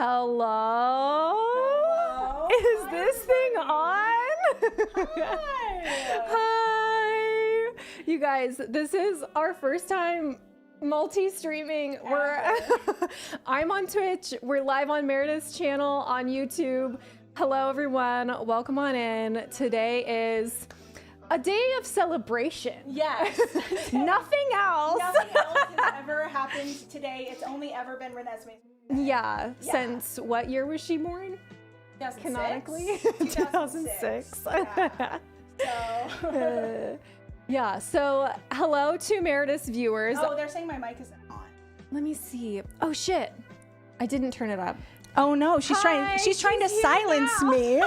Hello? Is this thing on? Hi. You guys, this is our first time multi-streaming. I'm on Twitch. We're live on Meredith's channel on YouTube. Hello, everyone. Welcome on in. Today is a day of celebration. Yes. Nothing else. Nothing else has ever happened today. It's only ever been Reneesme. Yeah. Since what year was she born? 2006? Canonically? 2006. Yeah. So hello to Meredith's viewers. Oh, they're saying my mic isn't on. Let me see. Oh shit. I didn't turn it up. Oh no, she's trying to silence me.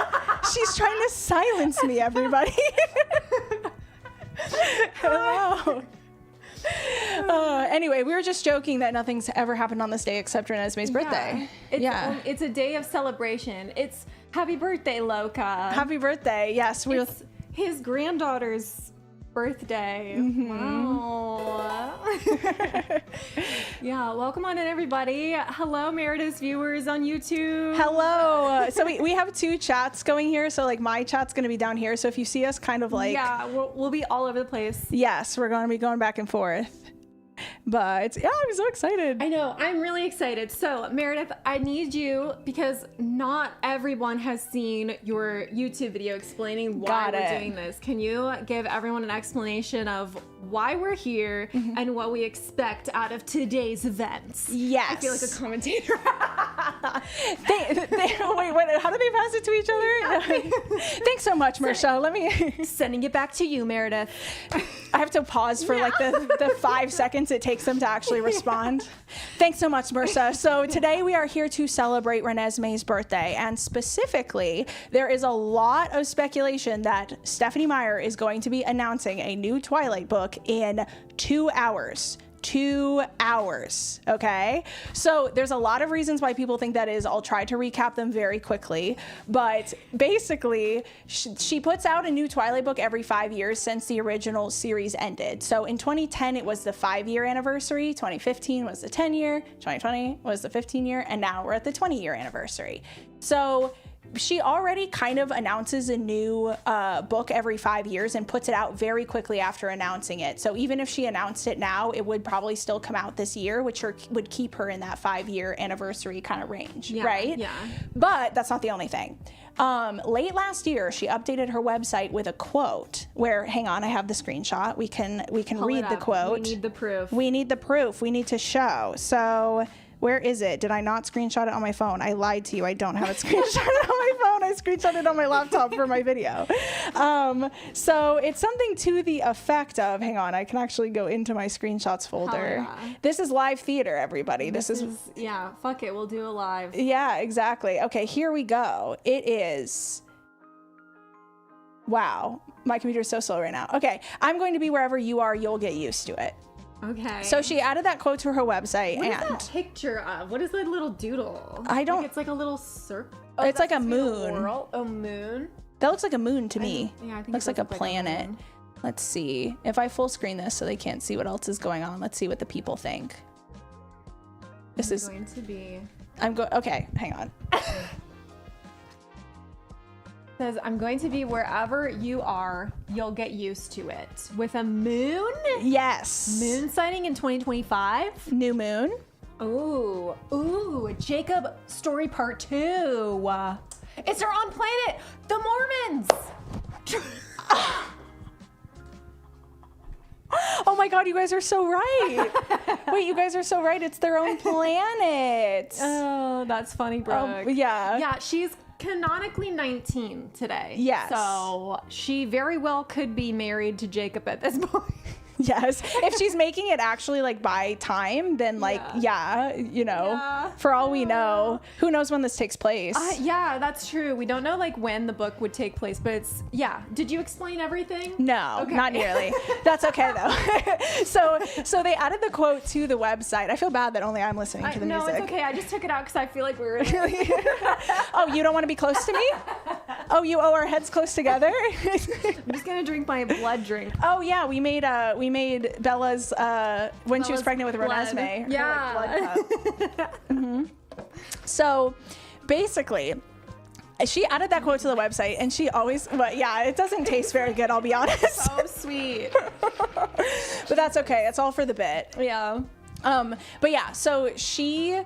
She's trying to silence me, everybody. Hello. Anyway, we were just joking that nothing's ever happened on this day except Reneesme's birthday. It's a day of celebration. It's happy birthday, Loka. Happy birthday. Yes, it's his granddaughter's birthday. Mm-hmm. Wow. Yeah, welcome on in, everybody. Hello, Meredith's viewers on YouTube. Hello. So we have two chats going here. So like my chat's going to be down here. So if you see us kind of like... Yeah, we'll be all over the place. Yes, we're going to be going back and forth. But yeah, I'm so excited. I know, I'm really excited. So Meredith, I need you, because not everyone has seen your YouTube video explaining why we're doing this. Can you give everyone an explanation of why we're here and what we expect out of today's events? Yes. I feel like a commentator. Wait, how do they pass it to each other? Thanks so much, Marsha. Let me... Sending it back to you, Meredith. I have to pause for like the 5 seconds it takes them to actually respond. Thanks so much, Marsha. So today we are here to celebrate Reneesme's birthday, and specifically, there is a lot of speculation that Stephenie Meyer is going to be announcing a new Twilight book in 2 hours. 2 hours, okay? So there's a lot of reasons why people think that is. I'll try to recap them very quickly, but basically she puts out a new Twilight book every 5 years since the original series ended. So in 2010 it was the 5-year anniversary, 2015 was the 10-year, 2020 was the 15-year, and now we're at the 20-year anniversary. So she already kind of announces a new book every 5 years and puts it out very quickly after announcing it. So even if she announced it now, it would probably still come out this year, which would keep her in that 5-year anniversary kind of range, right? Yeah. But that's not the only thing. Late last year, she updated her website with a quote where, hang on, I have the screenshot. We can read the quote. We need the proof. We need the proof. We need to show. So... where is it? Did I not screenshot it on my phone? I lied to you. I don't have it screenshotted on my phone. I screenshot it on my laptop for my video. So it's something to the effect of, hang on, I can actually go into my screenshots folder. Yeah. This is live theater, everybody. This is, yeah, fuck it. We'll do it live. Yeah, exactly. Okay, here we go. It is, wow, my computer's so slow right now. Okay, I'm going to be wherever you are. You'll get used to it. Okay. So she added that quote to her website. What is that picture of? What is that little doodle? I don't... Like it's like a little circle. Oh, it's like a moon. A moon? That looks like a moon to me. Yeah, I think looks like a planet. Let's see. If I full screen this so they can't see what else is going on, let's see what the people think. This is going to be... Okay, hang on. Says, I'm going to be wherever you are, you'll get used to it. With a moon? Yes. Moon sighting in 2025? New moon. Ooh, Jacob story part 2. It's their own planet, the Mormons. Oh my God, you guys are so right. Wait, you guys are so right. It's their own planet. Oh, that's funny, bro. Yeah. Yeah, she's canonically 19 today. Yes. So she very well could be married to Jacob at this point. Yes. If she's making it actually like by time, then like, for all we know, who knows when this takes place? Yeah, that's true. We don't know like when the book would take place, but it's, did you explain everything? No, okay. Not nearly. That's okay though. So they added the quote to the website. I feel bad that only I'm listening to the music. No, it's okay. I just took it out because I feel like we're Oh, you don't want to be close to me? Oh, our heads close together? I'm just gonna drink my blood drink. Oh yeah, we made Bella's when she was pregnant with Reneesme. Yeah. Blood cup. So basically, she added that quote to the website, and she always, but yeah, it doesn't taste very good, I'll be honest. So sweet. But that's okay. It's all for the bit. Yeah. But yeah, so she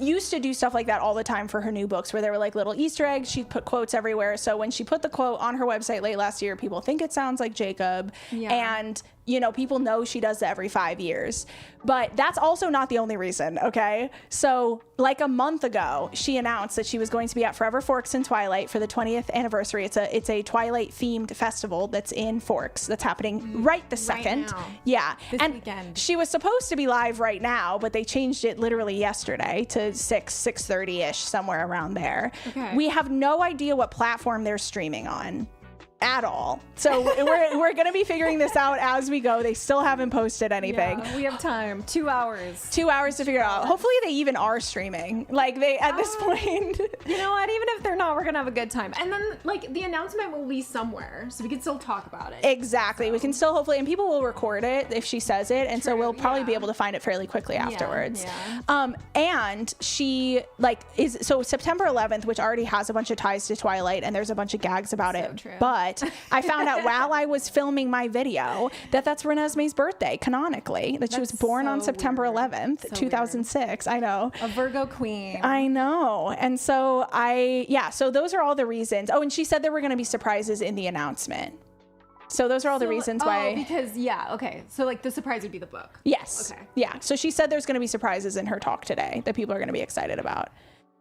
used to do stuff like that all the time for her new books, where there were like little Easter eggs. She'd put quotes everywhere. So when she put the quote on her website late last year, people think it sounds like Jacob. Yeah. And, you know, people know she does that every 5 years. But that's also not the only reason, okay? So like a month ago, she announced that she was going to be at Forever Forks in Twilight for the 20th anniversary. It's a Twilight themed festival that's in Forks that's happening right this second. now. Yeah. This and weekend. she was supposed to be live right now, but they changed it literally yesterday to 6:30ish, somewhere around there. Okay. We have no idea what platform they're streaming on at all. So we're going to be figuring this out as we go. They still haven't posted anything. Yeah, we have time. 2 hours. 2 hours to figure out. Hopefully they even are streaming. Like they at this point. You know what? Even if they're not, we're gonna have a good time. And then like the announcement will be somewhere, so we can still talk about it. Exactly. We can still hopefully, and people will record it if she says it, and so True, we'll probably yeah. be able to find it fairly quickly afterwards. yeah. And she is so September 11th, which already has a bunch of ties to Twilight, and there's a bunch of gags about it. true. But I found out while I was filming my video that that's Reneesme's birthday canonically. That she was That's born on so September weird. 11th, So 2006. I know. A Virgo queen. I know. And so so those are all the reasons. Oh, and she said there were going to be surprises in the announcement. So those are all the reasons why. Because okay. So like the surprise would be the book. Yes. Okay. Yeah. So she said there's going to be surprises in her talk today that people are going to be excited about.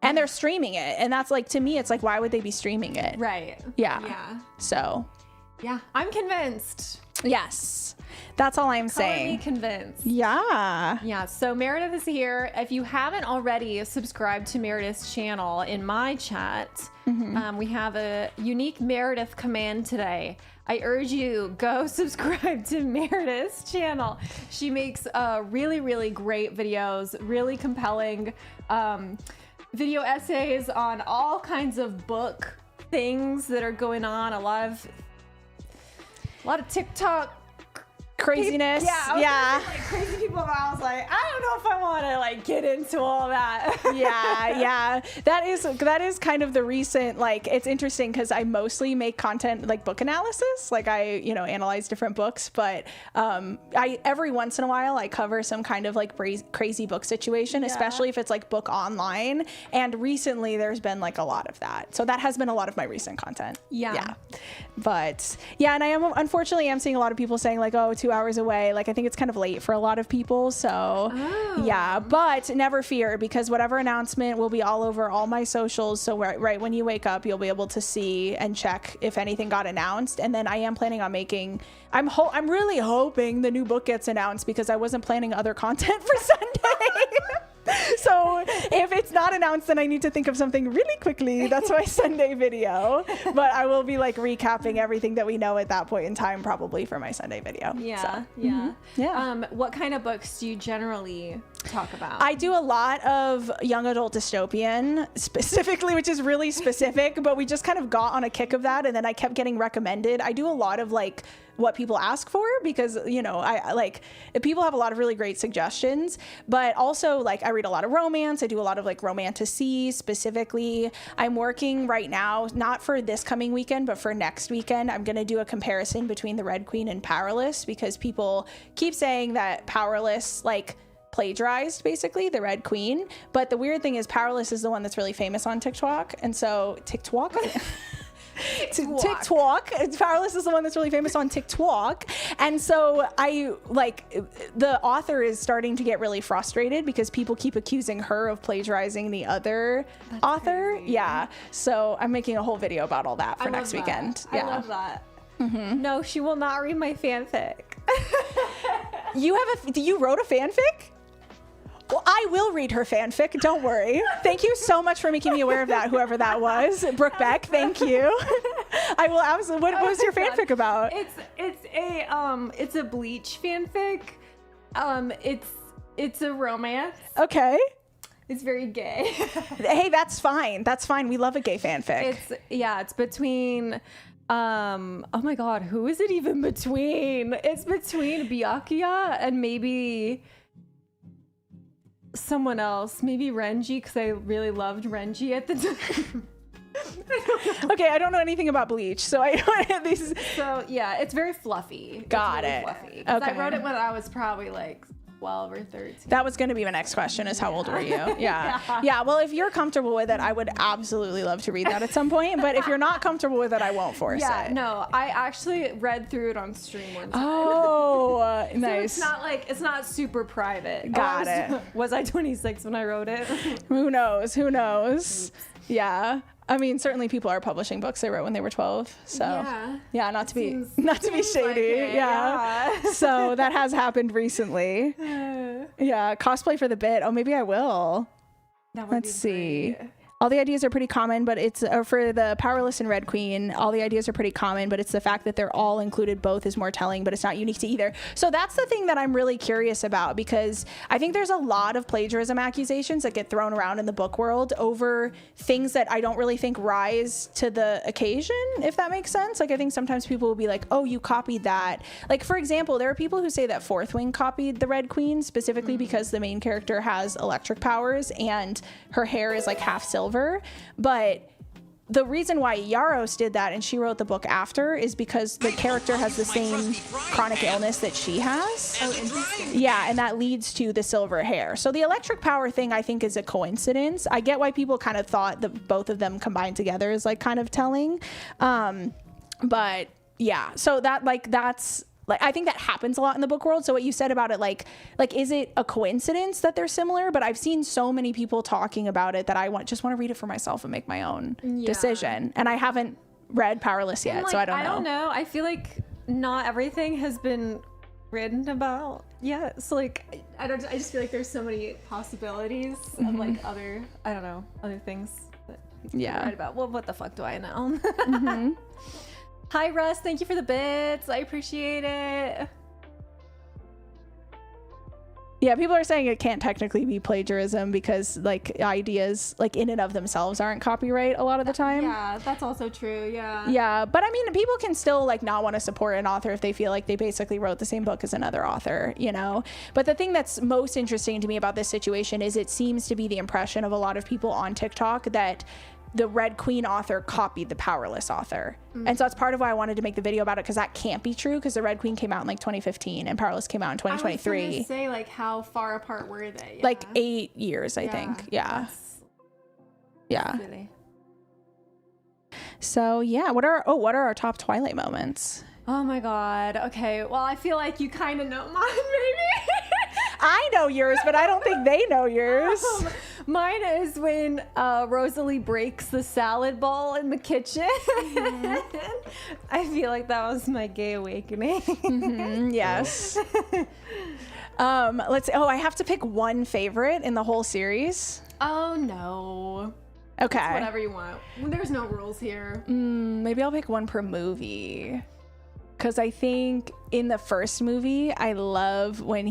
And they're streaming it. And that's like, to me, it's like, why would they be streaming it? Right. Yeah. Yeah. So, Yeah. I'm convinced. yes. That's all I'm Color me saying. convinced. Yeah. Yeah, so Meredith is here. If you haven't already subscribed to Meredith's channel in my chat, we have a unique Meredith command today. I urge you, go subscribe to Meredith's channel. She makes really, really great videos, really compelling video essays on all kinds of book things that are going on. A lot of TikTok Craziness. Yeah. Yeah. Like crazy people. But I was like, I don't know if I want to like get into all that. Yeah. That is kind of the recent, like, it's interesting because I mostly make content like book analysis. Like I, analyze different books, but I every once in a while I cover some kind of like crazy book situation, especially if it's like book online. And recently there's been like a lot of that. So that has been a lot of my recent content. Yeah. But yeah, and I am unfortunately seeing a lot of people saying like, oh, 2 hours away. Like I think it's kind of late for a lot of people. So yeah, but never fear, because whatever announcement will be all over all my socials. So right when you wake up, you'll be able to see and check if anything got announced. And then I am planning on making, I'm really hoping the new book gets announced, because I wasn't planning other content for Sunday. So if it's not announced, then I need to think of something really quickly. That's my Sunday video. But I will be like recapping everything that we know at that point in time, probably for my Sunday video. Yeah. So, yeah. What kind of books do you generally talk about? I do a lot of young adult dystopian specifically, which is really specific, but we just kind of got on a kick of that. And then I kept getting recommended. I do a lot of like what people ask for, because I like, people have a lot of really great suggestions, but also like I read a lot of romance. I do a lot of like romantasy specifically. I'm working right now, not for this coming weekend, but for next weekend, I'm going to do a comparison between the Red Queen and Powerless, because people keep saying that Powerless like plagiarized basically the Red Queen, but the weird thing is Powerless is the one that's really famous on TikTok, and so TikTok. Powerless is the one that's really famous on TikTok. And so I like, the author is starting to get really frustrated because people keep accusing her of plagiarizing the other author. Crazy. Yeah. So I'm making a whole video about all that for next weekend. I love that. No, she will not read my fanfic. You wrote a fanfic? Well, I will read her fanfic. Don't worry. Thank you so much for making me aware of that, whoever that was. Brooke Beck, thank you. I will absolutely. What was your fanfic about? It's a Bleach fanfic. It's a romance. Okay. It's very gay. Hey, that's fine. That's fine. We love a gay fanfic. It's between oh my god, who is it even between? It's between Byakuya and maybe someone else, maybe Renji, because I really loved Renji at the time. Okay, I don't know anything about Bleach, so I don't. These. So yeah, it's very fluffy. Got it's really it. Fluffy. 'Cause Okay. I wrote it when I was probably like 12 or 13. That was going to be my next question: is how old were you? Yeah. Well, if you're comfortable with it, I would absolutely love to read that at some point. But if you're not comfortable with it, I won't force it. No, I actually read through it on stream one time. Oh, So nice. it's not super private. Got it. Was I 26 when I wrote it? Who knows? Oops. Yeah. I mean, certainly people are publishing books they wrote when they were 12. So yeah, not to be seems shady. like it, yeah. So that has happened recently. Yeah, cosplay for the bit. Oh, maybe I will. Let's see. Great. All the ideas are pretty common, but it's for the Powerless and Red Queen, all the ideas are pretty common, but it's the fact that they're all included both is more telling, but it's not unique to either. So that's the thing that I'm really curious about, because I think there's a lot of plagiarism accusations that get thrown around in the book world over things that I don't really think rise to the occasion, if that makes sense. Like, I think sometimes people will be like, oh, you copied that. Like, for example, there are people who say that Fourth Wing copied the Red Queen specifically because the main character has electric powers and her hair is like half silver. But the reason why Yaros did that and she wrote the book after is because the character has the same chronic illness that she has. Oh, interesting. Yeah, and that leads to the silver hair. So the electric power thing, I think, is a coincidence. I get why people kind of thought that both of them combined together is like kind of telling. But yeah, so that's like, I think that happens a lot in the book world. So what you said about it, like, is it a coincidence that they're similar? But I've seen so many people talking about it that I just want to read it for myself and make my own decision. And I haven't read Powerless yet, so I don't know. I don't know. I feel like not everything has been written about yet. So like, I just feel like there's so many possibilities of like other things that people can write about. Well, what the fuck do I know? Hi, Russ. Thank you for the bits. I appreciate it. Yeah, people are saying it can't technically be plagiarism because like ideas like in and of themselves aren't copyright a lot of the time. Yeah, that's also true. Yeah. Yeah, but I mean, people can still like not want to support an author if they feel like they basically wrote the same book as another author, you know? But the thing that's most interesting to me about this situation is it seems to be the impression of a lot of people on TikTok that the Red Queen author copied the Powerless author. And so that's part of why I wanted to make the video about it, because that can't be true, because the Red Queen came out in like 2015 and Powerless came out in 2023. I was gonna say, like, how far apart were they? Yeah. Like 8 years, I think. Yeah. Yeah. Really. So yeah, what are our top Twilight moments? Oh my god. Okay. Well, I feel like you kind of know mine, maybe. I know yours, but I don't think they know yours. Mine is when Rosalie breaks the salad bowl in the kitchen. I feel like that was my gay awakening. Yes. Let's see. Oh, I have to pick one favorite in the whole series. Oh no. Okay. It's whatever you want. There's no rules here. Maybe I'll pick one per movie. Because I think in the first movie, I love when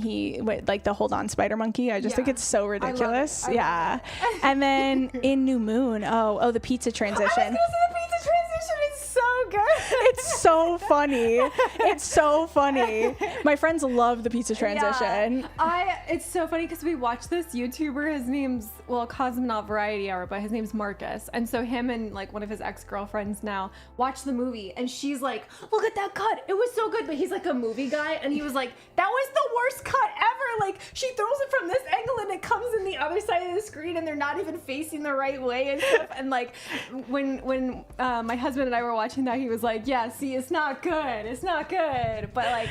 like the hold on spider monkey. I just think it's so ridiculous. Yeah. And then in New Moon, the pizza transition. I was gonna say the pizza transition is so good. It's so funny. It's so funny. My friends love the pizza transition. Yeah. It's so funny because we watched this YouTuber. His name's Cosmonaut Variety Hour, but his name's Marcus. And so him and like one of his ex-girlfriends now watch the movie, and she's like, "Look at that cut! It was so good." But he's like a movie guy, and he was like, "That was the worst cut ever! Like she throws it from this angle, and it comes in the other side of the screen, and they're not even facing the right way and stuff." And like when my husband and I were watching that, he was like, "Yeah, see, it's not good. It's not good." But like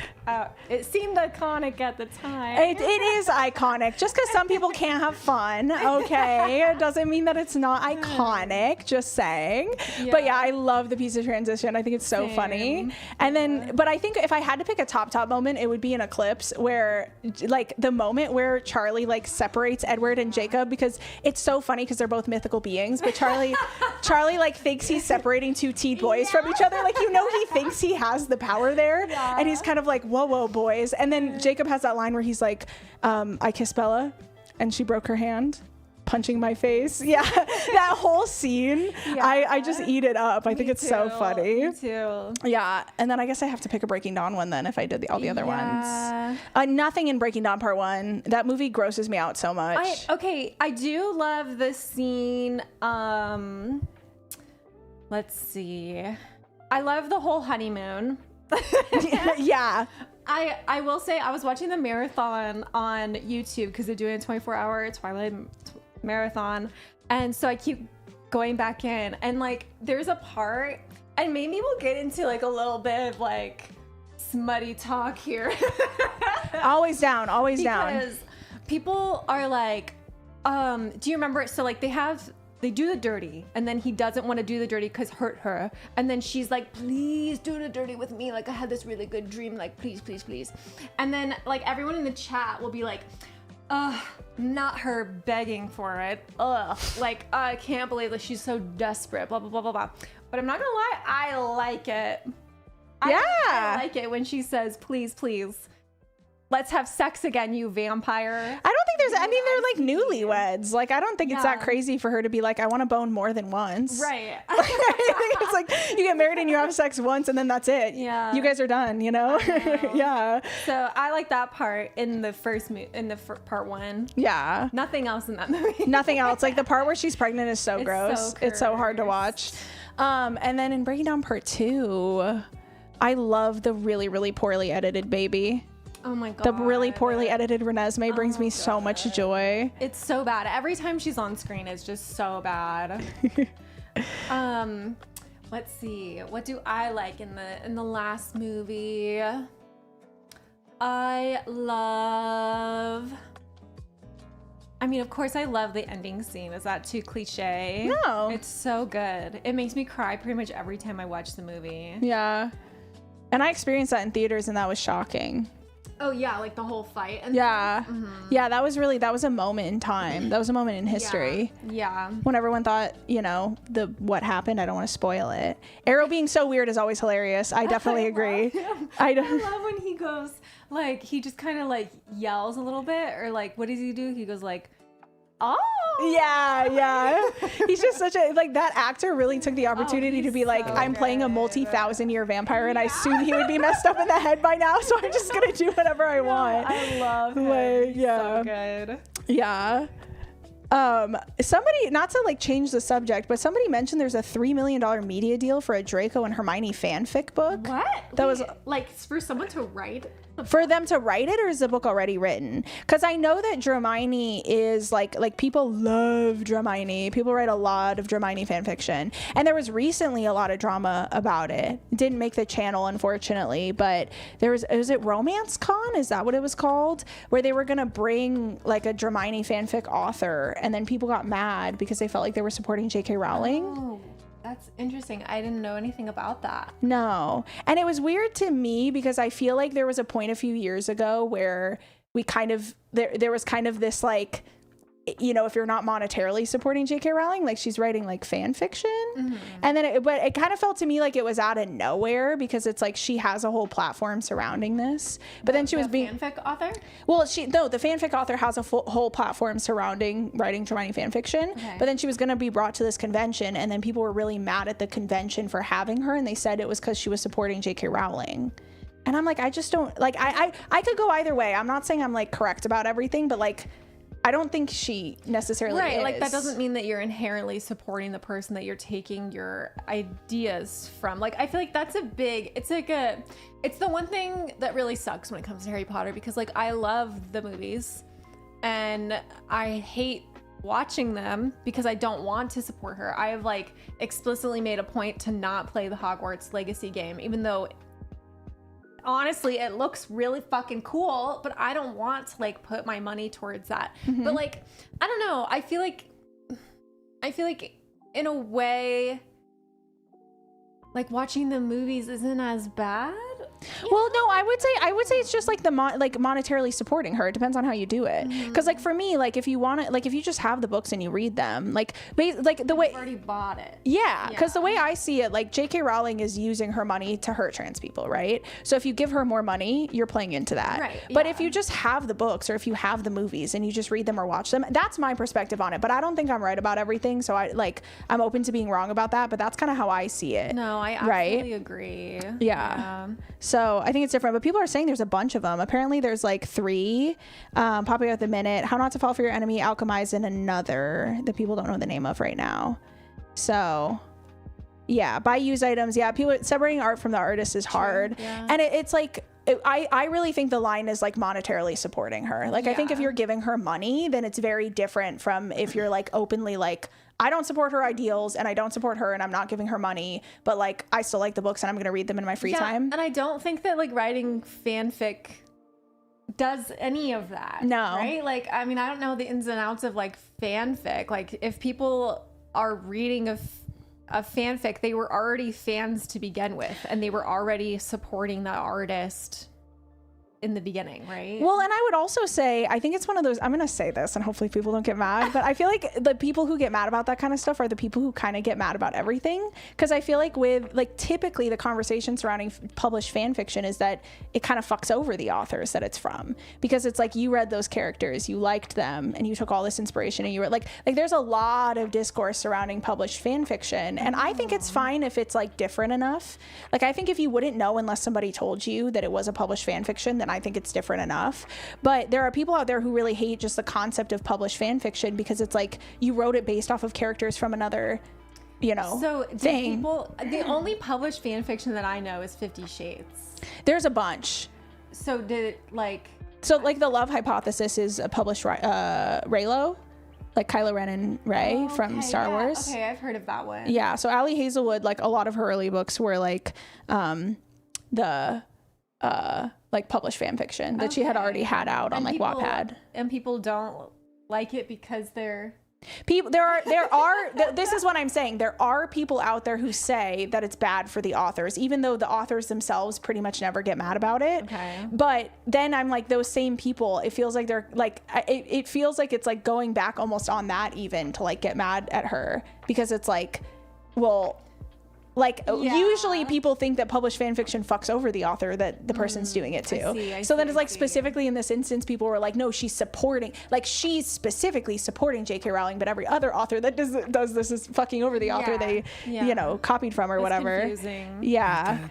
it seemed iconic at the time. It is iconic. Just because some people can't have fun, okay, it doesn't mean that it's not iconic. Just saying. Yeah. But yeah, I love the pizza transition. I think it's so funny. And then, but I think if I had to pick a top moment, it would be in Eclipse, where like the moment where Charlie like separates Edward and Jacob, because it's so funny because they're both mythical beings, but Charlie like thinks he's separating two teen boys from each other. Like, you know, he thinks he has the power there, and he's kind of like, whoa, boys. And then Jacob has that line where he's like, I kissed Bella and she broke her hand. punching my face. Yeah, that whole scene, Yeah. I just eat it up. I think Me it's so too. funny. Me too. Yeah, and then I guess I have to pick a Breaking Dawn one then if I did all the other Yeah. ones. Nothing in Breaking Dawn Part 1. That movie grosses me out so much. I do love the scene. Let's see. I love the whole honeymoon. Yeah. I will say I was watching the marathon on YouTube because they're doing a 24-hour Twilight marathon, and so I keep going back in, and like there's a part, and maybe we'll get into like a little bit of like smutty talk here. Always down. Always down. Because people are like, do you remember? So like they do the dirty, and then he doesn't want to do the dirty because hurt her, and then she's like, please do the dirty with me, like I had this really good dream, like please, please, please. And then like everyone in the chat will be like, not her begging for it, like I can't believe that she's so desperate, blah blah blah blah blah. But I'm not gonna lie, I like it. Yeah. I like it when she says, please, please, let's have sex again, you vampire. I don't think they're like newlyweds. Like, I don't think it's that crazy for her to be like, I want to bone more than once. Right. I think it's like you get married and you have sex once and then that's it. Yeah. You guys are done, you know? Yeah. So I like that part in the part 1. Yeah. Nothing else in that movie. Nothing else. Like the part where she's pregnant is so It's gross. so It's so hard to cursed. watch. And then in Breaking Down Part 2, I love the really, really poorly edited baby. Oh my god. The really poorly edited Reneesme brings me so much joy. It's so bad. Every time she's on screen, it's just so bad. Let's see. What do I like in the last movie? I mean, of course, I love the ending scene. Is that too cliche? No. It's so good. It makes me cry pretty much every time I watch the movie. Yeah. And I experienced that in theaters and that was shocking. Oh yeah, like the whole fight. And Yeah. Yeah, that was a moment in time. That was a moment in history. Yeah. When everyone thought, you know, what happened, I don't want to spoil it. Arrow being so weird is always hilarious. I definitely agree. I love when he goes, like, he just kind of like yells a little bit, or like, what does he do? He goes like, oh. Yeah. He's just such a, like, that actor really took the opportunity to be like, so I'm playing a good. multi-thousand-year vampire and I assume he would be messed up in the head by now, so I'm just gonna do whatever I want. I love him. Like, yeah. So good. Yeah. Somebody, not to like change the subject, but somebody mentioned there's a $3 million media deal for a Draco and Hermione fanfic book. What? That was like for someone to write. For them to write it, or is the book already written? Because I know that Hermione is like people love Hermione. People write a lot of Hermione fan fiction, and there was recently a lot of drama about it. It didn't make the channel, unfortunately, but was it Romance Con? Is that what it was called? Where they were gonna bring like a Hermione fanfic author, and then people got mad because they felt like they were supporting J.K. Rowling. Oh. That's interesting. I didn't know anything about that. No. And it was weird to me because I feel like there was a point a few years ago where we kind of, there was kind of this like, you know, if you're not monetarily supporting J.K. Rowling, like she's writing like fan fiction. And then but it kind of felt to me like it was out of nowhere because it's like she has a whole platform surrounding this. But then she was being fanfic author? Well, the fanfic author has a whole platform surrounding writing Hermione fan fiction. Okay. But then she was going to be brought to this convention, and then people were really mad at the convention for having her, and they said it was because she was supporting J.K. Rowling. And I'm like, I just don't like. I could go either way. I'm not saying I'm like correct about everything, but like, I don't think she necessarily is. Like that doesn't mean that you're inherently supporting the person that you're taking your ideas from. Like I feel like that's it's the one thing that really sucks when it comes to Harry Potter, because like I love the movies and I hate watching them because I don't want to support her. I have like explicitly made a point to not play the Hogwarts Legacy game, even though honestly it looks really fucking cool, but I don't want to like put my money towards that. But like I don't know, I feel like in a way like watching the movies isn't as bad. Well, no, I would say it's just like like monetarily supporting her. It depends on how you do it. Because like for me, like if you want to, like if you just have the books and you read them, like the way You've already bought it. Yeah, because the way I see it, like J.K. Rowling is using her money to hurt trans people, right? So if you give her more money, you're playing into that. Right, But yeah. if you just have the books or if you have the movies and you just read them or watch them, that's my perspective on it. But I don't think I'm right about everything, so I'm open to being wrong about that. But that's kind of how I see it. No, I absolutely agree. Yeah. So I think it's different, but people are saying there's a bunch of them. Apparently there's like 3 popping up at the minute. How Not to Fall for Your Enemy, Alchemize, and another that people don't know the name of right now. So yeah, buy used items. Yeah, people separating art from the artist is hard. Yeah. And it's like, I really think the line is like monetarily supporting her. Like I think if you're giving her money, then it's very different from if you're like openly like, I don't support her ideals and I don't support her and I'm not giving her money, but like I still like the books and I'm going to read them in my free time. And I don't think that like writing fanfic does any of that. No. Right? Like, I mean, I don't know the ins and outs of like fanfic. Like if people are reading a fanfic, they were already fans to begin with and they were already supporting the artist in the beginning, right? Well, and I would also say, I think it's one of those, I'm going to say this and hopefully people don't get mad, but I feel like the people who get mad about that kind of stuff are the people who kind of get mad about everything. Because I feel like with, like, typically the conversation surrounding published fan fiction is that it kind of fucks over the authors that it's from. Because it's like, you read those characters, you liked them, and you took all this inspiration and you were like there's a lot of discourse surrounding published fan fiction. And I think it's fine if it's like different enough. Like, I think if you wouldn't know unless somebody told you that it was a published fan fiction, then I think it's different enough. But there are people out there who really hate just the concept of published fan fiction because it's like you wrote it based off of characters from another, thing. The only published fan fiction that I know is 50 Shades. There's a bunch. So did it like the Love Hypothesis is a published Reylo, like Kylo Ren and Rey from Star Wars. Okay, I've heard of that one. Yeah, so Allie Hazelwood, like a lot of her early books were like like published fan fiction that she had already had out on like Wattpad. And people don't like it because they're people. This is what I'm saying. There are people out there who say that it's bad for the authors, even though the authors themselves pretty much never get mad about it. Okay. But then I'm like, those same people, it feels like they're like, it feels like it's like going back almost on that even to like get mad at her because it's like, well, like usually people think that published fan fiction fucks over the author that the person's doing it to. I so then see, it's like specifically in this instance, people were like, no, she's specifically supporting J.K. Rowling, but every other author that does this is fucking over the author they, copied from or whatever. Confusing. Yeah. Okay.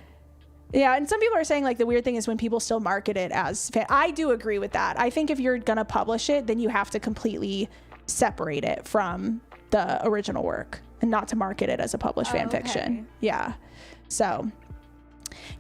Yeah, and some people are saying like the weird thing is when people still market it as fan. I do agree with that. I think if you're gonna publish it, then you have to completely separate it from the original work and not to market it as a published fan fiction. Yeah. So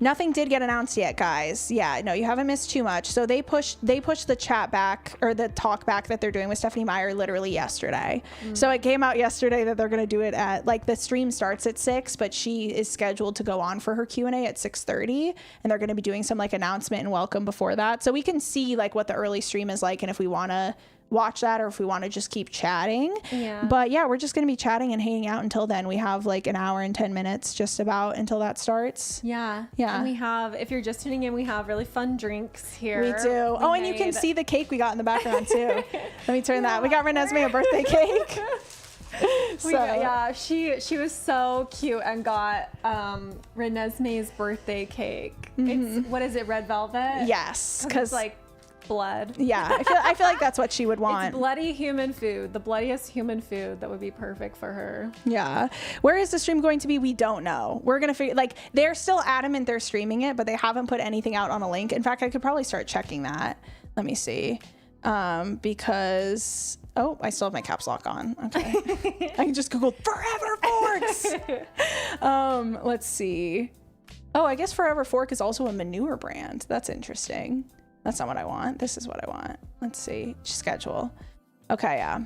nothing did get announced yet, guys. Yeah, no, you haven't missed too much. So they pushed the chat back or the talk back that they're doing with Stephanie Meyer literally yesterday. So it came out yesterday that they're going to do it at like the stream starts at 6, but she is scheduled to go on for her Q&A at 6:30, and they're going to be doing some like announcement and welcome before that. So we can see like what the early stream is like and if we want to watch that or if we want to just keep chatting. Yeah. But yeah, we're just going to be chatting and hanging out until then. We have like an hour and 10 minutes just about until that starts. Yeah. And we have, if you're just tuning in, we have really fun drinks here. We do. And you can see the cake we got in the background too. Let me turn that. We got Reneesme a birthday cake. She was so cute and got Reneesme's birthday cake. It's, what is it, red velvet? Yes. Because like blood. Yeah, I feel like that's what she would want. It's bloody human food, the bloodiest human food that would be perfect for her. Yeah. Where is the stream going to be? We don't know. We're gonna figure, like, they're still adamant they're streaming it, but they haven't put anything out on a link. In fact, I could probably start checking that. Let me see. Because I still have my caps lock on. Okay. I can just Google Forever Forks. Let's see. I guess Forever Fork is also a manure brand. That's interesting. That's not what I want. This is what I want. Let's see. Schedule. Okay, yeah.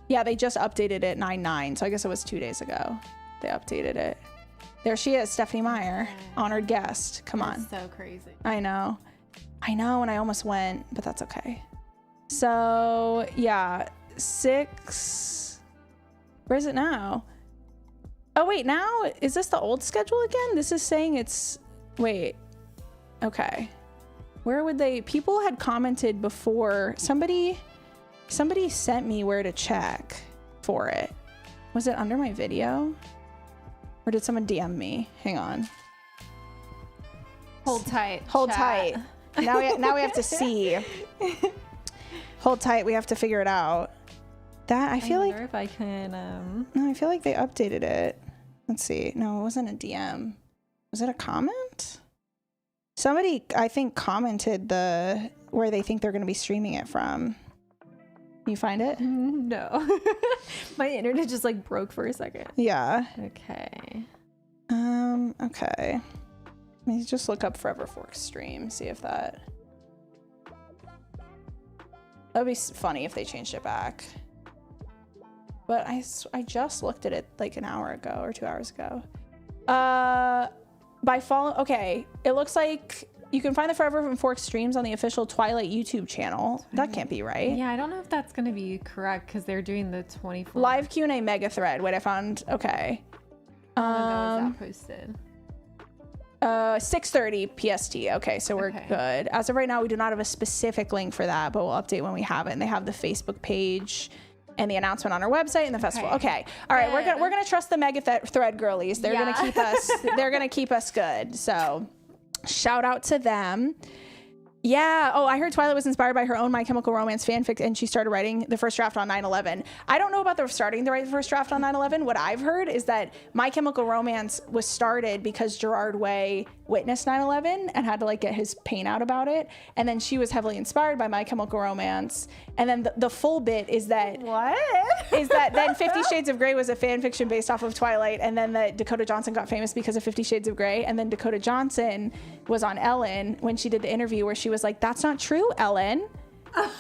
Yeah, they just updated it 9/9, so I guess it was 2 days ago. They updated it. There she is, Stephanie Meyer, honored guest. Come on. That's so crazy. I know, and I almost went, but that's okay. So, yeah, 6. Where is it now? Oh, wait, now, is this the old schedule again? This is saying it's Wait. Okay. Where would they... People had commented before. Somebody sent me where to check for it. Was it under my video? Or did someone DM me? Hang on. Hold tight. Hold chat. tight. Now we have to see. Hold tight. We have to figure it out. That I feel like... if I can... No, I feel like they updated it. Let's see. No, it wasn't a DM. Was it a comment? Somebody, I think, commented where they think they're going to be streaming it from. Can you find it? No. My internet just like broke for a second. Yeah. Okay. Okay. Let me just look up Forever Forks stream, see if that... That would be funny if they changed it back. But I just looked at it like an hour ago or 2 hours ago. Okay, it looks like you can find the Forever Forks streams on the official Twilight YouTube channel. That can't be right. Yeah, I don't know if that's going to be correct because they're doing the 24. Live Q&A mega thread. Wait, I found... Okay. When was that posted? 6:30 PST. Okay, so we're Okay. good. As of right now, we do not have a specific link for that, but we'll update when we have it. And they have the Facebook page and the announcement on our website and the festival. Okay. All right, we're gonna trust the mega thread girlies. They're gonna keep us. They're gonna keep us good. So, shout out to them. Yeah. Oh, I heard Twilight was inspired by her own My Chemical Romance fanfic, and she started writing the first draft on 9/11. I don't know about starting to write the first draft on 9/11. What I've heard is that My Chemical Romance was started because Gerard Way witnessed 9/11 and had to like get his pain out about it, and then she was heavily inspired by My Chemical Romance. And then the full bit is that then 50 Shades of Grey was a fan fiction based off of Twilight, and then that Dakota Johnson got famous because of 50 Shades of Grey, and then Dakota Johnson was on Ellen when she did the interview where she was like, "That's not true, Ellen.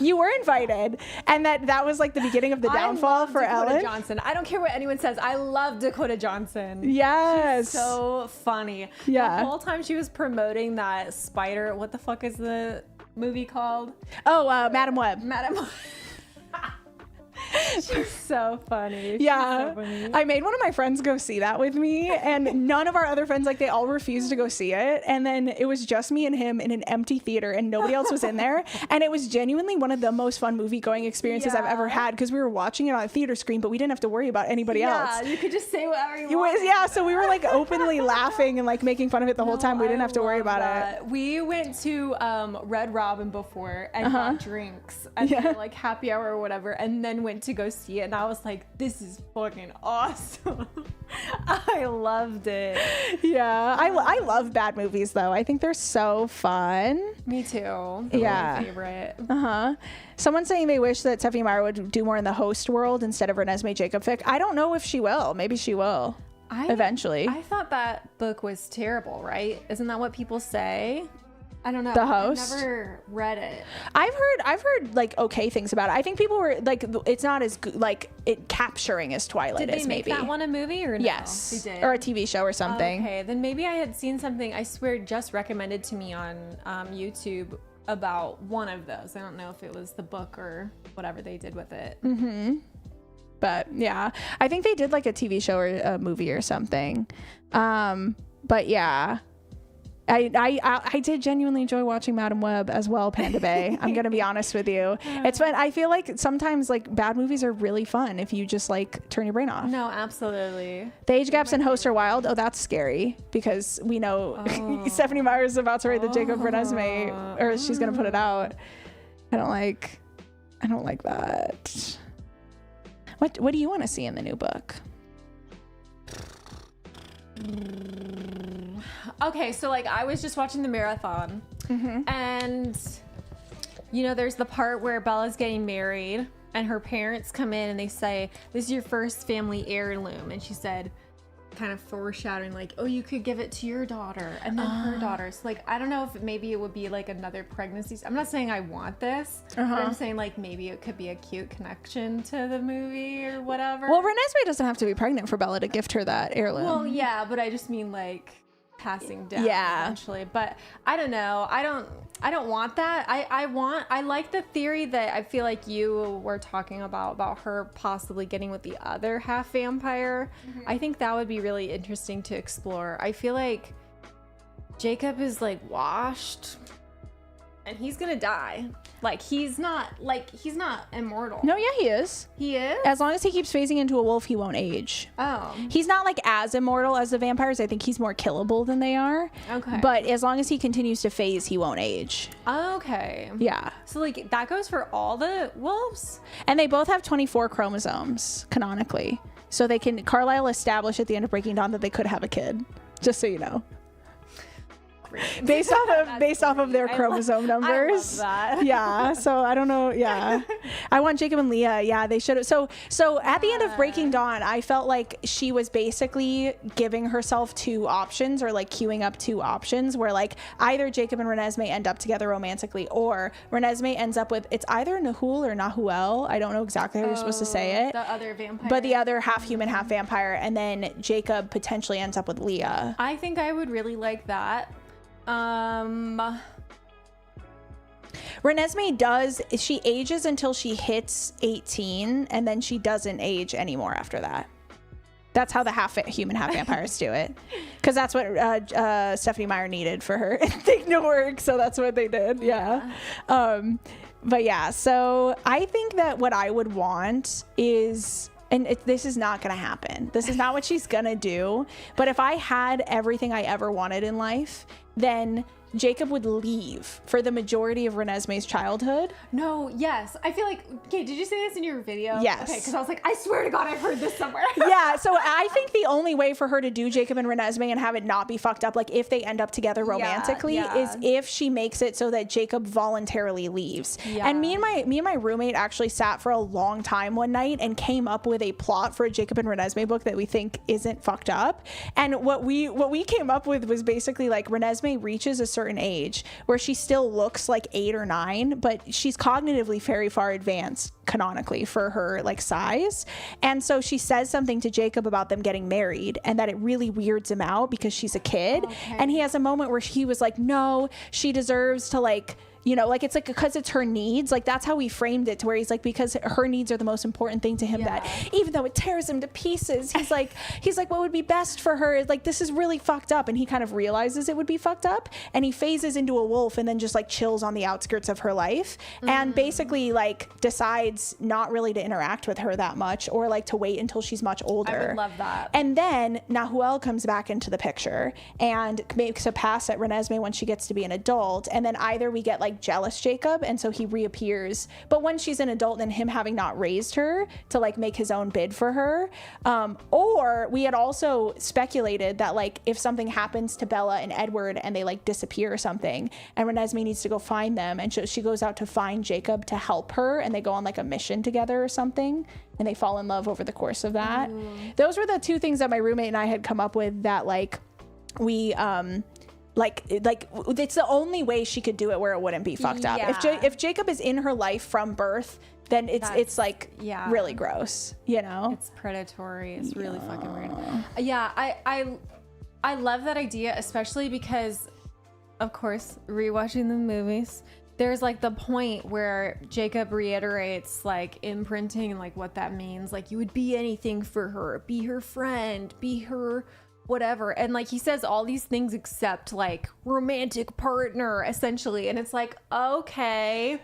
You were invited." And that was like the beginning of the downfall for Dakota Ellen. Johnson. I don't care what anyone says. I love Dakota Johnson. Yes. So funny. Yeah. The whole time she was promoting that spider. What the fuck is the movie called? Oh, Madam Web. Madam. She's so funny. Yeah. She's so funny. I made one of my friends go see that with me, and none of our other friends, like, they all refused to go see it. And then it was just me and him in an empty theater, and nobody else was in there. And it was genuinely one of the most fun movie going experiences I've ever had, because we were watching it on a theater screen, but we didn't have to worry about anybody else. Yeah, you could just say whatever you want. Yeah, so we were like openly laughing and like making fun of it the whole time. We didn't have to worry about it. We went to Red Robin before and got drinks and like happy hour or whatever, and then went to go see it, and I was like, this is fucking awesome. I loved it. Yeah, I love bad movies though. I think they're so fun. Me too. Yeah. My favorite. Someone's saying they wish that Stephanie Meyer would do more in the host world instead of Reneesme Jacob fic. I don't know if she will. Maybe she will. Eventually. I thought that book was terrible, right? Isn't that what people say? I don't know. The Host? I've never read it. I've heard like okay things about it. I think people were like, it's not as good, like it capturing as Twilight Did is. they make maybe that one a movie or no? Yes, They did. or a TV show or something. Okay, then maybe I had seen something. I swear, just recommended to me on YouTube about one of those. I don't know if it was the book or whatever they did with it. But yeah, I think they did like a TV show or a movie or something. But yeah. I did genuinely enjoy watching Madam Web as well, Panda Bay. I'm gonna be honest with you. It's fun. I feel like sometimes like bad movies are really fun if you just like turn your brain off. No, absolutely. The age gaps in Host are wild. Oh, that's scary because we know Stephanie Meyer is about to write the Jacob Reneesme, or she's gonna put it out. I don't like that. What do you want to see in the new book? Okay, so like I was just watching the marathon, and you know, there's the part where Bella's getting married and her parents come in and they say, "This is your first family heirloom," and she said, kind of foreshadowing like, "Oh, you could give it to your daughter and then her daughter." So like I don't know if maybe it would be like another pregnancy. I'm not saying I want this, but I'm saying like maybe it could be a cute connection to the movie or whatever. Well, Reneesme doesn't have to be pregnant for Bella to gift her that heirloom. Well, yeah, but I just mean like passing down eventually. But I don't know. I don't want that. I like the theory that I feel like you were talking about her possibly getting with the other half vampire. I think that would be really interesting to explore. I feel like Jacob is like washed and he's gonna die. Like he's not immortal. No, yeah, he is. He is? As long as he keeps phasing into a wolf, he won't age. Oh. He's not like as immortal as the vampires. I think he's more killable than they are. Okay. But as long as he continues to phase, he won't age. Okay. Yeah. So like that goes for all the wolves? And they both have 24 chromosomes canonically. So they can, Carlisle established at the end of Breaking Dawn that they could have a kid. Just so you know. Based off of their chromosome numbers. I love that. Yeah. So I don't know. Yeah. I want Jacob and Leah. Yeah, they should have. So at the end of Breaking Dawn, I felt like she was basically giving herself two options, or like queuing up two options, where like either Jacob and Reneesme end up together romantically, or Reneesme ends up with, it's either Nahul or Nahuel. I don't know exactly how you're supposed to say it. The other vampire. But the other half human, half vampire, and then Jacob potentially ends up with Leah. I think I would really like that. Reneesme does, she ages until she hits 18, and then she doesn't age anymore after that. That's how the half human, half vampires do it. Because that's what Stephanie Meyer needed for her thing to work, so that's what they did. Yeah. But yeah, so I think that what I would want is, and this is not going to happen. This is not what she's going to do. But if I had everything I ever wanted in life, then Jacob would leave for the majority of Reneesme's childhood. No, yes. I feel like, okay, did you say this in your video? Yes. Okay, because I was like, I swear to God, I've heard this somewhere. Yeah, so I think the only way for her to do Jacob and Reneesme and have it not be fucked up, like if they end up together romantically, is if she makes it so that Jacob voluntarily leaves. Yeah. And me and my roommate actually sat for a long time one night and came up with a plot for a Jacob and Reneesme book that we think isn't fucked up. And what we came up with was basically like Reneesme reaches a certain age where she still looks like 8 or 9, but she's cognitively very far advanced canonically for her like size. And so she says something to Jacob about them getting married, and that it really weirds him out because she's a kid. Okay. And he has a moment where he was like, no, she deserves to, like, you know, like, it's like, because it's her needs, like that's how we framed it, to where he's like, because her needs are the most important thing to him, that even though it tears him to pieces, he's like what would be best for her is like, this is really fucked up. And he kind of realizes it would be fucked up, and he phases into a wolf and then just like chills on the outskirts of her life, and basically like decides not really to interact with her that much, or like to wait until she's much older. I would love that. And then Nahuel comes back into the picture and makes a pass at Reneesme when she gets to be an adult, and then either we get like jealous Jacob, and so he reappears, but when she's an adult and him having not raised her to like make his own bid for her, or we had also speculated that like if something happens to Bella and Edward and they like disappear or something, and Reneesme needs to go find them, and she goes out to find Jacob to help her, and they go on like a mission together or something, and they fall in love over the course of that. Those were the two things that my roommate and I had come up with, that like we like it's the only way she could do it where it wouldn't be fucked up. If Jacob is in her life from birth, then it's like really gross, you know? It's predatory. It's really fucking weird. Yeah, I love that idea, especially because, of course, rewatching the movies, there's like the point where Jacob reiterates like imprinting and like what that means. Like, you would be anything for her, be her friend, be her whatever, and like he says all these things except like romantic partner, essentially. And it's like, okay,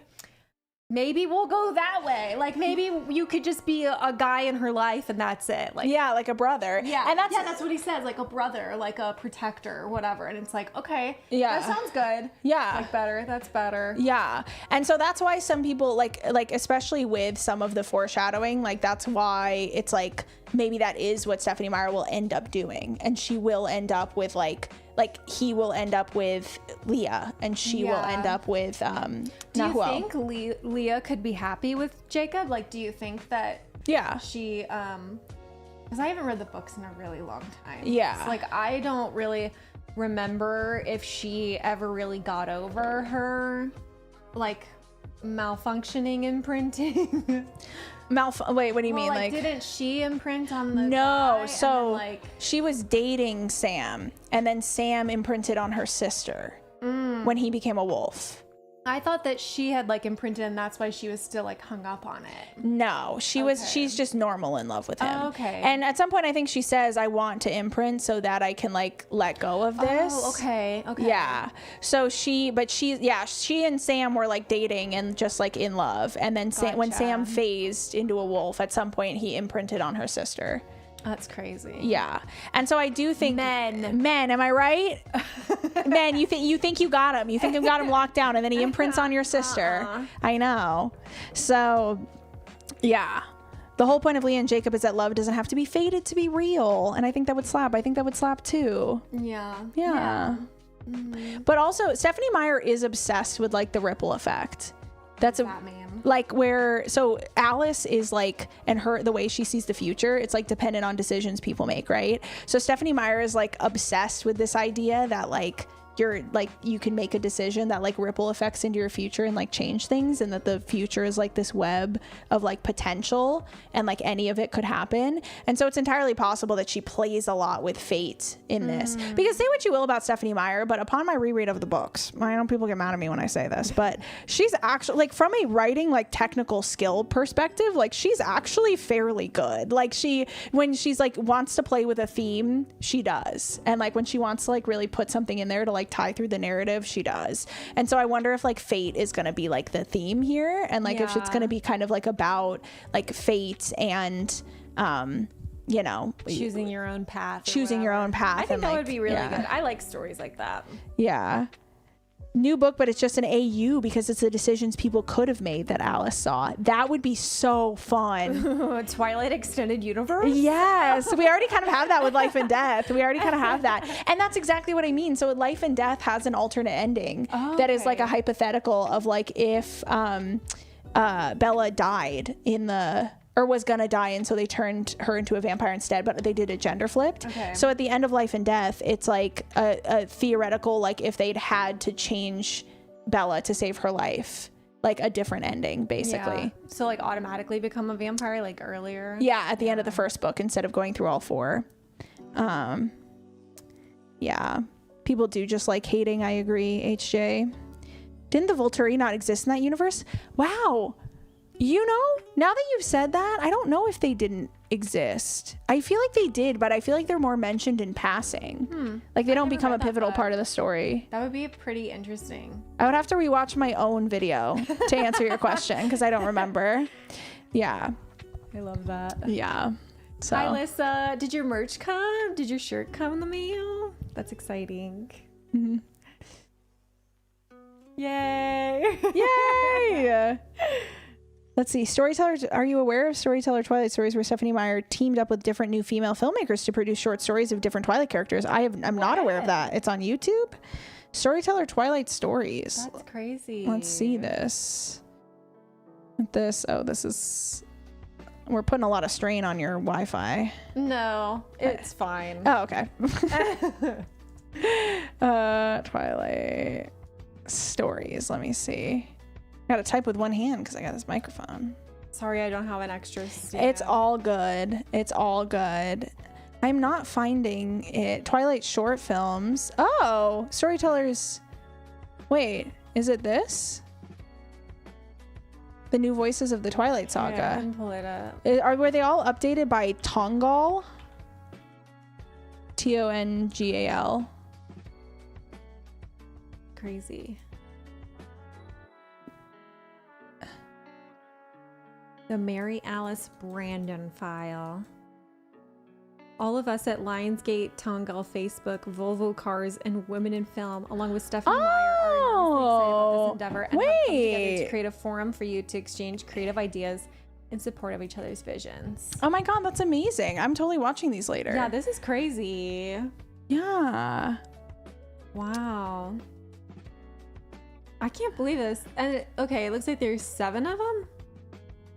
maybe we'll go that way. Like, maybe you could just be a guy in her life and that's it. Like, yeah, like a brother. Yeah, and that's what he says, like a brother, like a protector or whatever. And it's like, okay, yeah, that sounds good. Yeah, like better. That's better. Yeah, and so that's why some people like especially with some of the foreshadowing, like that's why it's like maybe that is what Stephanie Meyer will end up doing, and she will end up with like he will end up with Leah, and she will end up with Nahuel. Do you think Leah could be happy with Jacob? Like, do you think that she because I haven't read the books in a really long time. Yeah, so, like, I don't really remember if she ever really got over her like malfunctioning imprinting. Wait, what do you mean? Like, didn't she imprint on the No, guy? so Then, she was dating Sam, and then Sam imprinted on her sister when he became a wolf. I thought that she had like imprinted and that's why she was still like hung up on it. No, she's just normal in love with him. Oh, okay. And at some point I think she says, I want to imprint so that I can like let go of this. Oh, okay. Yeah. So she and Sam were like dating and just like in love. And then when Sam phased into a wolf, at some point he imprinted on her sister. That's crazy. Yeah. And so I do think men, am I right? Men, you think you got him. You think you got him locked down and then he imprints on your sister. I know. So yeah. The whole point of Leah and Jacob is that love doesn't have to be fated to be real. And I think that would slap. I think that would slap too. Yeah. Mm-hmm. But also Stephanie Meyer is obsessed with like the ripple effect. That's like so Alice is like, and the way she sees the future, it's like dependent on decisions people make, right? So Stephanie Meyer is like obsessed with this idea that like you can make a decision that like ripple effects into your future and like change things, and that the future is like this web of like potential and like any of it could happen. And so it's entirely possible that she plays a lot with fate in this, because say what you will about Stephanie Meyer, but upon my reread of the books, I know people get mad at me when I say this, but she's actually like, from a writing like technical skill perspective, like she's actually fairly good. Like when she's like wants to play with a theme, she does, and like when she wants to like really put something in there to like tie through the narrative, she does. And so I wonder if like fate is going to be like the theme here, and like if it's going to be kind of like about like fate and you know, choosing your own path. I think that would be really good. I like stories like that. Yeah. New book, but it's just an AU because it's the decisions people could have made that Alice saw. That would be so fun. Twilight extended universe? Yes. We already kind of have that with Life and Death. We already kind of have that. And that's exactly what I mean. So Life and Death has an alternate ending that is like a hypothetical of like if Bella died or was gonna die, and so they turned her into a vampire instead, but they did it gender flipped. So at the end of Life and Death, it's like a theoretical, like if they'd had to change Bella to save her life, like a different ending basically. Yeah. So like automatically become a vampire like earlier. Yeah, at the end of the first book instead of going through all four. Yeah, people do just like hating. I agree. HJ, didn't the Volturi not exist in that universe? Wow. You know, now that you've said that, I don't know if they didn't exist. I feel like they did, but I feel like they're more mentioned in passing. Like they don't become a pivotal part of the story. That would be pretty interesting. I would have to rewatch my own video to answer your question because I don't remember. Yeah. I love that. Yeah. So. Hi, Alyssa. Did your merch come? Did your shirt come in the mail? That's exciting. Mm-hmm. Yay. Yay. Let's see. Storytellers. Are you aware of Storyteller Twilight stories where Stephanie Meyer teamed up with different new female filmmakers to produce short stories of different Twilight characters? I'm not aware of that. It's on YouTube. Storyteller Twilight stories. That's crazy. Let's see this. This is. We're putting a lot of strain on your Wi-Fi. No, it's fine. Oh, okay. Twilight stories. Let me see. I gotta type with one hand because I got this microphone. Sorry, I don't have an extra stand. It's all good. It's all good. I'm not finding it. Twilight short films. Oh, Storytellers. Wait, is it this? The new voices of the Twilight Saga. Yeah, I can pull it up. Were they all updated by Tongal? Tongal. Crazy. The Mary Alice Brandon file. All of us at Lionsgate, Tongal, Facebook, Volvo Cars, and Women in Film, along with Stephanie Meyer, are enormously excited about this endeavor and have come together to create a forum for you to exchange creative ideas in support of each other's visions. Oh my God, that's amazing. I'm totally watching these later. Yeah, this is crazy. Yeah. Wow. I can't believe this. And okay, it looks like there's 7 of them.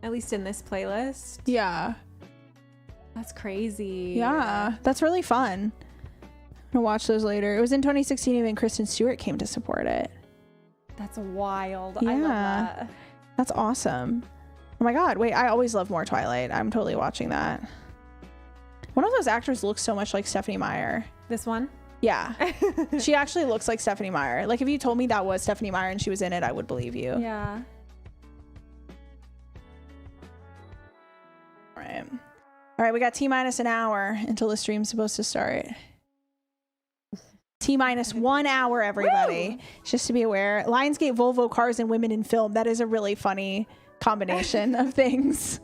At least in this playlist. Yeah. That's crazy. Yeah, that's really fun. I'm gonna watch those later. It was in 2016 even Kristen Stewart came to support it. That's wild. Yeah. I love that. That's awesome. Oh my God, wait, I always love more Twilight. I'm totally watching that. One of those actors looks so much like Stephanie Meyer. This one? Yeah. She actually looks like Stephanie Meyer. Like, if you told me that was Stephanie Meyer and she was in it, I would believe you. Yeah. All right, we got T-minus an hour until the stream's supposed to start. T-minus 1 hour, everybody. Woo! Just to be aware. Lionsgate, Volvo, cars, and women in film. That is a really funny combination of things.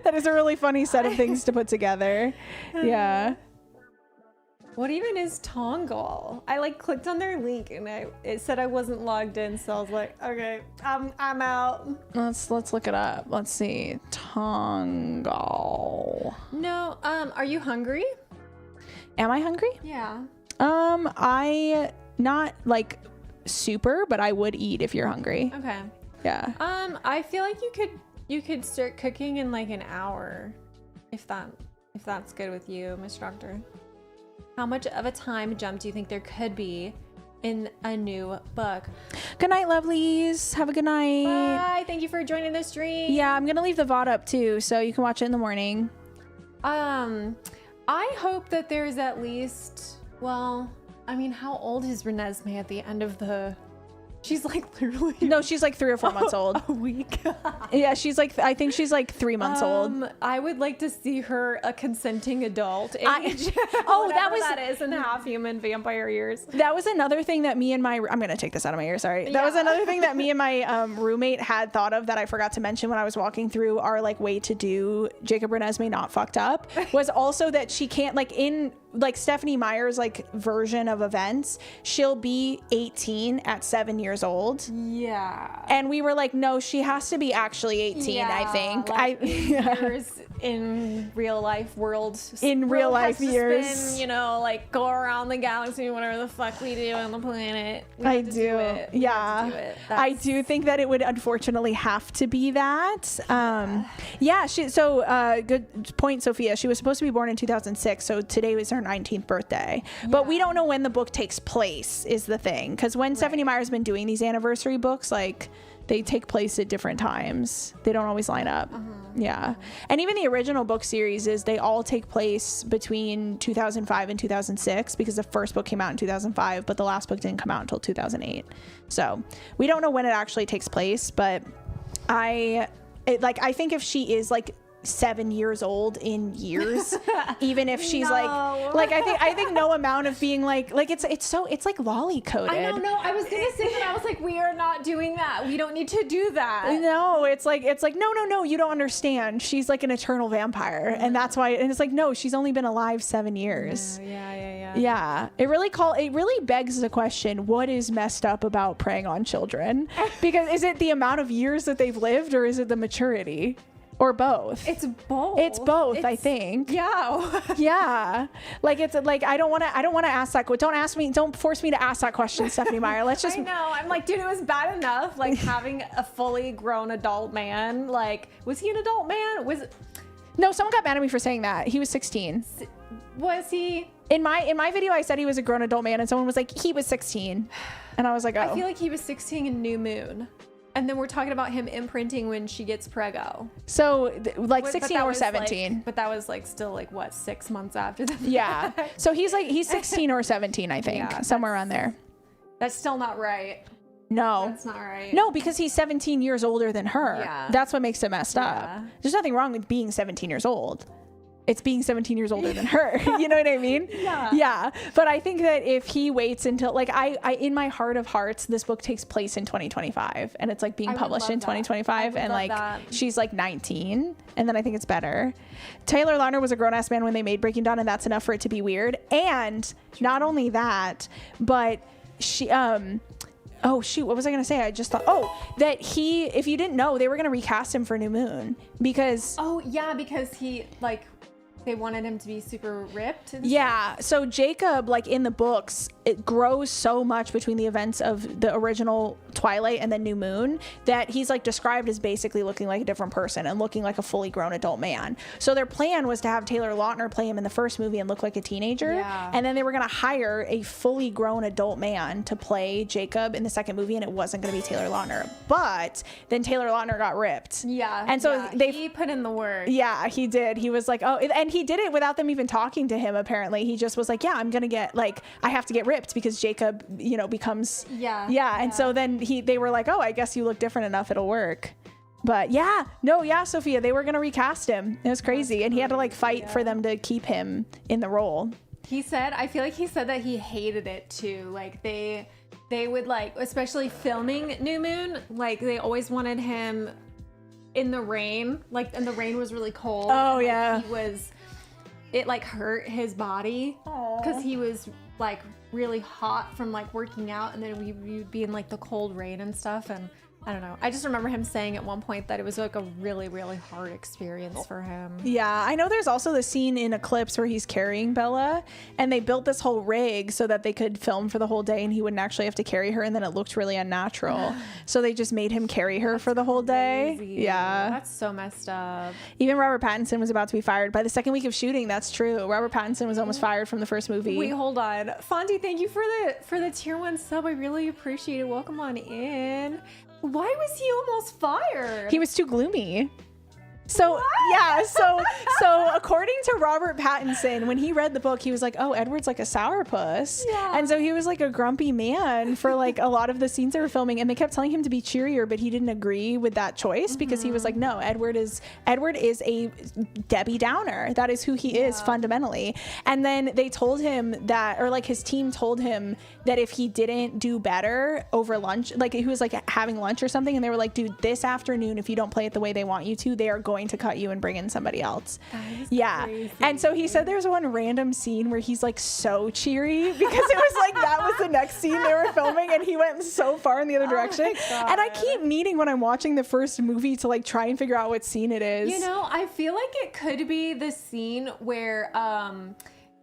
That is a really funny set of things to put together. Yeah. What even is Tongal? I like clicked on their link and it said I wasn't logged in, so I was like, okay, I'm out. Let's look it up. Let's see. Tongal. No, are you hungry? Am I hungry? Yeah. I not like super, but I would eat if you're hungry. Okay. Yeah. I feel like you could start cooking in like an hour, if that's good with you, Miss Doctor. How much of a time jump do you think there could be in a new book? Good night, lovelies. Have a good night. Bye. Thank you for joining the stream. Yeah, I'm gonna leave the VOD up too, so you can watch it in the morning. I hope that there's at least, well, I mean, how old is Reneesme at the end of the... She's like literally... No, she's like 3 or 4 months old. A week. Yeah, she's like, I think she's like 3 months old. I would like to see her a consenting adult age. That is in half human vampire years. That was another thing that me and my... I'm going to take this out of my ear, sorry. That was another thing that me and my roommate had thought of that I forgot to mention when I was walking through our like way to do Jacob Reneesme not fucked up, was also that she can't, like in... like Stephanie Meyer's like version of events, she'll be 18 at 7 years old. Yeah. And we were like, no, she has to be actually 18, I think. Like years in real life world. In real life years. Spin, you know, like go around the galaxy, whatever the fuck we do on the planet. I do. Yeah. I do think that it would unfortunately have to be that. Yeah. Good point, Sophia. She was supposed to be born in 2006. So today was her 19th birthday. Yeah. But we don't know when the book takes place is the thing. Because when Stephanie Meyer's been doing these anniversary books, like they take place at different times. They don't always line up. Yeah. And even the original book series they all take place between 2005 and 2006 because the first book came out in 2005, but the last book didn't come out until 2008. So we don't know when it actually takes place, but I think if she is like 7 years old in years, even if she's I think no amount of being like it's like lolly coded. I don't know. I was gonna say that. I was like, we are not doing that. We don't need to do that. No, it's like no, you don't understand. She's like an eternal vampire, and that's why. And it's like, no, she's only been alive 7 years. Yeah. It really begs the question: what is messed up about preying on children? Because is it the amount of years that they've lived, or is it the maturity? Or both. It's both. I think. Yeah. Yeah. Like it's like I don't want to ask that. Don't force me to ask that question, Stephanie Meyer. Let's just I know. I'm like, dude, it was bad enough like having a fully grown adult man. Like, was he an adult man? No, someone got mad at me for saying that. He was 16. Was he? In my video I said he was a grown adult man and someone was like, he was 16. And I was like, oh. I feel like he was 16 in New Moon. And then we're talking about him imprinting when she gets preggo. So 16 or 17. But that was like still like what, 6 months after that? Yeah. So he's 16 or 17, I think, somewhere around there. That's still not right. No. That's not right. No, because he's 17 years older than her. Yeah. That's what makes it messed up. There's nothing wrong with being 17 years old. It's being 17 years older than her. You know what I mean? Yeah. Yeah. But I think that if he waits until like I in my heart of hearts, this book takes place in 2025 and it's like being published in 2025 and like she's like 19 and then I think it's better. Taylor Lautner was a grown ass man when they made Breaking Dawn and that's enough for it to be weird. And not only that, but she oh shoot, what was I gonna say? I just thought that if you didn't know, they were gonna recast him for New Moon because because he like they wanted him to be super ripped. Yeah. So Jacob, like in the books, it grows so much between the events of the original Twilight and then New Moon, that he's like described as basically looking like a different person and looking like a fully grown adult man. So their plan was to have Taylor Lautner play him in the first movie and look like a teenager. Yeah. And then they were going to hire a fully grown adult man to play Jacob in the second movie, and it wasn't going to be Taylor Lautner. But then Taylor Lautner got ripped. Yeah. And so he put in the work. Yeah, he did. He was like, oh, and he did it without them even talking to him, apparently. He just was like, yeah, I'm going to get, like, I have to get ripped because Jacob, you know, becomes. Yeah. And so then they were like, oh, I guess you look different enough, it'll work. But Sophia, they were going to recast him. It was crazy. And he had to like fight for them to keep him in the role. I feel like he said that he hated it too. Like they would like, especially filming New Moon, like they always wanted him in the rain, like, and the rain was really cold. Oh, and, yeah. It like hurt his body because he was like really hot from like working out, and then we would be in like the cold rain and stuff. And I don't know. I just remember him saying at one point that it was like a really, really hard experience for him. Yeah, I know there's also the scene in Eclipse where he's carrying Bella, and they built this whole rig so that they could film for the whole day and he wouldn't actually have to carry her, and then it looked really unnatural. So they just made him carry her for the whole day. Crazy. Yeah. That's so messed up. Even Robert Pattinson was about to be fired. By the second week of shooting, that's true. Robert Pattinson was almost fired from the first movie. Wait, hold on. Fondy, thank you for the tier 1 sub. I really appreciate it. Welcome on in. Why was he almost fired? He was too gloomy. So yeah, so according to Robert Pattinson, when he read the book, he was like, "Oh, Edward's like a sourpuss," and so he was like a grumpy man for like a lot of the scenes they were filming, and they kept telling him to be cheerier, but he didn't agree with that choice because he was like, "No, Edward is a Debbie Downer. That is who he is fundamentally." And then they told him that, or like his team told him that if he didn't do better over lunch, like he was like having lunch or something, and they were like, "Dude, this afternoon, if you don't play it the way they want you to, they are going to cut you and bring in somebody else." Crazy. And so he said there's one random scene where he's like so cheery because it was like that was the next scene they were filming, and he went so far in the other direction. And I keep needing, when I'm watching the first movie, to like try and figure out what scene it is. You know, I feel like it could be the scene where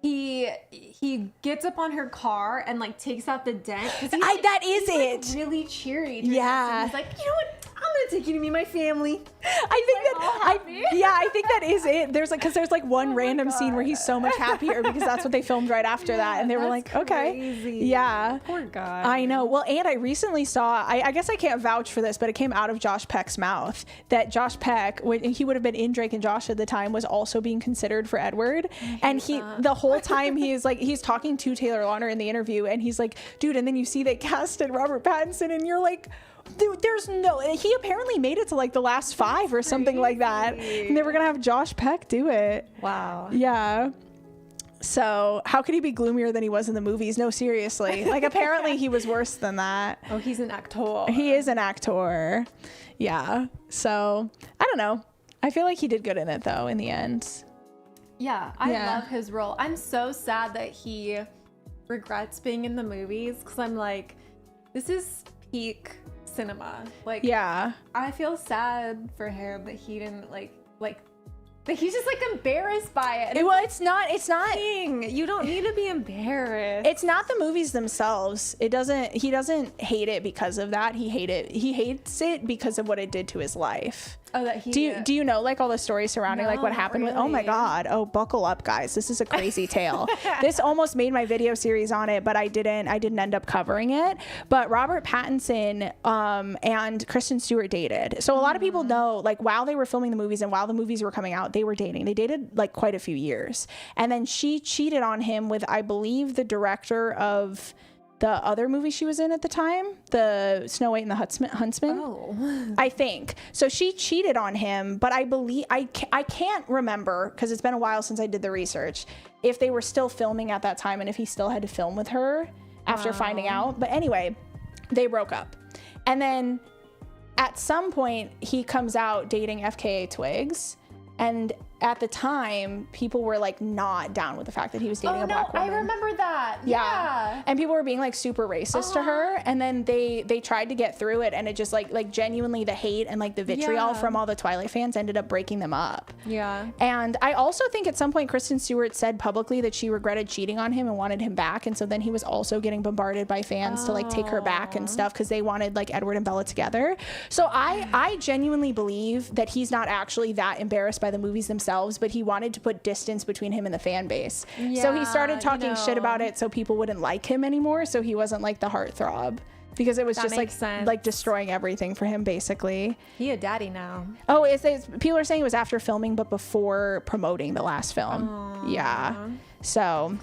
he gets up on her car and like takes out the dent. That is it. Like, really cheery. Yeah. He's like, you know what? I'm gonna take you to meet my family. I think that is it. There's like, because there's like one random scene where he's so much happier because that's what they filmed right after that, and they were like, okay, crazy. yeah, Poor guy. I know. Well, and I recently saw, I guess I can't vouch for this, but it came out of Josh Peck's mouth that Josh Peck, when he would have been in Drake and Josh at the time, was also being considered for Edward. And the whole time he's talking to Taylor Lautner in the interview, and he's like, dude, and then you see they casted Robert Pattinson, and you're like, dude, he apparently made it to like the last 5 or something like that, and they were gonna have Josh Peck do it. Wow. Yeah. So how could he be gloomier than he was in the movies? No, seriously. Like apparently he was worse than that. Oh, he's an actor. He is an actor. Yeah. So I don't know. I feel like he did good in it though in the end. Yeah, I love his role. I'm so sad that he regrets being in the movies, because I'm like, this is peak cinema. Like, yeah, I feel sad for him that he didn't like that he's just like embarrassed by it. It's not You don't need to be embarrassed. It's not the movies themselves. He doesn't hate it because of that. He hates it because of what it did to his life. Oh, that he. Do you know like all the stories surrounding like what happened with? Oh my God! Oh, buckle up, guys! This is a crazy tale. This almost made my video series on it, but I didn't end up covering it. But Robert Pattinson and Kristen Stewart dated. So a lot of people know, like, while they were filming the movies and while the movies were coming out, they were dating. They dated like quite a few years, and then she cheated on him with, I believe, the director of the other movie she was in at the time, the Snow White and the Huntsman. Oh. I think. So she cheated on him, but I believe, I can't remember, because it's been a while since I did the research, if they were still filming at that time and if he still had to film with her after finding out. But anyway, they broke up. And then at some point, he comes out dating FKA Twigs. And at the time, people were like not down with the fact that he was dating a black woman. I remember that. Yeah. And people were being like super racist to her. And then they tried to get through it, and it just like genuinely the hate and like the vitriol from all the Twilight fans ended up breaking them up. Yeah. And I also think at some point Kristen Stewart said publicly that she regretted cheating on him and wanted him back. And so then he was also getting bombarded by fans to like take her back and stuff because they wanted like Edward and Bella together. So I genuinely believe that he's not actually that embarrassed by the movies themselves, but he wanted to put distance between him and the fan base. So he started talking shit about it so people wouldn't like him anymore, so he wasn't like the heartthrob, because it was just like destroying everything for him basically. He a daddy now. Oh, people are saying it was after filming but before promoting the last film. Yeah. So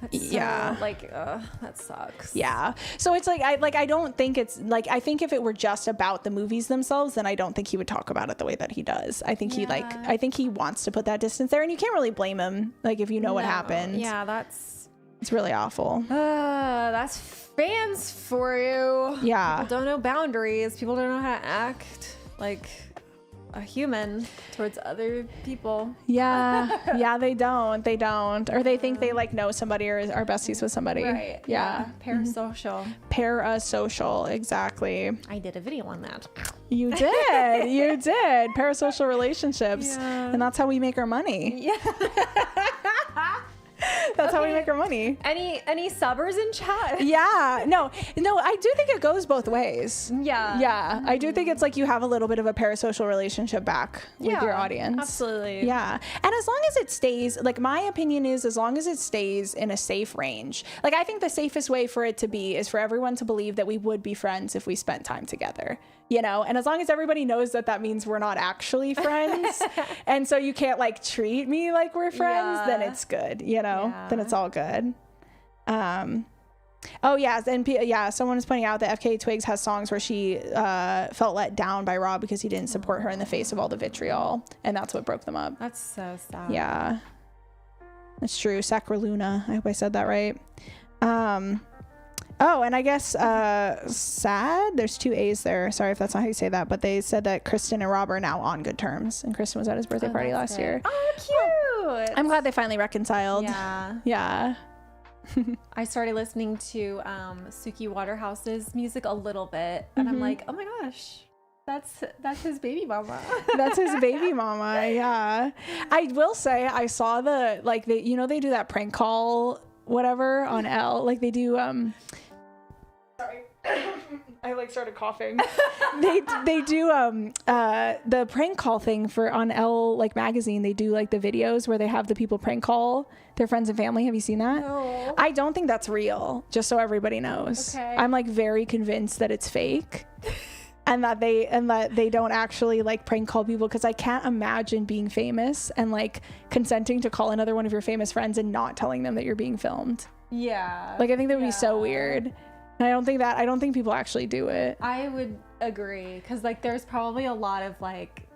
that sucks. Yeah. So it's like I don't think it's like, I think if it were just about the movies themselves, then I don't think he would talk about it the way that he does. I think I think he wants to put that distance there, and you can't really blame him, like, if you know what happened. Yeah, it's really awful. That's fans for you. Yeah. People don't know boundaries. People don't know how to act like a human towards other people. Yeah. They don't, or they think they like know somebody or are besties with somebody. Right. Yeah. Parasocial. Parasocial, exactly. I did a video on that. You did parasocial relationships. And that's how we make our money. That's how we make our money. Any subbers in chat? No, I do think it goes both ways. Yeah. I do think it's like you have a little bit of a parasocial relationship back with your audience. Absolutely. Yeah. And as long as it stays, like, my opinion is, as long as it stays in a safe range, like, I think the safest way for it to be is for everyone to believe that we would be friends if we spent time together, and as long as everybody knows that means we're not actually friends and so you can't like treat me like we're friends, then it's good, then it's all good. Someone is pointing out that FKA Twigs has songs where she felt let down by Rob because he didn't support her in the face of all the vitriol, and that's what broke them up. That's so sad. Yeah, that's true. Sacraluna, I hope I said that right. And I guess sad, there's 2 A's there, sorry if that's not how you say that, but they said that Kristen and Rob are now on good terms, and Kristen was at his birthday party last year. Oh, cute. I'm glad they finally reconciled. Yeah. I started listening to Suki Waterhouse's music a little bit, and I'm like, oh my gosh, that's his baby mama. That's his baby mama. Yeah. I will say I saw they do that prank call whatever on Elle, like they do sorry. I like started coughing. they do the prank call thing for on Elle like magazine. They do like the videos where they have the people prank call their friends and family. Have you seen that? No. I don't think that's real, just so everybody knows. Okay. I'm like very convinced that it's fake. And that they don't actually like prank call people, because I can't imagine being famous and like consenting to call another one of your famous friends and not telling them that you're being filmed. Yeah. Like, I think that would be so weird. And I don't think people actually do it. I would agree, because like there's probably a lot of like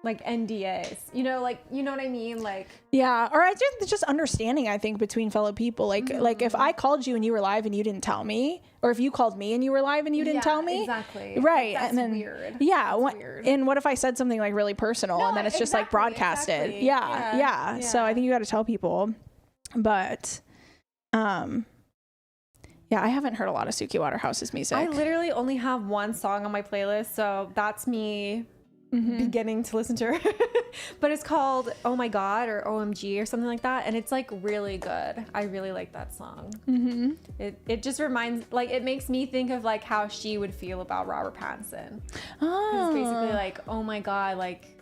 NDAs, you know what I mean? Like, yeah. Or I just understanding, I think, between fellow people. Like, like if I called you and you were live and you didn't tell me, or if you called me and you were live and you didn't tell me. Exactly. Right. That's and then weird. Yeah. Weird. And what if I said something like really personal and then it's just like broadcasted? Exactly. Yeah. So I think you got to tell people. But, yeah, I haven't heard a lot of Suki Waterhouse's music. I literally only have one song on my playlist, so that's me beginning to listen to her. But it's called Oh My God or OMG or something like that, and it's like really good. I really like that song. It just reminds, like, it makes me think of like how she would feel about Robert Pattinson. It's basically like, oh my God, like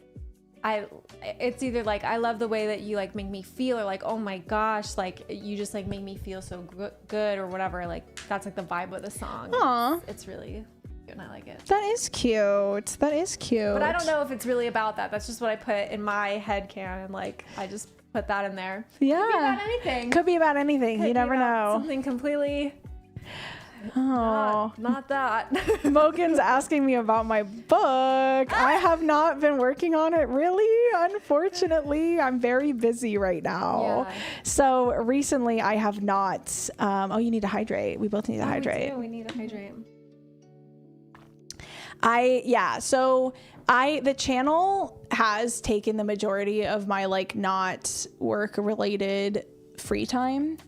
it's either like, I love the way that you like make me feel, or like, oh my gosh, like you just like make me feel so good or whatever. Like that's like the vibe of the song. It's really cute and I like it. That is cute. But I don't know if it's really about that. That's just what I put in my head canon. Like I just put that in there. Yeah. Could be about anything. You never know. Something completely not that. Mogan's asking me about my book. I have not been working on it really, unfortunately. I'm very busy right now. Yeah. So recently I have not. You need to hydrate. We both need to hydrate. We need to hydrate. So The channel has taken the majority of my like not work related free time.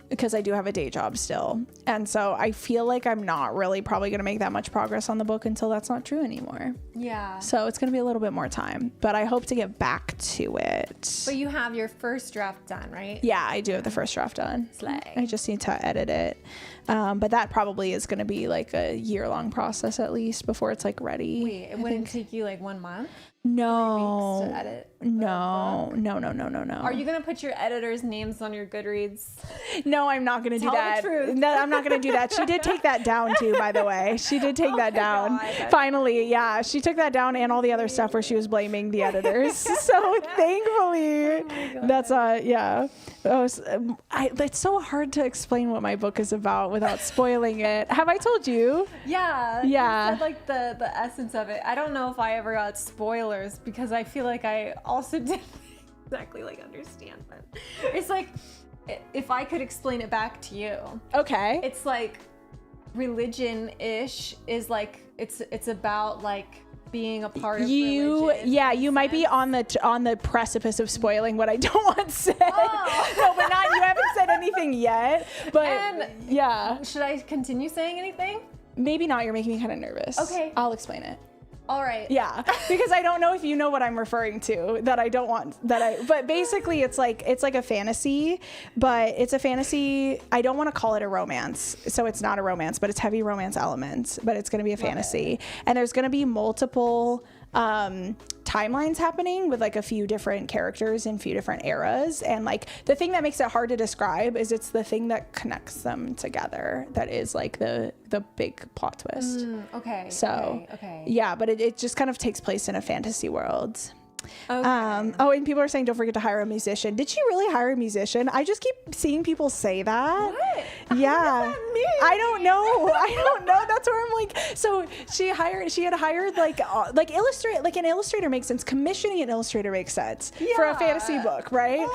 Because I do have a day job still. And so I feel like I'm not really probably going to make that much progress on the book until that's not true anymore. Yeah. So it's going to be a little bit more time, but I hope to get back to it. But you have your first draft done, right? Yeah, I do have the first draft done. Slay. I just need to edit it. But that probably is going to be like a year-long process at least before it's like ready. Wait, it wouldn't take you like 1 month? No. 3 weeks to edit? No. Are you going to put your editors' names on your Goodreads? No, I'm not going to do Tell the that. truth. No, I'm not going to do that. She did take that down too, by the way. She did take that down. God. Finally, yeah. She took that down and all the other stuff where she was blaming the editors. So thankfully, that's yeah. It's so hard to explain what my book is about without spoiling it. Have I told you? Yeah. Yeah. You said, like the essence of it. I don't know if I ever got spoilers because I feel like I also didn't exactly like understand, but it's like if I could explain it back to you. Okay. It's like religion-ish is like it's about like being a part of religion. Yeah, you might be on the precipice of spoiling what I don't want said. Oh. No, but not you haven't said anything yet. But And yeah, should I continue saying anything? maybe not. You're making me kind of nervous. Okay. I'll explain it. All right. Yeah, because I don't know if you know what I'm referring to. But basically, it's like a fantasy, but it's a fantasy. I don't want to call it a romance, so it's not a romance, but it's heavy romance elements. But it's going to be a fantasy, and there's going to be multiple timelines happening with like a few different characters in a few different eras. And like the thing that makes it hard to describe is it's the thing that connects them together that is like the big plot twist. Okay. So Okay. yeah, but it just kind of takes place in a fantasy world. Okay. And people are saying don't forget to hire a musician. Did she really hire a musician? I just keep seeing people say that. What? Yeah. What does that mean? I don't know. That's where I'm like, so she had hired an illustrator makes sense. Commissioning an illustrator makes sense for a Yeah. fantasy book, right?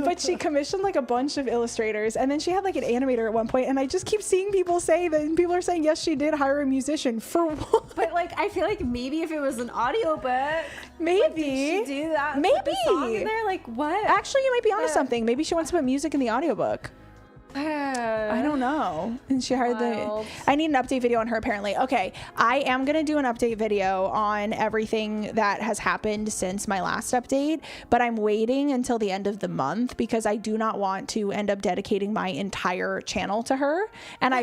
But she commissioned like a bunch of illustrators, and then she had like an animator at one point, and I just keep seeing people say that, and people are saying yes, she did hire a musician. For what? But like I feel like maybe if it was an audiobook, Maybe. like, did she do that? Maybe. Put the song in there? Like what? Actually, you might be onto But- something. Maybe she wants to put music in the audiobook. I don't know. And she hired Wild. I need an update video on her apparently. Okay, I am going to do an update video on everything that has happened since my last update, but I'm waiting until the end of the month because I do not want to end up dedicating my entire channel to her. And I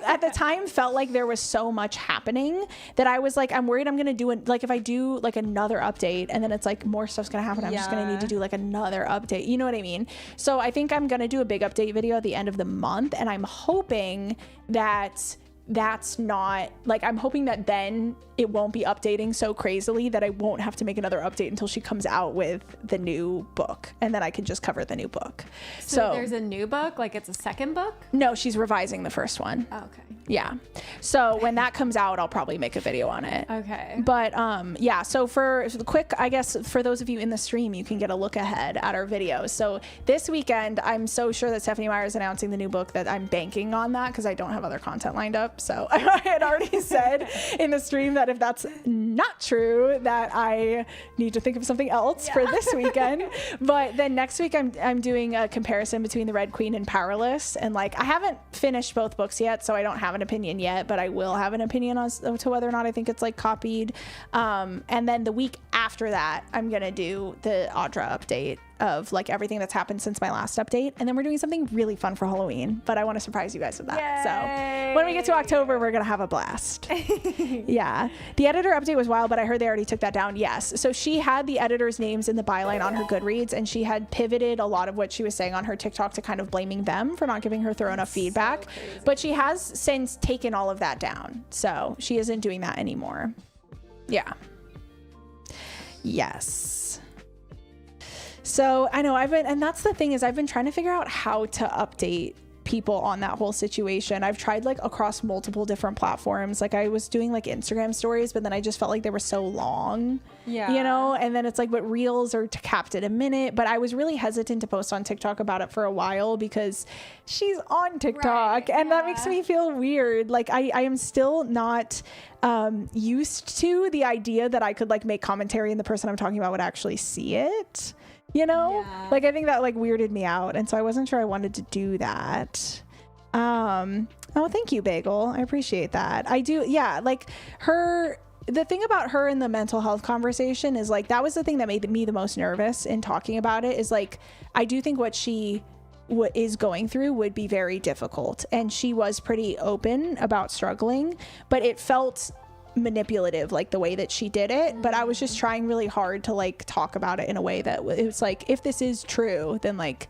at the time felt like there was so much happening that I was like, I'm worried I'm going to do it. Like if I do like another update and then it's like more stuff's going to happen, I'm just going to need to do like another update. You know what I mean? So I think I'm going to do a big update video at the end of the month, and I'm hoping that that's not like, I'm hoping that then it won't be updating so crazily that I won't have to make another update until she comes out with the new book, and then I can just cover the new book. So there's a new book, like it's a second book? No, she's revising the first one. Oh, okay. Yeah. So when that comes out, I'll probably make a video on it. Okay. But yeah, so for the quick, I guess for those of you in the stream, you can get a look ahead at our videos. So this weekend, I'm so sure that Stephanie Meyer is announcing the new book that I'm banking on that because I don't have other content lined up. So I had already said in the stream that if that's not true, that I need to think of something else for this weekend. But then next week, I'm doing a comparison between The Red Queen and Powerless. And like, I haven't finished both books yet, so I don't have an opinion yet, but I will have an opinion as to whether or not I think it's like copied. And then the week after that, I'm going to do the Audra update of like everything that's happened since my last update. And then we're doing something really fun for Halloween, but I want to surprise you guys with that. Yay. So when we get to October, we're going to have a blast. Yeah. The editor update was wild, but I heard they already took that down. Yes. So she had the editors' names in the byline on her Goodreads, and she had pivoted a lot of what she was saying on her TikTok to kind of blaming them for not giving her thorough enough feedback. But she has since taken all of that down. So she isn't doing that anymore. Yeah. Yes. So I know and that's the thing is I've been trying to figure out how to update people on that whole situation. I've tried like across multiple different platforms. Like I was doing like Instagram stories, but then I just felt like they were so long, Yeah. you know, and then it's like, but reels are capped at a minute. But I was really hesitant to post on TikTok about it for a while because she's on TikTok, Right, and that makes me feel weird. Like I am still not used to the idea that I could like make commentary and the person I'm talking about would actually see it. You know, Yeah. like I think that like weirded me out, and so I wasn't sure I wanted to do that. Oh, thank you, Bagel. I appreciate that. I do. Yeah, like the thing about her in the mental health conversation is like that was the thing that made me the most nervous in talking about it. Is like I do think what she is going through would be very difficult, and she was pretty open about struggling, but it felt manipulative, like the way that she did it. But I was just trying really hard to like talk about it in a way that it was like, if this is true, then like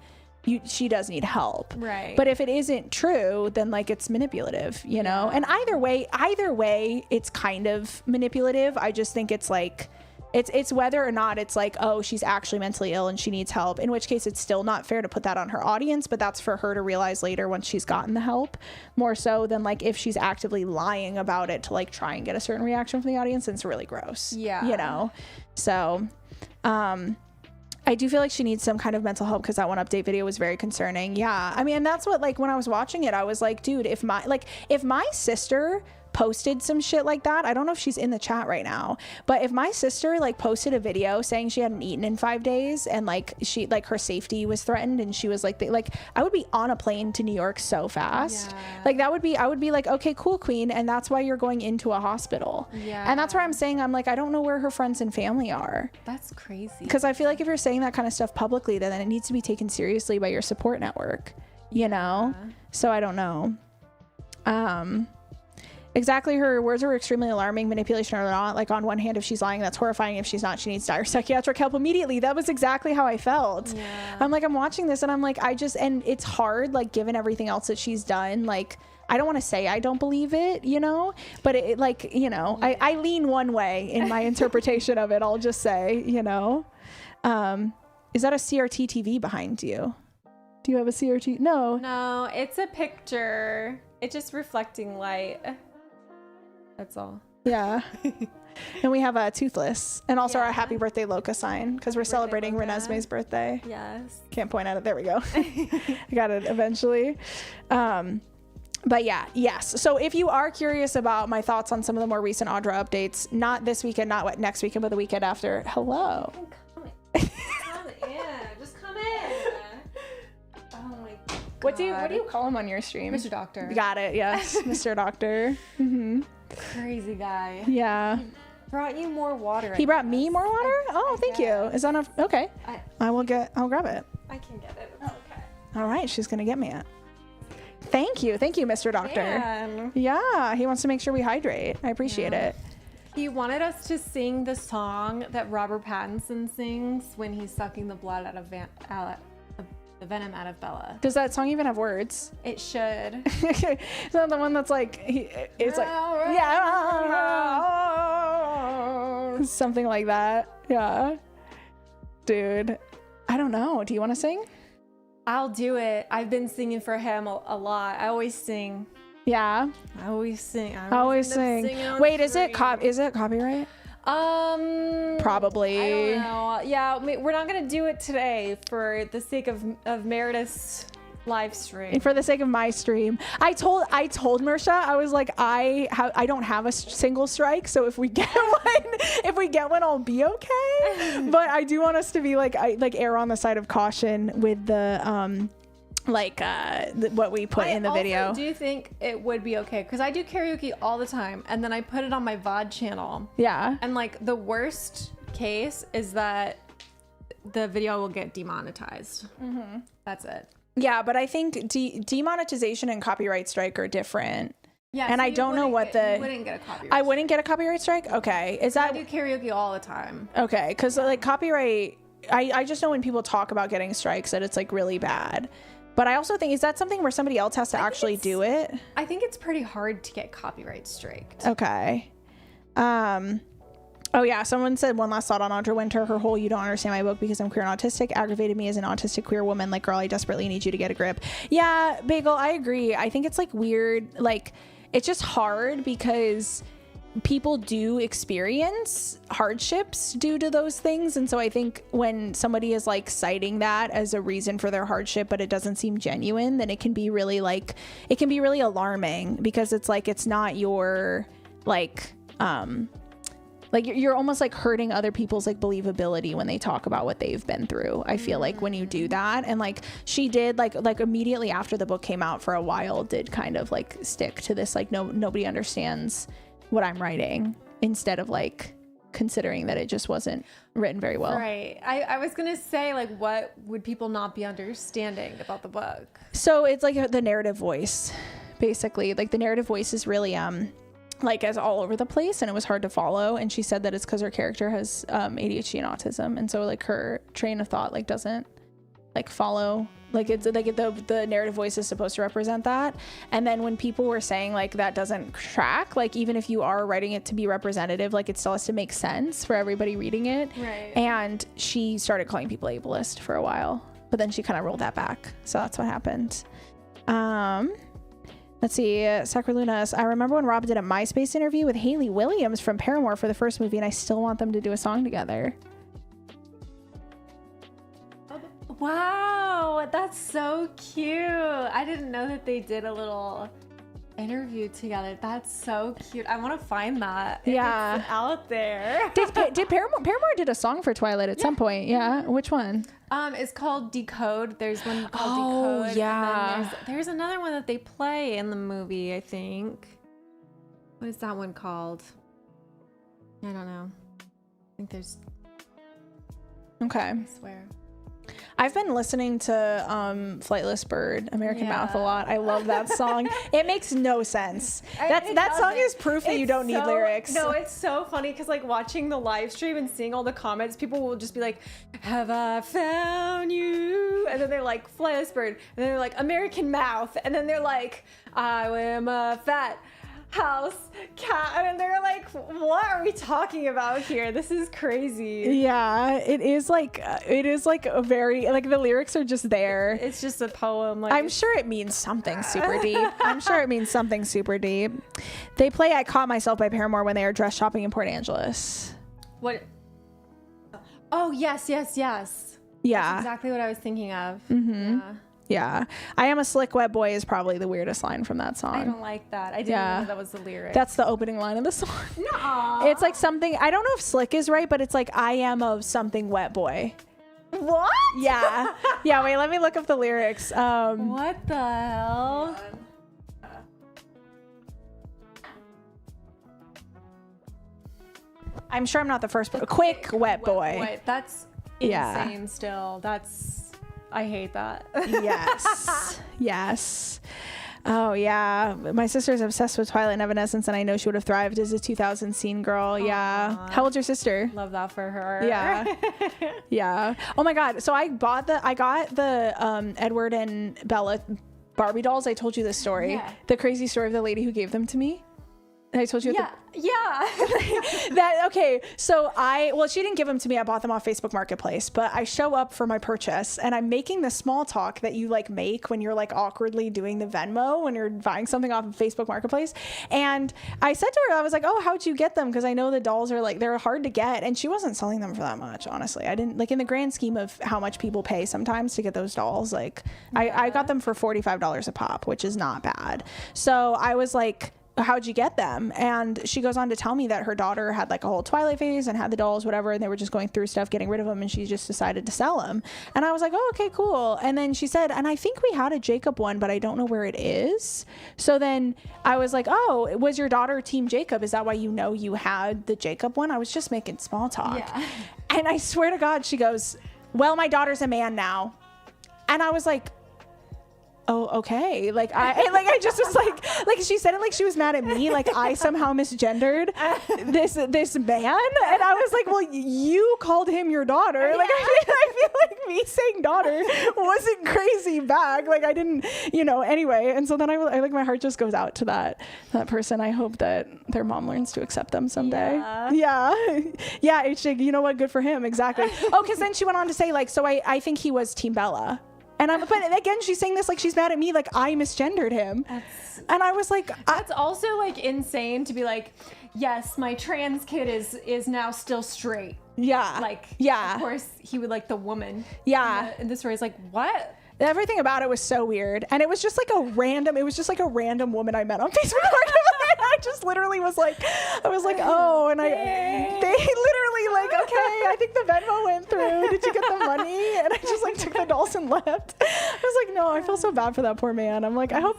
she does need help, Right. but if it isn't true, then like it's manipulative, you know. And either way it's kind of manipulative. I just think it's like it's whether or not it's like, oh, she's actually mentally ill and she needs help, in which case it's still not fair to put that on her audience, but that's for her to realize later once she's gotten the help, more so than like if she's actively lying about it to like try and get a certain reaction from the audience. And it's really gross, you know. So I do feel like she needs some kind of mental help, because that one update video was very concerning. Yeah, I mean, and that's what, like, when I was watching it, I was like, dude, if my sister posted some shit like that, I don't know if she's in the chat right now, but if my sister like posted a video saying she hadn't eaten in 5 days and like she like her safety was threatened and she was like I would be on a plane to New York so fast. Like I would be like, okay, cool, queen, and that's why you're going into a hospital. And that's where I'm saying, I'm like, I don't know where her friends and family are. That's crazy. Because I feel like if you're saying that kind of stuff publicly, then it needs to be taken seriously by your support network, you know. So I don't know. Exactly, her words were extremely alarming, manipulation or not. Like, on one hand, if she's lying, that's horrifying. If she's not, she needs dire psychiatric help immediately. That was exactly how I felt. I'm like, I'm watching this and I'm like, and it's hard, like, given everything else that she's done. Like, I don't want to say I don't believe it, you know, but it like, you know, I lean one way in my interpretation of it. I'll just say, you know. Is that a CRT TV behind you? Do you have a CRT? No, it's a picture. It's just reflecting light. That's all. Yeah. And we have a Toothless, and also our happy birthday Loca sign, because we're celebrating Reneesme's birthday. Yes. Can't point at it. There we go. I got it eventually. But yeah, yes. So if you are curious about my thoughts on some of the more recent Audra updates, not this weekend, not next weekend, but the weekend after. Hello. Come in. Just come in. Oh my God. What do you call him on your stream? Mr. Doctor. Got it. Yes. Mr. Doctor. Mm-hmm. Crazy guy. Yeah. He brought you more water. He brought me more water? Oh, thank you. Is that enough? Okay. I'll grab it. I can get it. It's okay. All right. She's going to get me it. Thank you, Mr. Doctor. Man. Yeah, he wants to make sure we hydrate. I appreciate it. He wanted us to sing the song that Robert Pattinson sings when he's sucking the blood out of the venom out of Bella. Does that song even have words? It should. Is that the one that's like, it's like, yeah, something like that. Yeah. Dude, I don't know. Do you want to sing? I'll do it. I've been singing for him a lot. I always sing. Yeah. I always sing. I always sing. Wait, is it copyright? Probably. I don't know. Yeah, we're not gonna do it today for the sake of Meredith's live stream. And for the sake of my stream, I told Mersha, I was like, I don't have a single strike, so if we get one, I'll be okay. But I do want us to be like, err on the side of caution with the what we put in the video. I also do think it would be okay, because I do karaoke all the time, and then I put it on my VOD channel. Yeah. And like the worst case is that the video will get demonetized. Mm-hmm. That's it. Yeah, but I think demonetization and copyright strike are different. Yeah, and so I don't know what you wouldn't get a copyright. I wouldn't get a copyright strike? Okay. Is that... I do karaoke all the time. Okay, because like copyright... I just know when people talk about getting strikes that it's like really bad. But I also think, is that something where somebody else has to actually do it? I think it's pretty hard to get copyright striked. Okay. Oh, yeah. Someone said one last thought on Audra Winter. Her whole "you don't understand my book because I'm queer and autistic" aggravated me as an autistic queer woman. Like, girl, I desperately need you to get a grip. Yeah, Bagel, I agree. I think it's like weird. Like, it's just hard because people do experience hardships due to those things. And so I think when somebody is like citing that as a reason for their hardship, but it doesn't seem genuine, then it can be really alarming, because it's like, it's not your like you're almost like hurting other people's like believability when they talk about what they've been through. I feel like when you do that, and like she did like immediately after the book came out for a while did kind of like stick to this like nobody understands what I'm writing, instead of like considering that it just wasn't written very well. Right. I was gonna say, like, what would people not be understanding about the book? So it's like the narrative voice, basically. Like the narrative voice is really like as all over the place, and it was hard to follow. And she said that it's because her character has ADHD and autism, and so like her train of thought like doesn't like follow. Like it's like the narrative voice is supposed to represent that. And then when people were saying like that doesn't track, like even if you are writing it to be representative, like it still has to make sense for everybody reading it. Right. And she started calling people ableist for a while, but then she kind of rolled that back. So that's what happened. Let's see, Sacralunas. I remember when Rob did a MySpace interview with Hayley Williams from Paramore for the first movie, and I still want them to do a song together. Wow, that's so cute. I didn't know that they did a little interview together. That's so cute. I want to find that. Yeah. It's out there. Did Paramore did a song for Twilight at some point? Yeah. Which one? It's called Decode. There's one called Decode. Yeah. And then there's another one that they play in the movie, I think. What is that one called? I don't know. I think there's... Okay. I swear. I've been listening to Flightless Bird, American Mouth a lot. I love that song. It makes no sense. That song is proof that you don't need lyrics. No, it's so funny because like watching the live stream and seeing all the comments, people will just be like, "Have I found you?" And then they're like, "Flightless Bird," and then they're like, "American Mouth," and then they're like, "I am a fat house cat," and they're like, "What are we talking about here? This is crazy." Yeah, it is like a very like the lyrics are just there. It's just a poem. Like, I'm sure it means something super deep. They play "I Caught Myself" by Paramore when they are dress shopping in Port Angeles. What? Oh, yes. Yeah. That's exactly what I was thinking of. Mm-hmm. Yeah. "I am a slick wet boy" is probably the weirdest line from that song. I don't like that. I didn't know that was the lyric. That's the opening line of the song. No. It's like something, I don't know if slick is right, but it's like, "I am a something wet boy." What? Yeah. Yeah, wait, let me look up the lyrics. What the hell? I'm sure I'm not the first, but quick wet boy. Wait, that's insane still. I hate that. Yes. Oh, yeah. My sister's obsessed with Twilight and Evanescence, and I know she would have thrived as a 2000 scene girl. Aww. Yeah. How old's your sister? Love that for her. Yeah. Yeah. Oh, my God. So I got the Edward and Bella Barbie dolls. I told you this story. Yeah. The crazy story of the lady who gave them to me. I told you. Okay. So she didn't give them to me. I bought them off Facebook Marketplace, but I show up for my purchase and I'm making the small talk that you like make when you're like awkwardly doing the Venmo when you're buying something off of Facebook Marketplace. And I said to her, I was like, "Oh, how'd you get them?" Because I know the dolls are like, they're hard to get. And she wasn't selling them for that much, honestly. I didn't like in the grand scheme of how much people pay sometimes to get those dolls. Like I got them for $45 a pop, which is not bad. So I was like, "How'd you get them?" And she goes on to tell me that her daughter had like a whole Twilight phase and had the dolls, whatever, and they were just going through stuff, getting rid of them, and she just decided to sell them. And I was like, "Oh, okay, cool." And then she said, "And I think we had a Jacob one, but I don't know where it is." So then I was like, "Oh, was your daughter Team Jacob? Is that why you know you had the Jacob one?" I was just making small talk. Yeah. And I swear to God, she goes, "Well, my daughter's a man now." And I was like, "Oh, okay." I just was like she said it like she was mad at me, like I somehow misgendered this man, and I was like, "Well, you called him your daughter." Like I like me saying daughter wasn't crazy back. Like I didn't, anyway. And so then I like my heart just goes out to that person. I hope that their mom learns to accept them someday. Yeah. HJ, you know what? Good for him. Exactly. Oh, because then she went on to say like, so I think he was Team Bella. And but again, she's saying this like she's mad at me, like I misgendered him. And I was like, that's also like insane to be like, yes, my trans kid is now still straight. Yeah. Like, yeah. Of course, he would like the woman. Yeah. And the story is like, what? Everything about it was so weird. And it was just like a random woman I met on Facebook. I just literally was like, oh, and they literally like, okay, I think the Venmo went through. Did you get the money? And I just like took the dolls and left. I was like, no, I feel so bad for that poor man. I'm like, I hope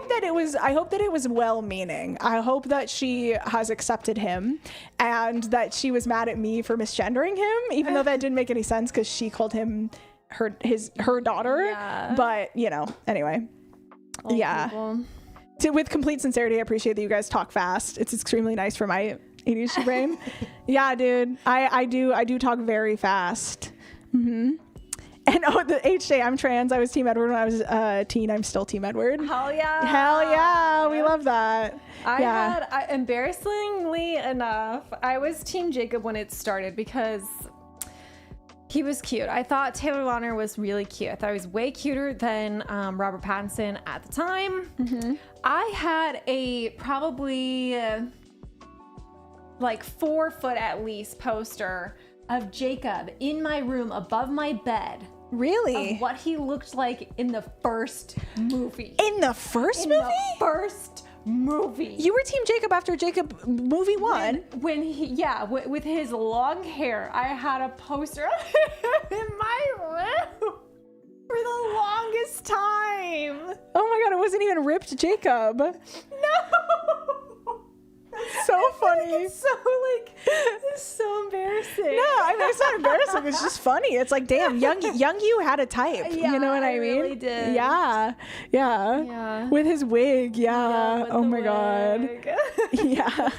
that it was well-meaning. I hope that she has accepted him and that she was mad at me for misgendering him, even though that didn't make any sense because she called him her daughter. Yeah. But anyway. Old yeah. people. With complete sincerity, I appreciate that you guys talk fast. It's extremely nice for my ADHD brain. Yeah, dude. I do talk very fast. Mm-hmm. And the HJ, I'm trans. I was Team Edward when I was a teen. I'm still Team Edward. Hell yeah. Hell yeah. We love that. Embarrassingly enough, I was Team Jacob when it started because he was cute. I thought Taylor Lautner was really cute. I thought he was way cuter than Robert Pattinson at the time. Mm-hmm. I had a probably like 4 foot at least poster of Jacob in my room above my bed. Really? Of what he looked like in the first movie. In the first movie? The first movie. You were Team Jacob after Jacob movie 1. When he, with his long hair, I had a poster of him in my room for the longest time. Oh my God, it wasn't even ripped Jacob. No. So funny. It's so embarrassing. No, I mean, it's not embarrassing. It's just funny. It's like, damn, young you had a type. Yeah, you know what I mean? Really did. Yeah. With his wig. Yeah. Oh my God. Yeah.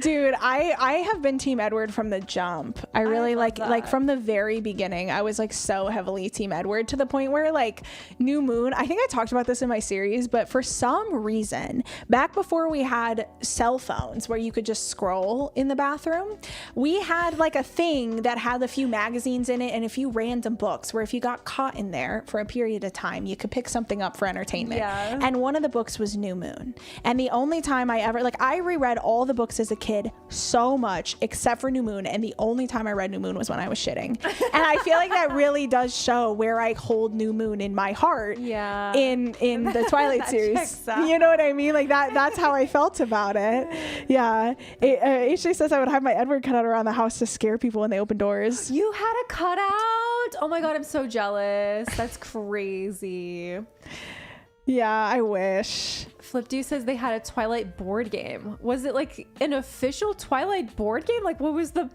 Dude, I have been Team Edward from the jump. I really like from the very beginning. I was like so heavily Team Edward to the point where like New Moon, I think I talked about this in my series, but for some reason, back before we had cell phones where you could just scroll in the bathroom, we had like a thing that had a few magazines in it and a few random books where if you got caught in there for a period of time, you could pick something up for entertainment. Yeah. And one of the books was New Moon. And the only time I ever, like I reread all the books as a kid so much except for New Moon. And the only time I read New Moon was when I was shitting. And I feel like that really does show where I hold New Moon in my heart. Yeah. In the Twilight series. You know what I mean? Like that's how I felt about it. Yeah. HJ says I would have my Edward cut out around the house to scare people when they open doors. You had a cutout? Oh my God, I'm so jealous. That's crazy. Yeah, I wish. Flipdo says they had a Twilight board game. Was it like an official Twilight board game? Like what was the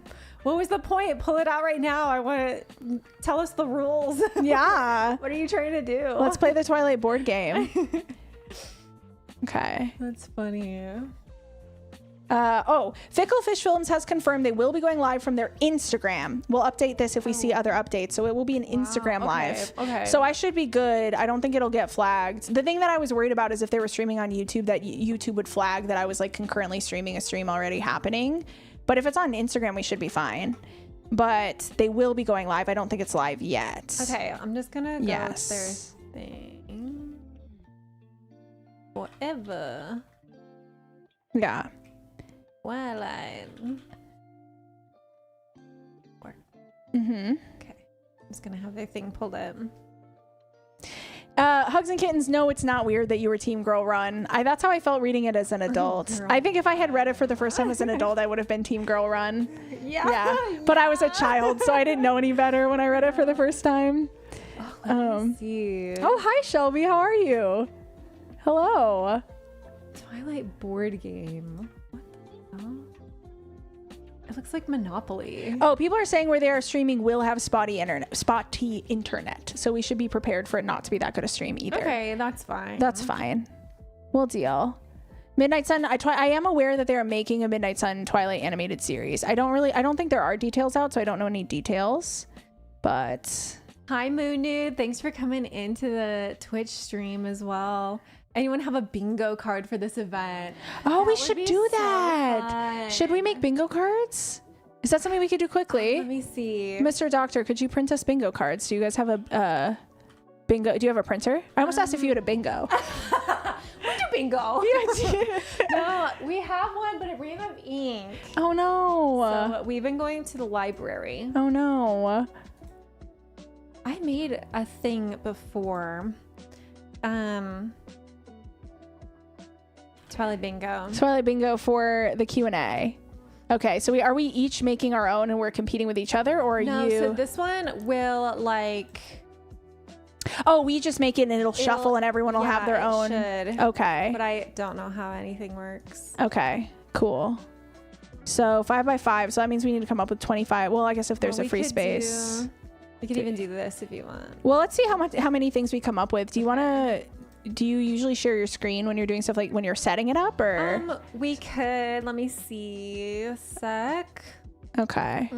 point? Pull it out right now. I want to tell us the rules. Yeah. What are you trying to do? Let's play the Twilight board game. Okay. That's funny. Fickle Fish Films has confirmed they will be going live from their Instagram. We'll update this if we see other updates. So it will be an Instagram live. Okay. So I should be good. I don't think it'll get flagged. The thing that I was worried about is if they were streaming on YouTube, that YouTube would flag that I was like concurrently streaming a stream already happening. But if it's on Instagram, we should be fine. But they will be going live. I don't think it's live yet. Okay, I'm just gonna go with their thing. Whatever. Yeah. Twilight. Mm-hmm. Okay. I'm just gonna have their thing pulled up. Hugs and Kittens, no, it's not weird that you were Team Girl Run. That's how I felt reading it as an adult. I think if I had read it for the first time as an adult, I would have been Team Girl Run. Yeah. But I was a child, so I didn't know any better when I read it for the first time. Let me see. Oh, hi, Shelby. How are you? Hello. Twilight board game. What the hell? It looks like Monopoly. Oh, people are saying where they are streaming will have spotty internet. So we should be prepared for it not to be that good a stream either. Okay, that's fine. That's fine. We'll deal. Midnight Sun, I am aware that they are making a Midnight Sun Twilight animated series. I don't think there are details out, so I don't know any details. But Hi, Moon Nude. Thanks for coming into the Twitch stream as well. Anyone have a bingo card for this event? oh, we That would should be do so that. Should we fun. make bingo cards? Is that something we could do quickly? Let me see. Mr. Doctor, could you print us bingo cards? Do you guys have a bingo? Do you have a printer? I almost asked if you had a bingo. We do bingo. No, we have one, but it ran out of ink. Oh no. So we've been going to the library. Oh no. I made a thing before. Twilight bingo. Twilight bingo for the Q&A. Okay, so are we each making our own and we're competing with each other, or are No, you? so this one will like. Oh, we just make it and it'll shuffle and everyone will have their own. Should. Okay. But I don't know how anything works. Okay. Cool. So 5x5. So that means we need to come up with 25. Well, I guess if there's Well, a free space. We could even do this if you want. Well, let's see how many things we come up with. Do you usually share your screen when you're doing stuff, like when you're setting it up, or? We could. Let me see a sec. Okay.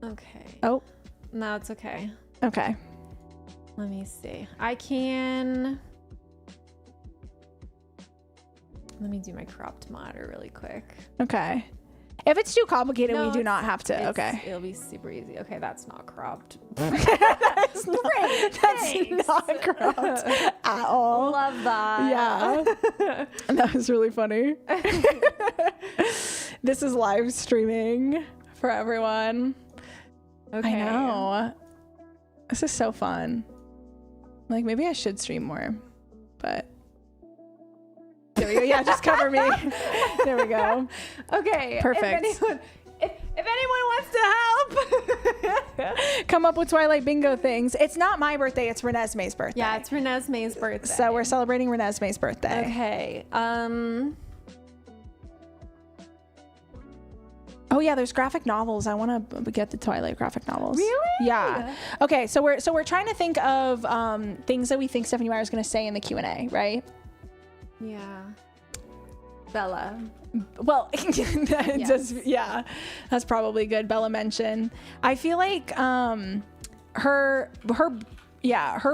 Okay. Oh. No, it's okay. Okay. Let me see. I can. Let me do my cropped monitor really quick. Okay. If it's too complicated, No, we do not have to. Okay. It'll be super easy. Okay, that's not cropped. That's not, Great, that's thanks. not cropped at all. Love that. Yeah. That was really funny. This is live streaming for everyone. Okay. I know. This is so fun. Like, maybe I should stream more, but there we go. Yeah, just cover me. There we go. Okay. Perfect. If anyone wants to help. Come up with Twilight bingo things. It's not my birthday, it's Reneesme's birthday. Yeah, it's Reneesme's birthday. So we're celebrating Reneesme's birthday. Okay. Oh yeah, there's graphic novels. I want to get the Twilight graphic novels. Really? Yeah. Okay, so we're trying to think of things that we think Stephanie Meyer is going to say in the Q&A, right? Yeah. Bella. Well, Yes. yeah, that's probably good. Bella mention. I feel like her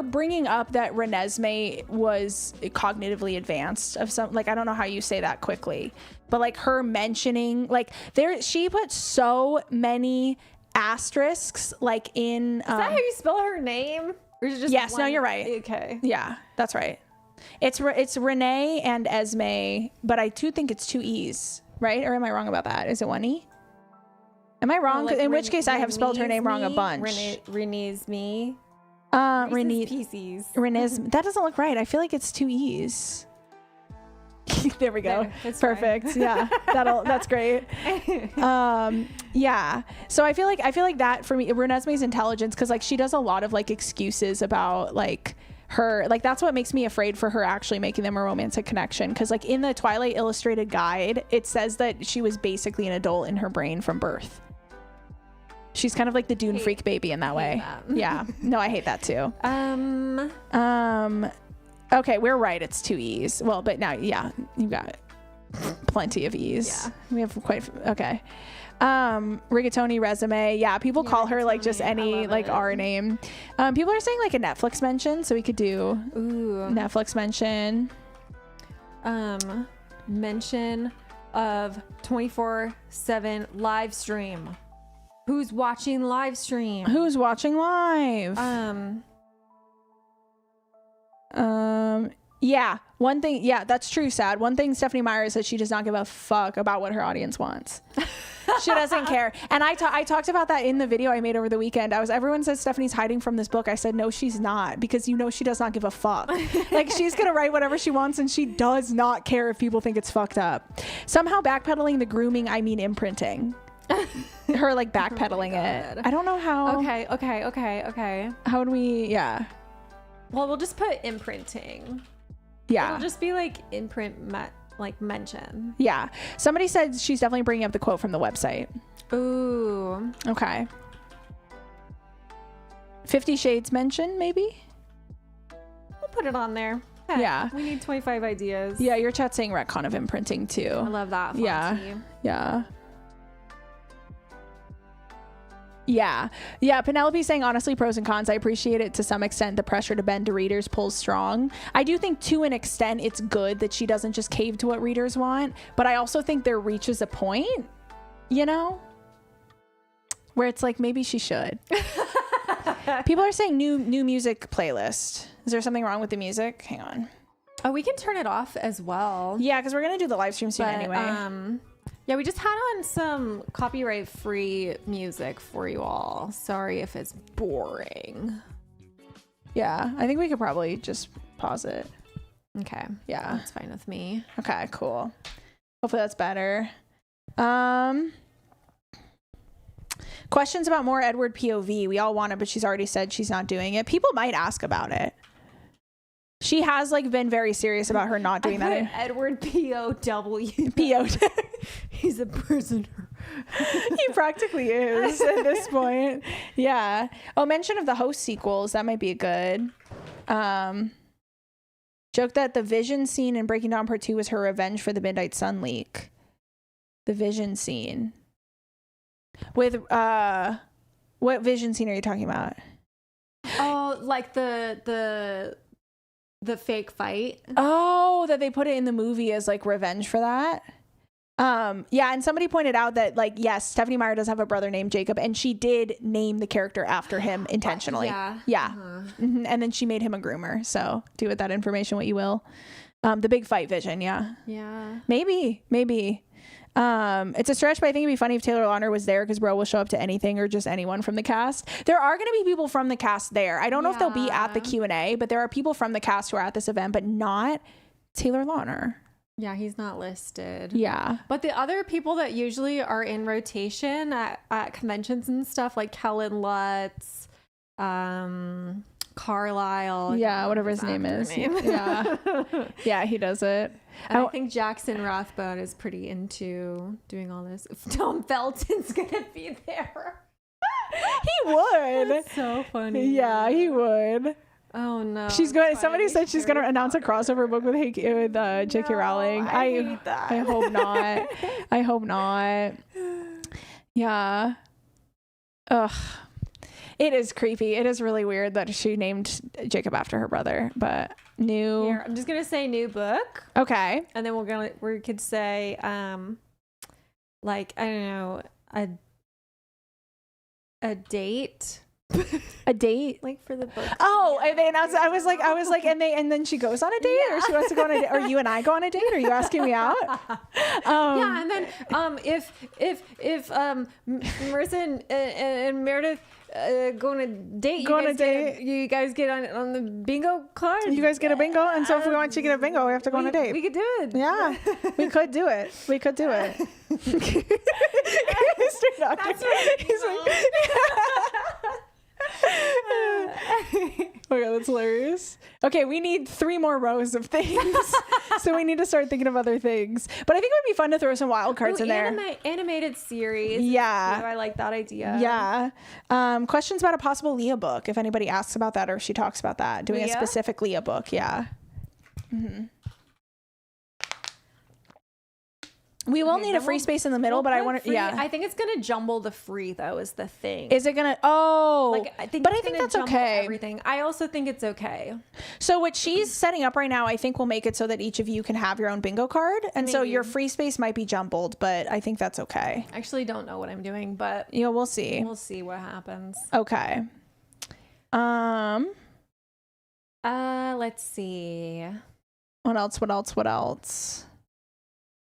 bringing up that Reneesme was cognitively advanced of some, like, I don't know how you say that quickly, but like her mentioning, like, she put so many asterisks, like, in Is that how you spell her name? Or is it just yes, no, one? you're right. Okay. Yeah, that's right. It's Renee and Esme, but I do think it's two E's, right? Or am I wrong about that? Is it one E? Am I wrong? Like In which case, I have spelled her name wrong a bunch. Reneesme. Reneesme. That doesn't look right. I feel like it's two E's. There we go. There, it's Perfect. fine. Yeah, that's great. Yeah. So I feel like that for me, Reneesme's intelligence, because like she does a lot of like excuses about like her, like that's what makes me afraid for her actually making them a romantic connection, because like in the Twilight Illustrated Guide, it says that she was basically an adult in her brain from birth. She's kind of like the Dune freak baby in that way. That. Yeah. No, I hate that too. Okay, we're right. It's two E's. Well, but now, yeah, you got plenty of E's. Yeah. We have quite, okay. Rigatoni resume. Yeah, people call her like just Rigatoni, I any love like it. R name. People are saying like a Netflix mention, so we could do Ooh. Netflix mention. Mention of 24/7 live stream. Who's watching live stream? Who's watching live? Yeah, one thing. Yeah, that's true. Sad. One thing Stephanie Meyer says, she does not give a fuck about what her audience wants. She doesn't care. And I talked about that in the video I made over the weekend. Everyone says Stephanie's hiding from this book. I said, no, she's not, because you know she does not give a fuck. Like, she's going to write whatever she wants, and she does not care if people think it's fucked up. Somehow backpedaling the grooming, I mean imprinting. Her like backpedaling it. I don't know how. Okay. How would we, yeah. Well, we'll just put imprinting. Yeah. It'll just be like imprint mention. Yeah. Somebody said she's definitely bringing up the quote from the website. Ooh. Okay. 50 Shades mention, maybe? We'll put it on there. Yeah. We need 25 ideas. Yeah, your chat's saying retcon of imprinting I too. love that. Yeah. Fonty. Yeah. Yeah. Penelope saying, honestly, pros and cons. I appreciate it to some extent. The pressure to bend to readers pulls strong. I do think to an extent it's good that she doesn't just cave to what readers want, but I also think there reaches a point, you know, where it's like maybe she should. People are saying new music playlist. Is there something wrong with the music? Hang on. Oh, we can turn it off as well. Yeah, because we're gonna do the live stream soon anyway. Yeah, we just had on some copyright-free music for you all. Sorry if it's boring. Yeah, I think we could probably just pause it. Okay. Yeah. That's fine with me. Okay, cool. Hopefully that's better. Questions about more Edward POV. We all want it, but she's already said she's not doing it. People might ask about it. She has like been very serious about her not doing that. Edward P.O.W. He's a prisoner. He practically is at this point. Yeah. Oh, mention of the host sequels. That might be a good. Joke that the vision scene in Breaking Dawn Part 2 was her revenge for the Midnight Sun leak. The vision scene. With what vision scene are you talking about? Oh, like the fake fight. Oh, that they put it in the movie as like revenge for that. Yeah, and somebody pointed out that like yes, Stephanie Meyer does have a brother named Jacob, and she did name the character after him intentionally. Yeah. Mm-hmm. And then she made him a groomer. So do with that information what you will. The big fight vision. Yeah. Maybe. It's a stretch, but I think it'd be funny if Taylor Lautner was there because bro will show up to anything or just anyone from the cast. There are going to be people from the cast there. I don't know if they'll be at the Q&A, but there are people from the cast who are at this event, but not Taylor Lautner. Yeah, he's not listed. Yeah. But the other people that usually are in rotation at conventions and stuff, like Kellen Lutz, Carlisle. Yeah, whatever his name is. Yeah. Yeah, he does it. And I think Jackson Rathbone is pretty into doing all this. If Tom Felton's going to be there. He would. That's so funny. Yeah, he would. Oh no. She's going. Somebody said she's going to announce a crossover book with J.K. Rowling. I hate that. I hope not. I hope not. Yeah. Ugh. It is creepy. It is really weird that she named Jacob after her brother, but new. Here, I'm just gonna say new book. Okay. And then we could say like I don't know, a date. A date, like for the book. Oh, and they announced it. I was like, and then she goes on a date, or she wants to go on a date, or you and I go on a date. Are you asking me out? Yeah, and then if Marissa and Meredith go on a date, you guys get on the bingo card. You guys get a bingo, and so if we want you to get a bingo, we have to go on a date. We could do it. Yeah, we could do it. We could do it. That's right. He's like. Oh yeah, that's hilarious. Okay, we need 3 more rows of things, so we need to start thinking of other things. But I think it would be fun to throw some wild cards in there. Animated series. Yeah, I like that idea. Yeah. Questions about a possible Leah book. If anybody asks about that or if she talks about that, doing Leah? a specific Leah book. Yeah. Mm-hmm. We will need a free space in the middle, but I want to. Yeah, I think it's gonna jumble the free though. Is the thing? Is it gonna? Oh, like I think. But I think that's okay. Everything. I also think it's okay. So what she's setting up right now, I think will make it so that each of you can have your own bingo card, and so your free space might be jumbled, but I think that's okay. I actually don't know what I'm doing, but we'll see. We'll see what happens. Okay. Let's see. What else?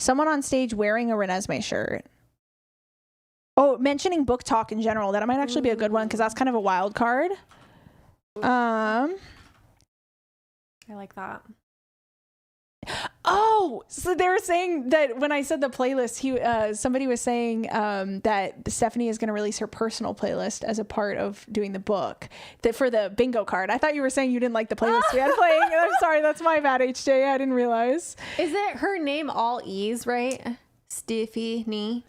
Someone on stage wearing a Reneesme shirt. Oh, mentioning book talk in general. That might actually be a good one because that's kind of a wild card. I like that. Oh, so they were saying that when I said the playlist, somebody was saying that Stephanie is going to release her personal playlist as a part of doing the book for the bingo card. I thought you were saying you didn't like the playlist we had playing. I'm sorry, that's my bad, HJ. I didn't realize. Is it her name all E's, right? Stephanie.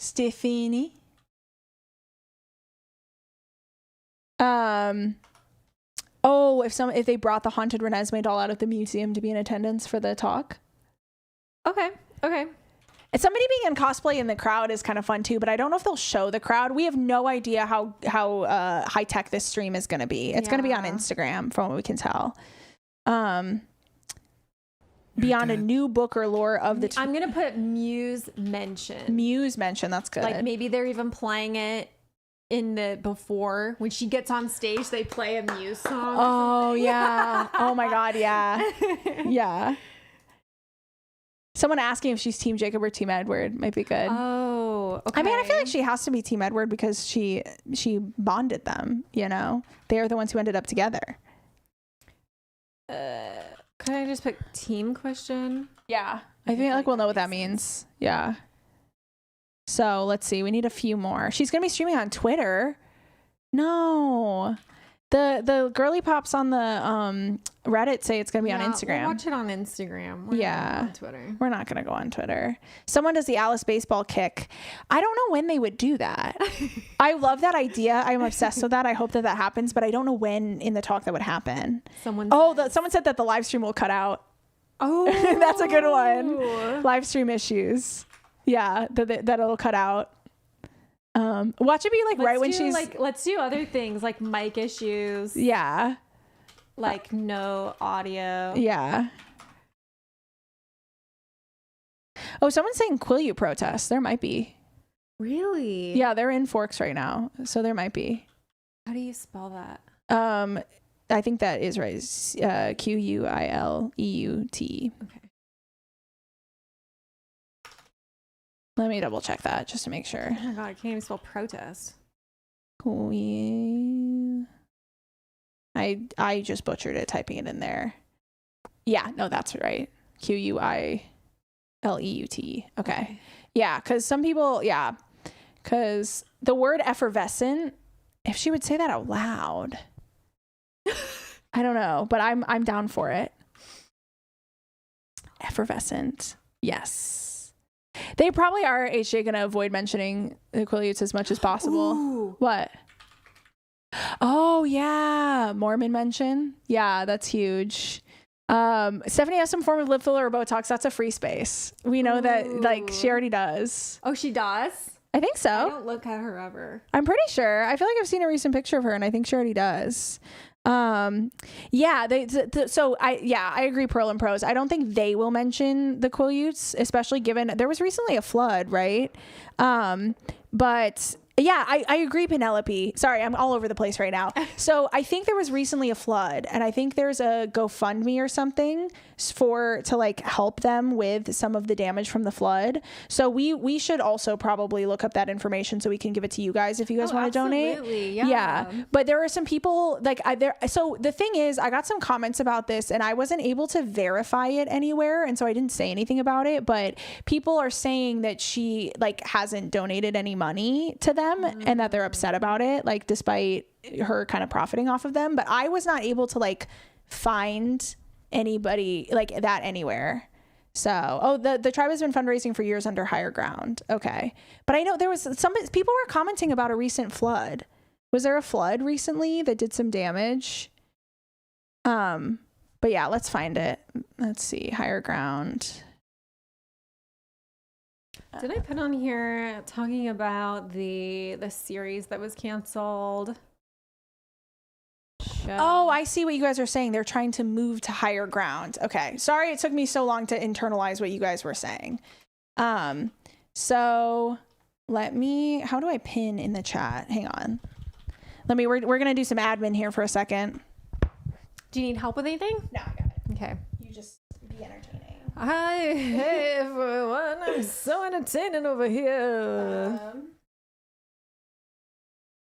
Oh, if they brought the haunted Reneesme doll out of the museum to be in attendance for the talk. Okay. And somebody being in cosplay in the crowd is kind of fun too, but I don't know if they'll show the crowd. We have no idea how high tech this stream is going to be. It's going to be on Instagram from what we can tell. Beyond a new book or lore of the... I'm going to put Muse mention. Muse mention, that's good. Like maybe they're even playing it in the before when she gets on stage, they play a Muse song. Oh, yeah. Oh my God, yeah. Yeah. Someone asking if she's Team Jacob or Team Edward might be good. Oh, okay. I mean, I feel like she has to be Team Edward because she bonded them, you know? They're the ones who ended up together. Could I just put team question? Yeah. I feel like we'll know what that means. Yeah. So let's see. We need a few more. She's going to be streaming on Twitter. No. The girly pops on the Reddit say it's going to be on Instagram. We'll watch it on Instagram. We're not on Twitter. We're not going to go on Twitter. Someone does the Alice baseball kick. I don't know when they would do that. I love that idea. I'm obsessed with that. I hope that happens, but I don't know when in the talk that would happen. Someone said that the live stream will cut out. Oh, that's a good one. Live stream issues. Yeah, that it'll cut out. Watch it be like right when she's like, let's do other things like mic issues. Yeah. Like no audio. Yeah. Oh, someone's saying Quileute protest. There might be. Really? Yeah, they're in Forks right now, so there might be. How do you spell that? I think that is right. Quileute. Okay. Let me double check that just to make sure. Oh my God, I can't even spell protest. I just butchered it typing it in there. Yeah, no, that's right. Quileute. Okay. Yeah, because some people, because the word effervescent, if she would say that out loud, I don't know, but I'm down for it. Effervescent. Yes. They probably are, HJ, going to avoid mentioning the Quileutes as much as possible. Ooh. What? Oh, yeah. Mormon mention. Yeah, that's huge. Stephanie has some form of lip filler or Botox. That's a free space. We know that, like, she already does. Oh, she does? I think so. I don't look at her ever. I'm pretty sure. I feel like I've seen a recent picture of her, and I think she already does. So I agree, Pearl and Prose. I don't think they will mention the Quileutes, especially given there was recently a flood, right? But yeah, I agree, Penelope. Sorry, I'm all over the place right now. So I think there was recently a flood, and I think there's a GoFundMe or something to like help them with some of the damage from the flood. So we should also probably look up that information so we can give it to you guys if you guys want to donate. Yeah. But there are some people like so the thing is, I got some comments about this and I wasn't able to verify it anywhere, and so I didn't say anything about it, but people are saying that she like hasn't donated any money to them and that they're upset about it, like despite her kind of profiting off of them. But I was not able to like find anybody like that anywhere. So the tribe has been fundraising for years under Higher Ground. Okay. But I know there was some people were commenting about a recent flood. Was there a flood recently that did some damage? But yeah, let's find it. Let's see. Higher Ground. Did I put on here talking about the series that was canceled? Oh, I see what you guys are saying. They're trying to move to Higher Ground. Okay. Sorry it took me so long to internalize what you guys were saying. So how do I pin in the chat? Hang on. We're going to do some admin here for a second. Do you need help with anything? No, I got it. Okay. You just be entertaining. Hey everyone. I'm so entertaining over here.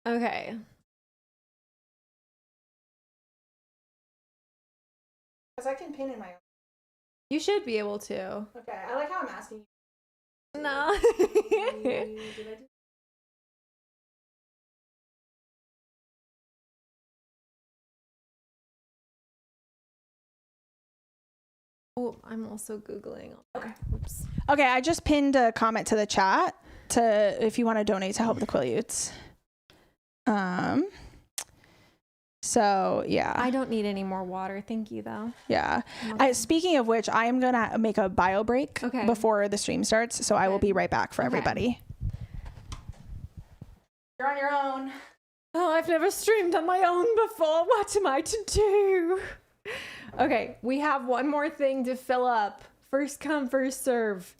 Okay. Because I can pin in my own. You should be able to. Okay. I like how I'm asking you. No. Oh, I'm also Googling. Okay. Oops. Okay, I just pinned a comment to the chat if you want to donate to help the Quileutes. So yeah, I don't need any more water. Thank you, though. yeah. Speaking of which, I am gonna make a bio break before the stream starts, so I will be right back for everybody. You're on your own. Oh, I've never streamed on my own before. What am I to do? Okay, we have one more thing to fill up. First come, first serve.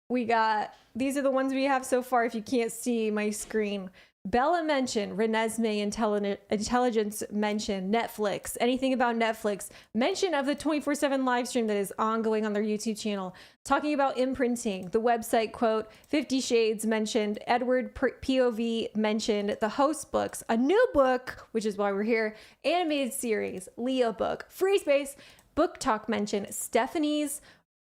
These are the ones we have so far if you can't see my screen. Bella mentioned, Reneesme Intelligence mentioned, Netflix, anything about Netflix, mention of the 24/7 live stream that is ongoing on their YouTube channel, talking about imprinting, the website quote, 50 Shades mentioned, Edward POV mentioned, the host books, a new book, which is why we're here, animated series, Leo book, free space, book talk mentioned, Stephanie's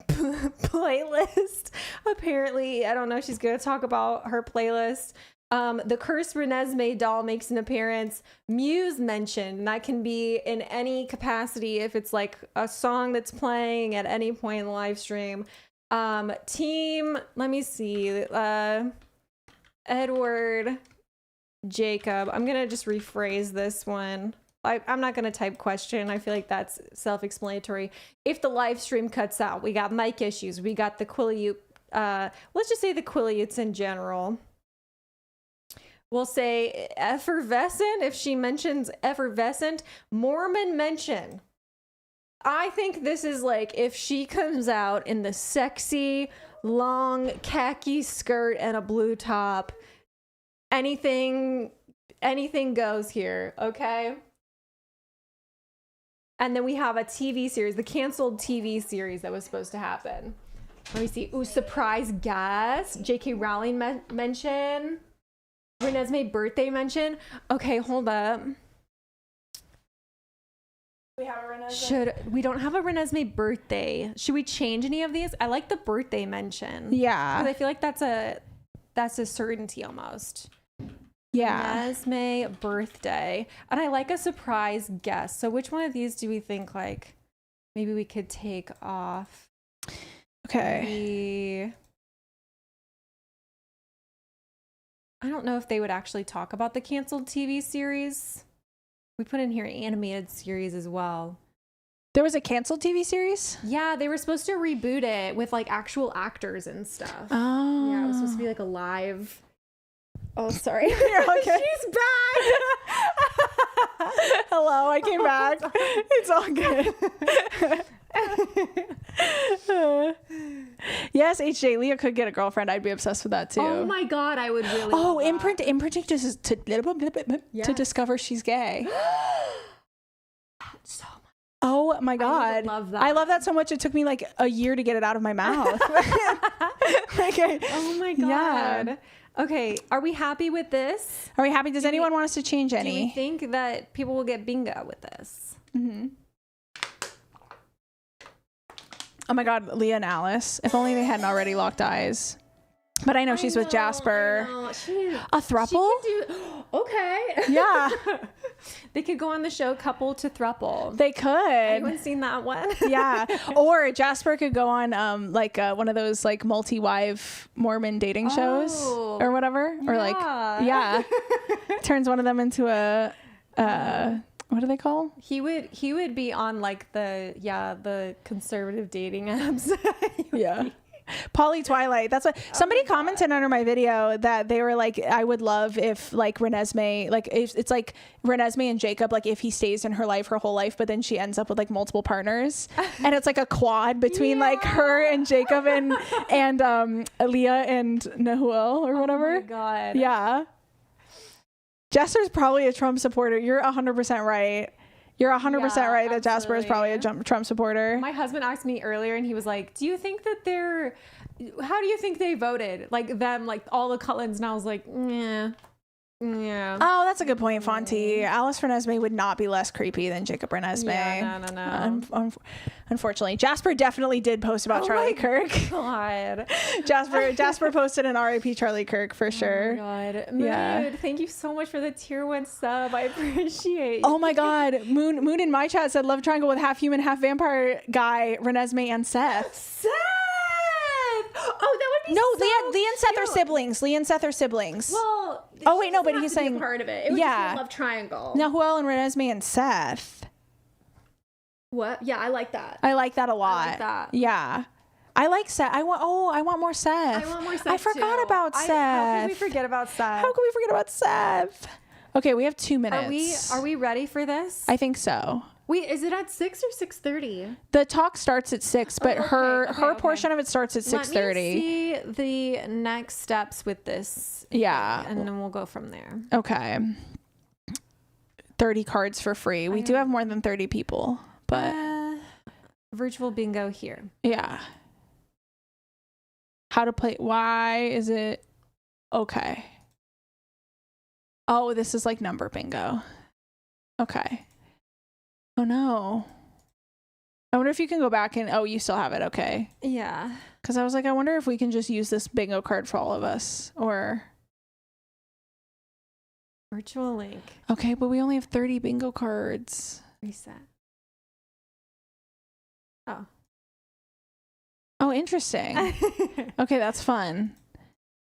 playlist. Apparently, I don't know, she's going to talk about her playlist. The cursed Reneesme doll makes an appearance. Muse mentioned, and that can be in any capacity if it's like a song that's playing at any point in the live stream. Team, let me see, Edward, Jacob. I'm gonna just rephrase this one. I'm not gonna type question. I feel like that's self-explanatory. If the live stream cuts out, we got mic issues. We got the Quileute. Let's just say the Quileutes in general. We'll say effervescent if she mentions effervescent. Mormon mention. I think this is like if she comes out in the sexy, long khaki skirt and a blue top. Anything goes here, okay? And then we have a TV series, the canceled TV series that was supposed to happen. Let me see. Ooh, surprise guest. J.K. Rowling mention. Reneesme birthday mention. Okay, hold up. We have a Reneesme. We don't have a Reneesme birthday. Should we change any of these? I like the birthday mention. Yeah. Because I feel like that's a certainty almost. Yeah. Reneesme birthday. And I like a surprise guest. So which one of these do we think like maybe we could take off? Okay. I don't know if they would actually talk about the canceled TV series. We put in here animated series as well. There was a canceled TV series? Yeah, they were supposed to reboot it with like actual actors and stuff. Oh. Yeah, it was supposed to be like a live. Oh, sorry. You're okay. She's back. Hello, I came back. It's all good. Yes, HJ, Leah could get a girlfriend. I'd be obsessed with that too. Oh my god, I would really. Oh, imprinting just to discover she's gay. So much. Oh my god, love that. I love that so much. It took me like a year to get it out of my mouth. Okay. Oh my god. Yeah. Okay, are we happy with this? Are we happy? Does anyone want us to change any? Do we think that people will get bingo with this? Mm-hmm. Oh my god, Leah and Alice. If only they hadn't already locked eyes. But I know she's with Jasper. A throuple? Okay. Yeah. They could go on the show Couple to Throuple. They could. Anyone seen that one? Yeah. Or Jasper could go on one of those like multi-wife Mormon dating shows or whatever. Yeah. Or like, yeah. Turns one of them into a what do they call? He would be on like the conservative dating apps. Yeah. Twilight. That's what somebody commented under my video, that they were like, I would love if like Reneesme, like if it's like Reneesme and Jacob, like if he stays in her life her whole life, but then she ends up with like multiple partners, and it's like a quad between like her and Jacob and Leah and Nahuel or whatever. Oh my god. Yeah. Jasper's probably a Trump supporter. You're 100% right. You're 100% right that Jasper is probably a Trump supporter. My husband asked me earlier and he was like, do you think that how do you think they voted? Like them, like all the Cullens. And I was like, yeah. Oh, that's a good point, Fonty. Alice Reneesme would not be less creepy than Jacob Reneesme. Yeah, no. Unfortunately, Jasper definitely did post about Charlie Kirk. God. Jasper posted an RIP Charlie Kirk for sure. Oh my god. Moon, yeah. Thank you so much for the tier 1 sub. I appreciate you. Oh my god. Moon in my chat said love triangle with half human, half vampire guy, Reneesme and Seth. Seth! Oh, that would be No, so Lee and Seth are cute. siblings. Lee and Seth are siblings. Well, Oh, wait, no, but doesn't he's have to be saying- a part of it. It would Yeah. just be a love triangle. Now, Huel and Renesmee and Seth. What? Yeah, I like that. I like that a lot. I like that. Yeah. I like Seth. I want more Seth. I want more Seth. I forgot too. about Seth. How could we forget about Seth? How could we forget about Seth? Okay, we have 2 minutes. Are we ready for this? I think so. Wait, is it at 6 or 6:30? The talk starts at 6, but okay, her okay. portion of it starts at 6:30. Let me see the next steps with this. Yeah. And then we'll go from there. Okay. 30 cards for free. We do have more than 30 people, but Virtual bingo here. yeah. How to play. Why is it okay? Oh, this is like number bingo. Okay. Oh no. I wonder if you can go back and, oh, you still have it. Okay. Yeah. Because I was like, I wonder if we can just use this bingo card for all of us, or. Virtual link. Okay, but we only have 30 bingo cards. Reset. Oh. Oh, interesting. Okay, that's fun.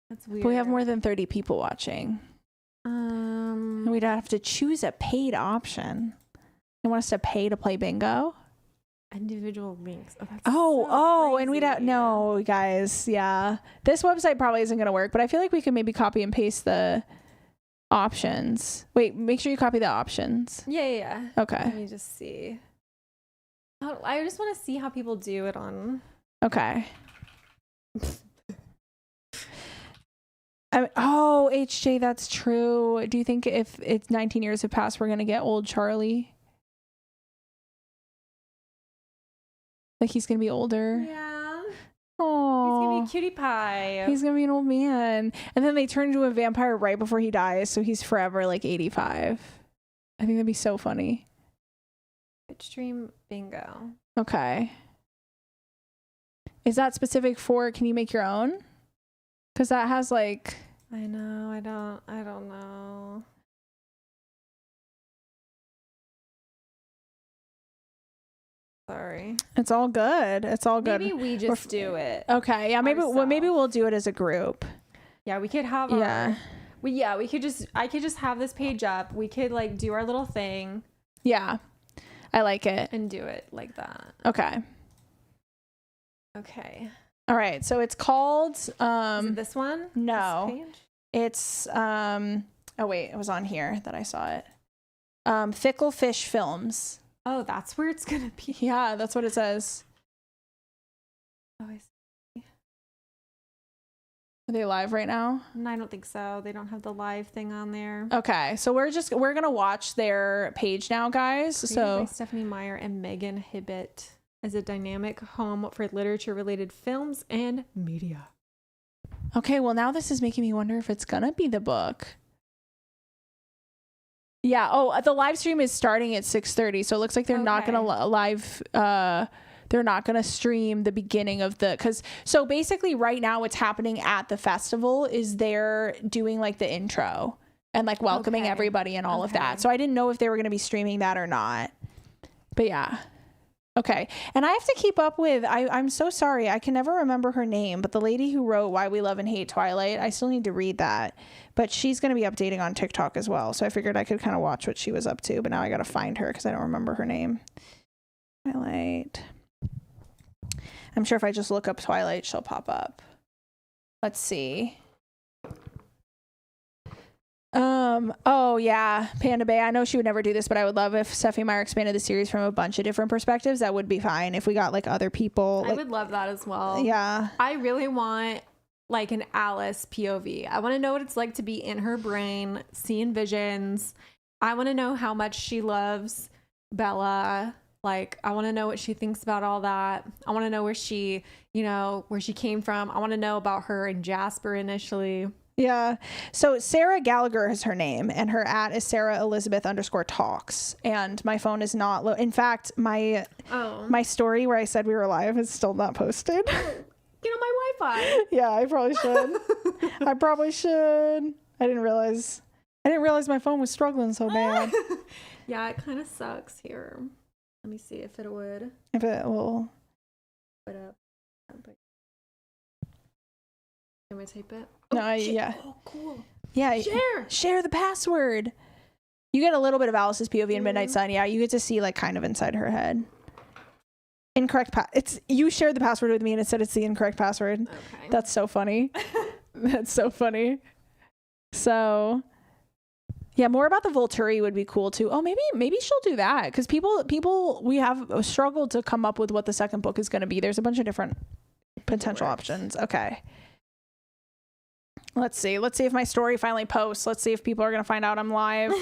That's weird. But we have more than 30 people watching. And we'd have to choose a paid option. You want us to pay to play bingo? Individual links. Oh, that's And we'd have, no, guys, yeah. This website probably isn't going to work, but I feel like we could maybe copy and paste the options. Wait, make sure you copy the options. Yeah. Okay. Let me just see. Oh, I just want to see how people do it on. Okay. HJ, that's true. Do you think if it's 19 years have passed, we're going to get old Charlie? Like he's going to be older? Yeah. Oh. He's gonna be a cutie pie. He's going to be an old man. And then they turn into a vampire right before he dies, so he's forever like 85. I think that'd be so funny. Stream bingo. Okay. Is that specific for, can you make your own? Because that has like... I know. I don't know. Sorry. It's all good. It's all good. Maybe we just do it. Okay. Yeah. Maybe we'll do it as a group. Yeah, we could have Yeah. we could just, I could just have this page up. We could like do our little thing. Yeah. I like it. And do it like that. Okay. Okay. All right. So it's called Is it this one? no. This page? It's oh wait, it was on here that I saw it. Fickle Fish Films. Oh, that's where it's gonna be. Yeah, that's what it says. Oh, I see. Are they live right now? No, I don't think so. They don't have the live thing on there. Okay. So we're gonna watch their page now, guys. Created by Stephanie Meyer and Megan Hibbett as a dynamic home for literature-related films and media. Okay, well now this is making me wonder if it's gonna be the book. Yeah. Oh, the live stream is starting at 6:30, so it looks like they're not gonna live. They're not gonna stream the beginning of so basically right now what's happening at the festival is they're doing like the intro and like welcoming everybody and all of that. So I didn't know if they were gonna be streaming that or not. But yeah. Okay. And I have to keep up with, I'm so sorry. I can never remember her name, but the lady who wrote Why We Love and Hate Twilight, I still need to read that. But she's going to be updating on TikTok as well. So I figured I could kind of watch what she was up to. But now I got to find her because I don't remember her name. Twilight. I'm sure if I just look up Twilight, she'll pop up. Let's see. Oh yeah, Panda Bay. I know she would never do this, but I would love if Stephanie Meyer expanded the series from a bunch of different perspectives. That would be fine if we got like other people. I would love that as well. Yeah. I really want like an Alice POV. I want to know what it's like to be in her brain, seeing visions. I want to know how much she loves Bella. Like, I want to know what she thinks about all that. I want to know where she came from. I want to know about her and Jasper initially. Yeah. So Sarah Gallagher is her name, and her @ is Sarah Elizabeth _talks. And my phone is not in fact, my story where I said we were live is still not posted. Get on my Wi-Fi. Yeah, I probably should. I didn't realize my phone was struggling so bad. Yeah, it kind of sucks here. Let me see if it would. If it will. Put up. Can I type it? No, yeah. Oh, cool. Yeah. Share the password. You get a little bit of Alice's POV in Midnight Sun. Yeah, you get to see like kind of inside her head. Incorrect it's you shared the password with me and it said it's the incorrect password. Okay. That's so funny. That's so funny. So yeah, more about the Volturi would be cool too. Oh, maybe she'll do that because people we have struggled to come up with what the second book is going to be. There's a bunch of different potential options. Okay. Let's see if my story finally posts. Let's see if people are going to find out I'm live.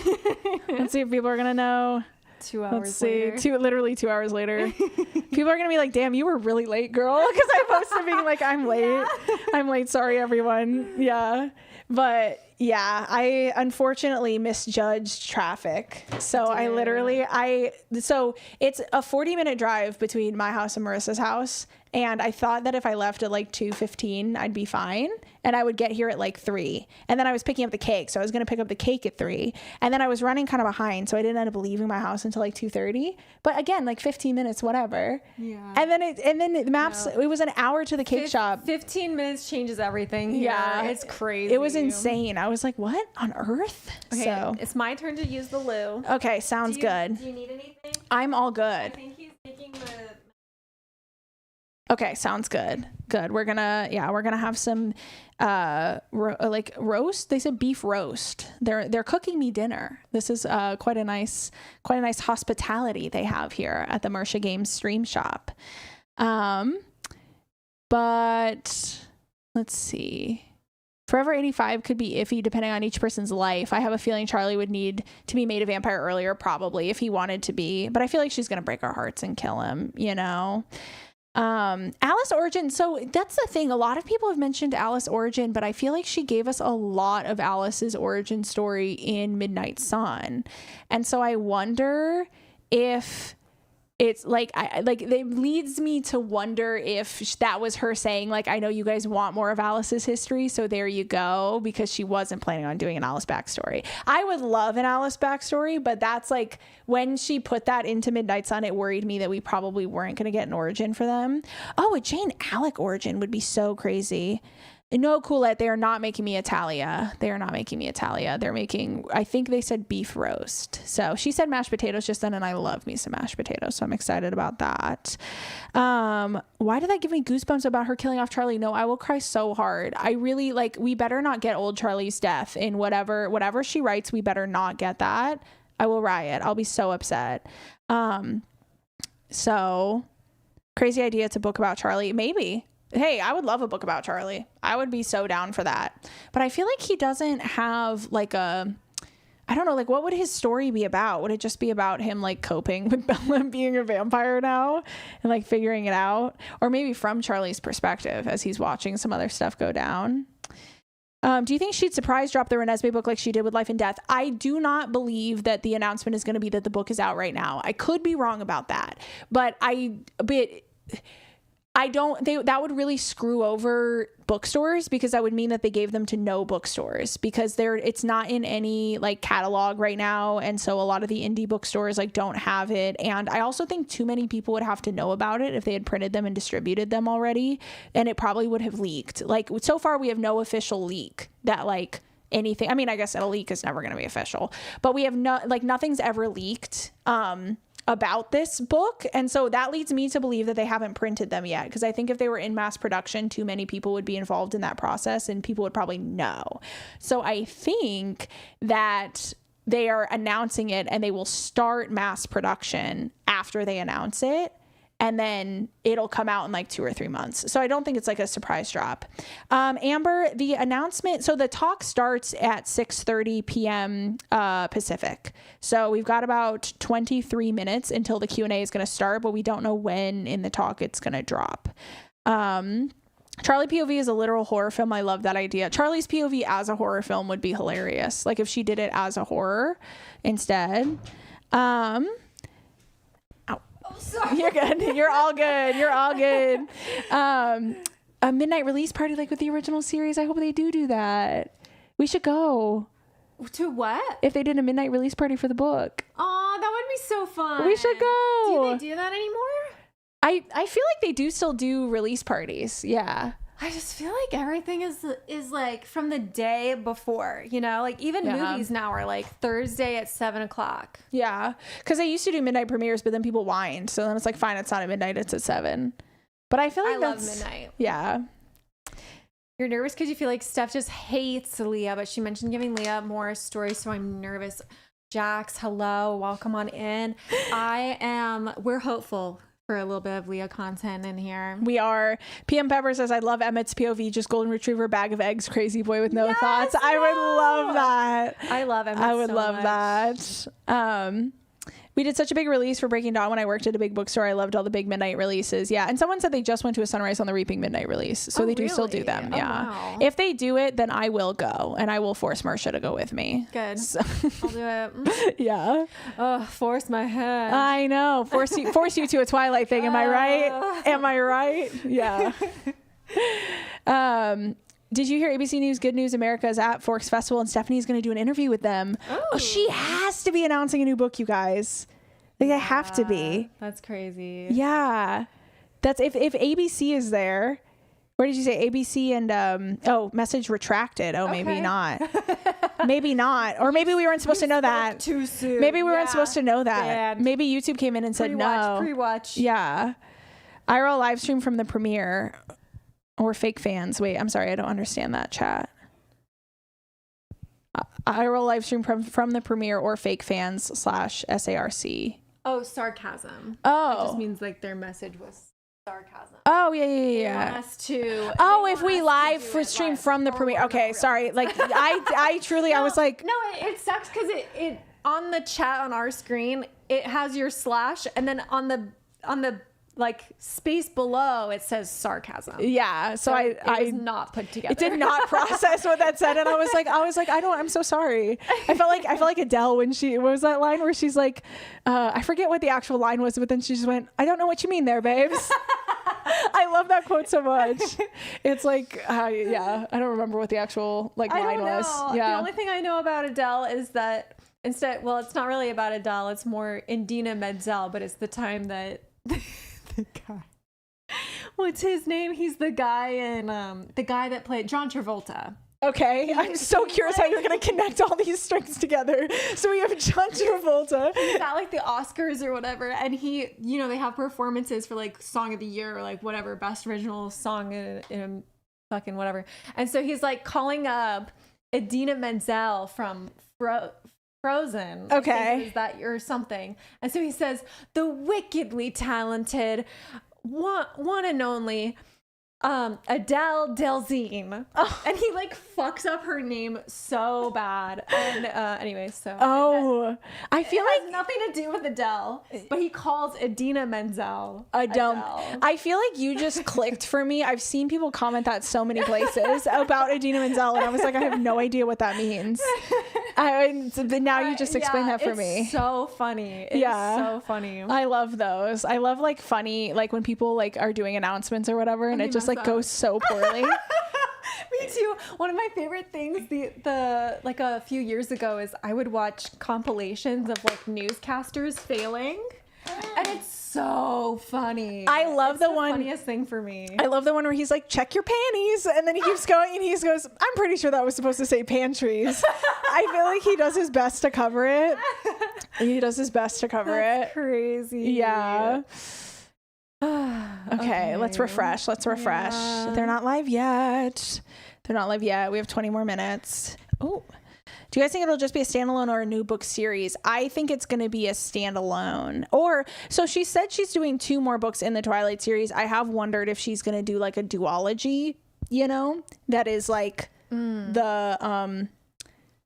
Let's see if people are going to know. 2 hours Let's see. later. Literally 2 hours later. People are going to be like, damn, you were really late, girl. Because I posted being like, I'm late. Yeah. I'm late. Sorry, everyone. Yeah. But yeah, I unfortunately misjudged traffic. So so it's a 40-minute drive between my house and Marissa's house. And I thought that if I left at like 2:15, I'd be fine. And I would get here at like 3. And then I was picking up the cake. So I was going to pick up the cake at 3. And then I was running kind of behind. So I didn't end up leaving my house until like 2:30. But again, like 15 minutes, whatever. Yeah. And then the maps, it was an hour to the cake shop. 15 minutes changes everything here. Yeah. It's crazy. It was insane. I was like, what on earth? Okay, so it's my turn to use the loo. Okay, sounds good. Do you need anything? I'm all good. I think he's making the... Okay, sounds good. Good. We're gonna have some roast. They said beef roast. They're cooking me dinner. This is quite a nice hospitality they have here at the Mersha Games stream shop. But let's see. Forever 85 could be iffy depending on each person's life. I have a feeling Charlie would need to be made a vampire earlier, probably, if he wanted to be. But I feel like she's gonna break our hearts and kill him, you know. Alice Origin. So that's the thing. A lot of people have mentioned Alice Origin, but I feel like she gave us a lot of Alice's origin story in Midnight Sun. And so I wonder if it's it leads me to wonder if that was her saying, like, I know you guys want more of Alice's history, so there you go, because she wasn't planning on doing an Alice backstory. I would love an Alice backstory, but that's like, when she put that into Midnight Sun, it worried me that we probably weren't going to get an origin for them. Oh, a Jane Alec origin would be so crazy. No, Coolette, they are not making me Italia. They are not making me Italia. They're making, I think they said beef roast. So she said mashed potatoes just then, and I love me some mashed potatoes, so I'm excited about that. Why did that give me goosebumps about her killing off Charlie? No, I will cry so hard. I really, we better not get old Charlie's death in whatever she writes. We better not get that. I will riot. I'll be so upset. So crazy idea to book about Charlie. Maybe. Hey, I would love a book about Charlie. I would be so down for that. But I feel like he doesn't have I don't know, what would his story be about? Would it just be about him coping with Bella being a vampire now and figuring it out? Or maybe from Charlie's perspective as he's watching some other stuff go down. Do you think she'd surprise drop the Reneesme book like she did with Life and Death? I do not believe that the announcement is going to be that the book is out right now. I could be wrong about that, but that would really screw over bookstores, because that would mean that they gave them to no bookstores, because it's not in any catalog right now. And so a lot of the indie bookstores don't have it. And I also think too many people would have to know about it if they had printed them and distributed them already. And it probably would have leaked. So far we have no official leak that anything. I mean, I guess a leak is never going to be official, but we have nothing's ever leaked, about this book. And so that leads me to believe that they haven't printed them yet, because I think if they were in mass production, too many people would be involved in that process and people would probably know. So I think that they are announcing it and they will start mass production after they announce it, and then it'll come out in 2 or 3 months. So I don't think it's a surprise drop. Amber, the announcement, so the talk starts at 6:30 p.m. Pacific. So we've got about 23 minutes until the Q&A is going to start, but we don't know when in the talk it's going to drop. Charlie POV is a literal horror film. I love that idea. Charlie's POV as a horror film would be hilarious. If she did it as a horror instead. Sorry. You're good. You're all good. You're all good. A midnight release party with the original series. I hope they do that. We should go. To what? If they did a midnight release party for the book. Oh, that would be so fun. We should go. Do they do that anymore? I feel like they do still do release parties. Yeah. I just feel like everything is like from the day before, you know, like even movies now are like Thursday at 7:00. Yeah, because they used to do midnight premieres, but then people whined, so then it's like, fine, it's not at midnight, it's at 7. But I feel like I love midnight. Yeah. You're nervous because you feel like Steph just hates Leah, but she mentioned giving Leah more stories, so I'm nervous. Jax, hello, welcome on in. We're hopeful for a little bit of Leah content in here. We are. PM Pepper says, I love Emmett's POV, just golden retriever, bag of eggs, crazy boy with no thoughts. I would love that. I love Emmett. I would so love much. that. We did such a big release for Breaking Dawn when I worked at a big bookstore. I loved all the big midnight releases. Yeah. And someone said they just went to a Sunrise on the Reaping midnight release. So they do still do them. Oh, yeah. wow. If they do it, then I will go, and I will force Marcia to go with me. Good. So. I'll do it. Yeah. Oh, force my hand. I know. Force you to a Twilight thing. Am I right? Am I right? Yeah. Did you hear ABC News Good News America is at Forks Festival, and Stephanie's going to do an interview with them? Oh, she has to be announcing a new book, you guys. Like, they have to be. That's crazy. Yeah. That's if ABC is there. Where did you say ABC and message retracted? Oh, okay. Maybe not. Maybe not. Or maybe we weren't supposed to know that. Too soon. Maybe we weren't supposed to know that. Bad. Maybe YouTube came in and said no. Pre-watch. Yeah. IRL live stream from the premiere. Or fake fans. Wait, I'm sorry. I don't understand that, chat. IRL live stream from the premiere or fake fans /SARC. Oh, sarcasm. Oh. It just means like their message was sarcasm. Oh, yeah. They want us to. Oh, if we live stream from the premiere. Okay, sorry. Like, I truly, I was like. No, it sucks because it on the chat on our screen, it has your / and then on the like space below it says sarcasm. Yeah, so it was not put together. It did not process what that said, and I was like I'm so sorry. I felt like Adele when what was that line where she's like, I forget what the actual line was, but then she just went, I don't know what you mean there, babes. I love that quote so much. It's like, yeah, I don't remember what the actual line was. Yeah. The only thing I know about Adele is that it's not really about Adele. It's more Indina Menzel, but it's the time that the guy. What's his name? He's the guy in the guy that played John Travolta. Okay, I'm so curious how you're gonna connect all these strings together. So we have John Travolta. He's at like the Oscars or whatever, and he, they have performances for like Song of the Year or like whatever, best original song in fucking whatever. And so he's like calling up Idina Menzel from Frozen. Okay. Is that or something? And so he says, the wickedly talented, one and only Adele Delzine. Oh. And he like fucks up her name so bad. And anyway, so I feel like has nothing to do with Adele, but he calls Idina Menzel Adele. I feel like you just clicked for me. I've seen people comment that so many places about Idina Menzel, and I was like, I have no idea what that means. But now you just explained that for me. So funny. It's so funny. I love those. I love like funny, like when people like are doing announcements or whatever, and it just like goes so poorly. Me too. One of my favorite things the like a few years ago is I would watch compilations of like newscasters failing, and it's so funny. I love the funniest thing for me. I love the one where he's like, check your panties, and then he keeps going and he goes, I'm pretty sure that was supposed to say pantries. I feel like he does his best to cover it. That's crazy. Yeah. Okay, let's refresh. Yeah. They're not live yet. We have 20 more minutes. Oh, do you guys think it'll just be a standalone or a new book series? I think it's going to be a standalone. So she said she's doing 2 more books in the Twilight series. I have wondered if she's going to do like a duology, that is like the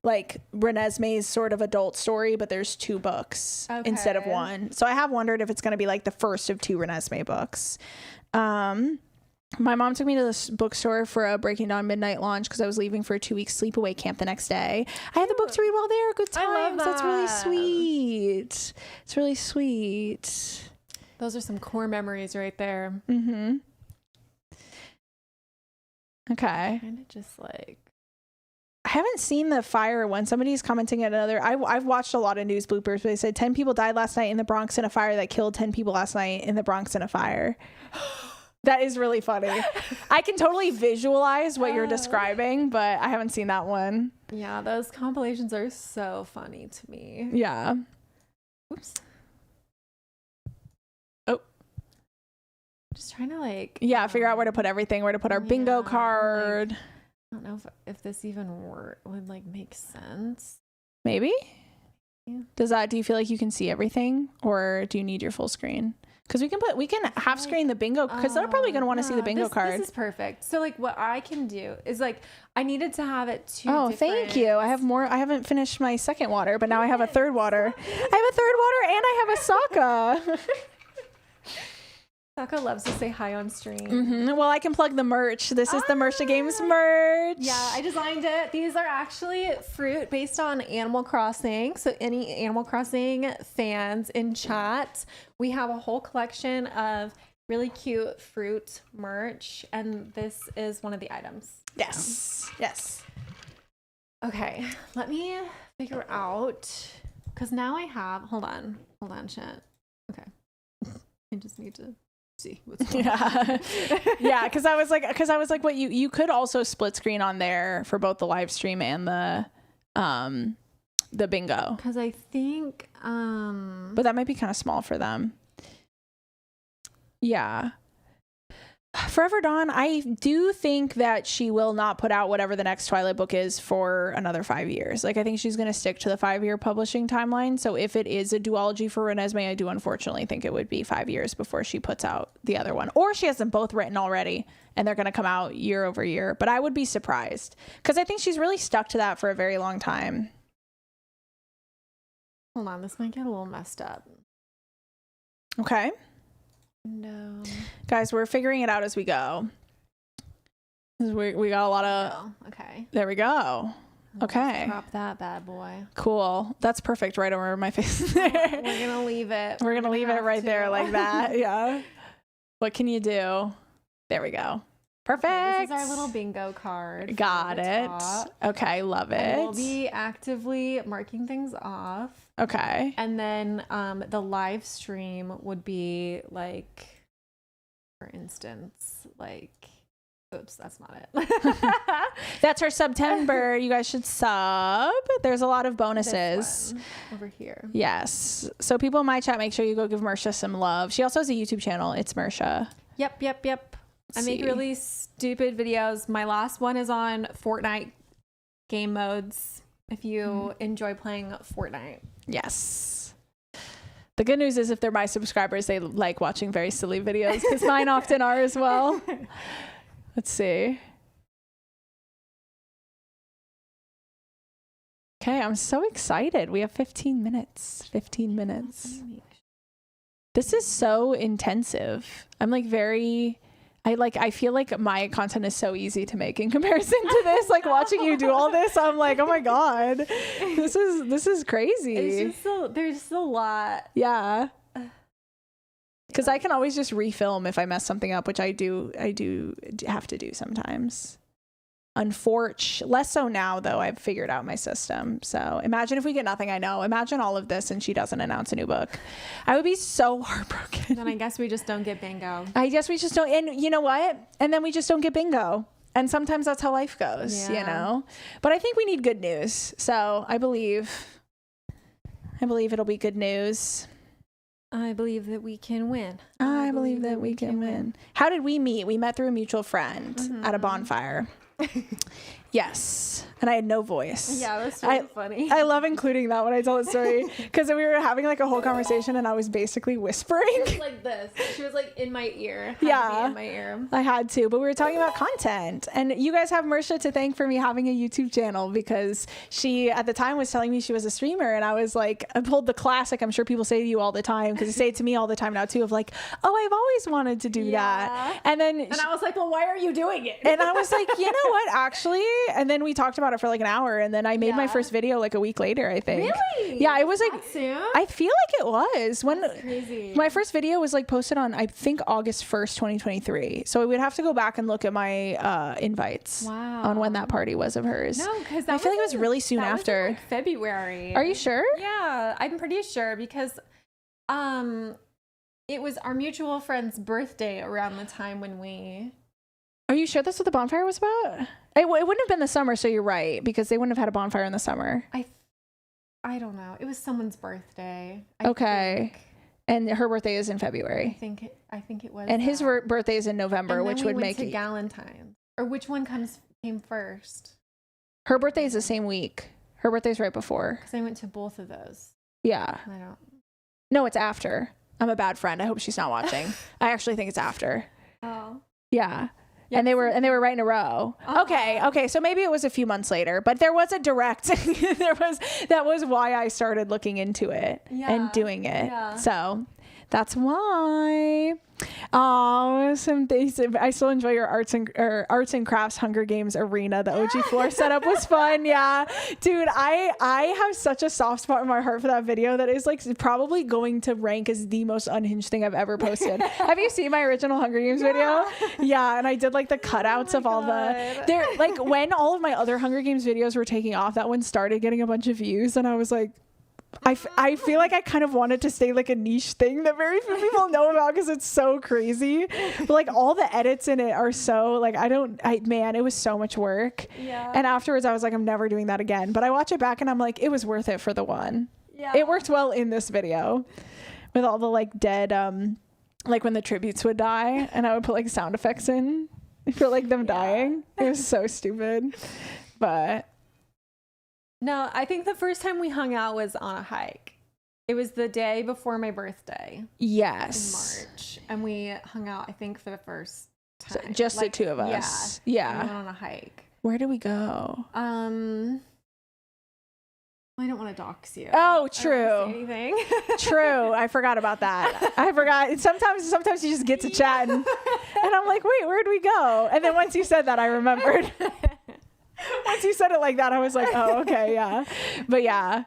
like Reneesme's sort of adult story, but there's 2 books instead of 1. So I have wondered if it's going to be like the first of 2 Reneesme books. My mom took me to this bookstore for a Breaking Dawn midnight launch because I was leaving for a 2-week sleepaway camp the next day. I had the book to read while there. Good times. I love that. That's really sweet. It's really sweet. Those are some core memories right there. Mm-hmm. Okay. Kind of just like, I haven't seen the fire one. Somebody's commenting at another. I've watched a lot of news bloopers, but they said 10 people died last night in the Bronx in a fire that killed 10 people last night in the Bronx in a fire. That is really funny. I can totally visualize what you're describing, but I haven't seen that one. Yeah, those compilations are so funny to me. Yeah. Oops. Oh. Just trying to like... Yeah, figure out where to put everything, where to put our bingo card. Like, I don't know if this even would like make sense. Maybe? Yeah. Do you feel like you can see everything, or do you need your full screen? Because we can half screen the bingo, because they're probably going to want to see the bingo card. This is perfect. So like what I can do is like, I needed to have it two thank you. I have more. I haven't finished my second water, but now I have a third water. I have a third water, and I have a Sokka. Sokka loves to say hi on stream. Well, I can plug the merch. This is the Mersha Games merch. Yeah, I designed it. These are actually fruit based on Animal Crossing. So any Animal Crossing fans in chat, we have a whole collection of really cute fruit merch, and this is one of the items. Yes. Yes. Okay, let me figure out, because now I have, hold on, chat. Okay. I just need to see what's going on. Yeah, because I was like, what you could also split screen on there for both the live stream and the bingo. Because I think but that might be kind of small for them. Yeah. Forever Dawn, I do think that she will not put out whatever the next Twilight book is for another 5 years. Like, I think she's going to stick to the 5-year publishing timeline. So if it is a duology for Reneesme, I do unfortunately think it would be 5 years before she puts out the other one. Or she has them both written already and they're going to come out year over year. But I would be surprised because I think she's really stuck to that for a very long time. Hold on, this might get a little messed up. Okay. No. Guys, we're figuring it out as we go. We got a lot of... Okay. There we go. Okay. Drop that bad boy. Cool. That's perfect right over my face there. We're going to leave it. We're going to leave it right there like that. Yeah. What can you do? There we go. Perfect. Okay, this is our little bingo card. Got it. Okay, love it. And we'll be actively marking things off. Okay. And then the live stream would be like, for instance, like, oops, that's not it. That's her September. You guys should sub. There's a lot of bonuses over here. Yes. So people in my chat, make sure you go give Mersha some love. She also has a YouTube channel. It's Mersha. Yep. I make really stupid videos. My last one is on Fortnite game modes. If you enjoy playing Fortnite. Yes. The good news is if they're my subscribers, they like watching very silly videos because mine often are as well. Let's see. Okay, I'm so excited. We have 15 minutes. 15 minutes. This is so intensive. I'm like I feel like my content is so easy to make in comparison to this. Like watching you do all this, I'm like, oh my God, this is crazy. It's just there's just a lot. Yeah. Because I can always just refilm if I mess something up, which I do have to do sometimes. Less so now though. I've figured out my system. So imagine if we get nothing I know. Imagine all of this and she doesn't announce a new book. I would be so heartbroken. Then I guess we just don't get bingo. I guess we just don't. And you know what? And then we just don't get bingo. And sometimes that's how life goes, you know? But I think we need good news. So I believe it'll be good news. I believe that we can win. I believe that we can win. How did we meet? We met through a mutual friend at a bonfire. Yes. And I had no voice. Yeah, that's really funny. I love including that when I tell the story because we were having like a whole conversation and I was basically whispering. She was like this. She was like in my ear. Yeah. In my ear. I had to, but we were talking about content. And you guys have Mersha to thank for me having a YouTube channel because she at the time was telling me she was a streamer and I was like, I pulled the classic, I'm sure people say to you all the time because they say it to me all the time now too of like, oh, I've always wanted to do that. And then I was like, well, why are you doing it? And I was like, you know what, actually? And then we talked about it for like an hour and then I made my first video like a week later, I think. Really? Yeah, it was like, that soon? I feel like it was. That's crazy. My first video was like posted on, I think August 1st, 2023. So I would have to go back and look at my invites on when that party was of hers. No, because I feel like it was really soon after. Was in, like, February. Are you sure? Yeah, I'm pretty sure because It was our mutual friend's birthday around the time when we... Are you sure that's what the bonfire was about? It wouldn't have been the summer, so you're right, because they wouldn't have had a bonfire in the summer. I don't know. It was someone's birthday. Okay. And her birthday is in February. I think it was. And his birthday is in November, and which then would we make went to Galentine's. Or which one came first? Her birthday is the same week. Her birthday's right before. Because I went to both of those. Yeah. I don't. No, it's after. I'm a bad friend. I hope she's not watching. I actually think it's after. Oh. Yeah. Yep. And they were right in a row. Okay. So maybe it was a few months later, but there was a direct. That was why I started looking into it and doing it. Yeah. So that's why. Oh, some things. I still enjoy your arts and crafts Hunger Games arena. The OG floor setup was fun. Yeah, dude, I have such a soft spot in my heart for that video that is like probably going to rank as the most unhinged thing I've ever posted. Have you seen my original Hunger Games video? Yeah, and I did like the cutouts of all there. Like when all of my other Hunger Games videos were taking off, that one started getting a bunch of views, and I was like, I feel like I kind of wanted to stay like a niche thing that very few people know about because it's so crazy. But like all the edits in it are so like man, it was so much work. Yeah. And afterwards I was like, I'm never doing that again. But I watch it back and I'm like, it was worth it for the one. Yeah. It worked well in this video with all the like dead like when the tributes would die and I would put like sound effects in for like them dying. It was so stupid. But no, I think the first time we hung out was on a hike. It was the day before my birthday. Yes. In March. And we hung out, I think, for the first time. So just like, the two of us. Yeah. We went on a hike. Where did we go? I don't want to dox you. Oh, true. Anything. True. I forgot about that. I forgot. Sometimes you just get to chatting. And I'm like, wait, where'd we go? And then once you said that, I remembered. Once you said it like that, I was like, oh, okay, yeah. But yeah,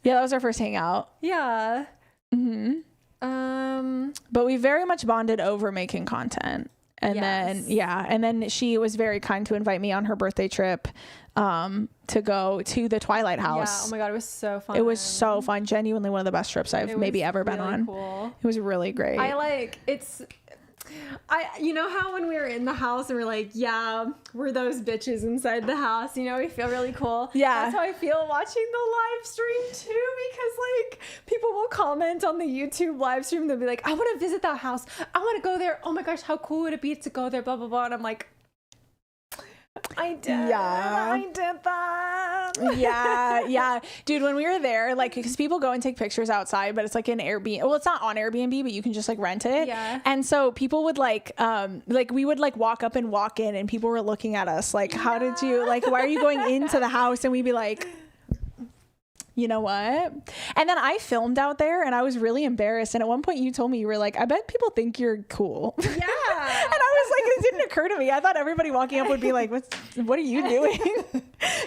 that was our first hangout. Yeah. Mm-hmm. But we very much bonded over making content. And then she was very kind to invite me on her birthday trip to go to the Twilight house. Yeah. Oh my God, it was so fun. It was so fun. Genuinely one of the best trips I've maybe ever been on. Cool. It was really great. You know how when we were in the house and we're like, yeah, we're those bitches inside the house, you know, we feel really cool. Yeah. That's how I feel watching the live stream too, because like people will comment on the YouTube live stream. They'll be like, I want to visit that house. I want to go there. Oh my gosh, how cool would it be to go there? Blah, blah, blah. And I'm like, I did that. Yeah. Dude, when we were there, like, because people go and take pictures outside, but it's like an Airbnb. Well, it's not on Airbnb, but you can just like rent it. Yeah. And so people would like we would like walk up and walk in and people were looking at us like, how did you, like, why are you going into the house? And we'd be like, you know what? And then I filmed out there and I was really embarrassed. And at one point you told me, you were like, I bet people think you're cool. Yeah. And I was like, it didn't occur to me. I thought everybody walking up would be like, what are you doing?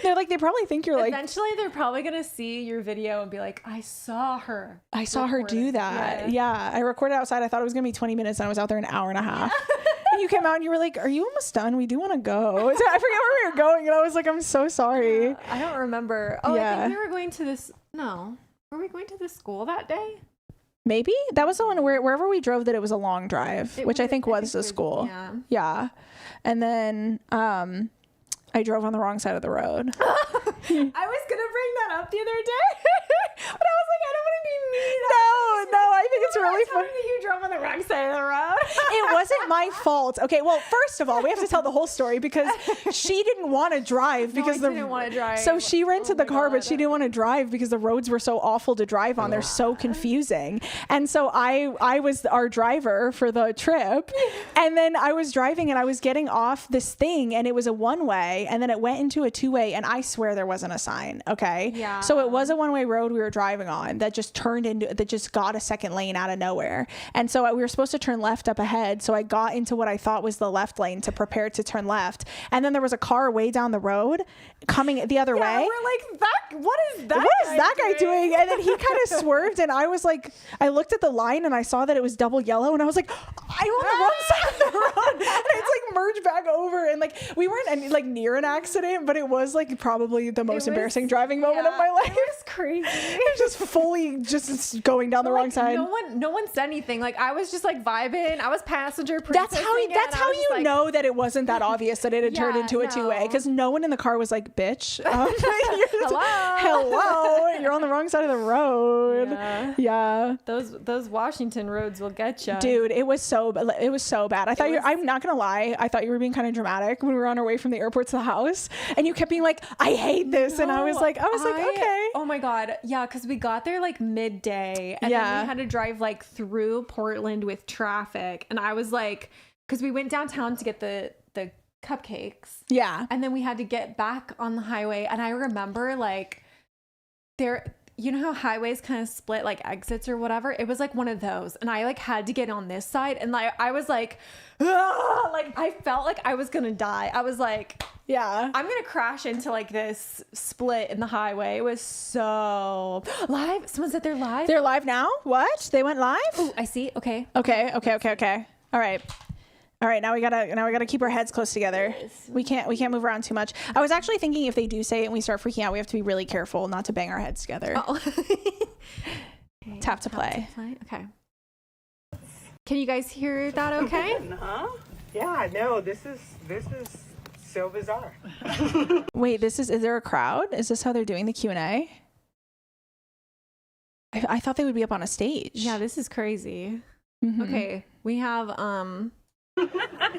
They're like, they probably think you're like. Eventually they're probably going to see your video and be like, I saw her do that. Yeah. I recorded outside. I thought it was going to be 20 minutes and I was out there an hour and a half. And you came out and you were like, are you almost done? We do want to go. So I forget where we were going. And I was like, I'm so sorry. I don't remember. Oh, yeah. I think we were going to this. No. Were we going to the school that day? Maybe. That was the one wherever we drove that it was a long drive, which I think was the school. Yeah. And then I drove on the wrong side of the road. I was going to bring that up the other day. But I was like, I don't want to be mean. No, I think it's really fun. You drove on the wrong side of the road. It wasn't my fault. Okay, well, first of all, we have to tell the whole story because she didn't want to drive because didn't want to drive. So she rented the car, but she didn't want to drive because the roads were so awful to drive on. They're so confusing. And so I was our driver for the trip. And then I was driving and I was getting off this thing and it was a one-way and then it went into a two-way and I swear there wasn't a sign. Okay. Yeah. So it was a one-way road we were driving on that just got a second lane out of nowhere. And so we were supposed to turn left up ahead. So I got into what I thought was the left lane to prepare to turn left. And then there was a car way down the road coming the other way. We're like, what is that guy doing? And then he kind of swerved and I was like, I looked at the line and I saw that it was double yellow and I was like, I'm on the wrong side of the road. And it's like merged back over. And like, we weren't like near an accident, but it was like probably the most embarrassing driving moment of my life. It was crazy. It was just fully just going down the wrong side. No one said anything. Like, I was just like vibing. I was passenger princessing. That's how you know that it wasn't that obvious that it had turned into a two-way, because no one in the car was like, bitch. Hello. You're on the wrong side of the road. Yeah. Those Washington roads will get you. Dude, it was so bad. I'm not gonna lie, I thought you were being kind of dramatic when we were on our way from the airport to the house, and you kept being like, I hate this. And I was like, okay. Oh my God. Yeah, because we got there like midday, and then we had to drive like through Portland with traffic. And I was like, because we went downtown to get the cupcakes. Yeah. And then we had to get back on the highway. And I remember like you know how highways kind of split like exits or whatever? It was like one of those. And I like had to get on this side, and like I was like, ah! Like I felt like I was gonna die. I was like, yeah, I'm gonna crash into like this split in the highway. It was so live. Someone said they're live. They're live now? What? They went live? Oh, I see. Okay. Okay. All right, now we gotta keep our heads close together. We can't move around too much. I was actually thinking if they do say it and we start freaking out, we have to be really careful not to bang our heads together. Oh. Okay, tap to play. Okay. Can you guys hear that? Okay. Yeah. No. This is so bizarre. Wait, is there a crowd? Is this how they're doing the Q&A? I thought they would be up on a stage. Yeah, this is crazy. Mm-hmm. Okay, we have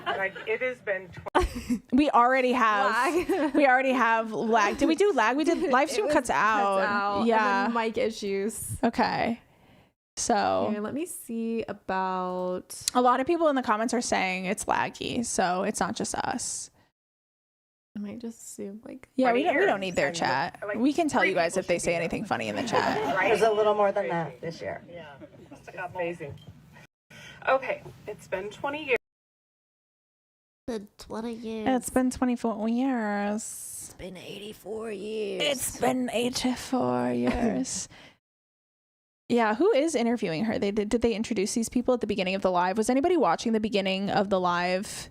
Like, it has been. We already have lag. We already have lag. Did we do lag? We did live stream cuts out. Yeah. And then mic issues. Okay. So Okay, let me see about. a lot of people in the comments are saying it's laggy, so it's not just us. I might just assume like. Yeah, we 20 don't need their years. chat. Like, We can tell you three guys people if they should say be anything funny in the chat. Right? There's a little more than that this year. Yeah. Amazing. Okay, it's been 20 years. Been 20 years. It's been 24 years. It's been 84 years. It's been 84 years. Yeah, who is interviewing her? Did they introduce these people at the beginning of the live? Was anybody watching the beginning of the live?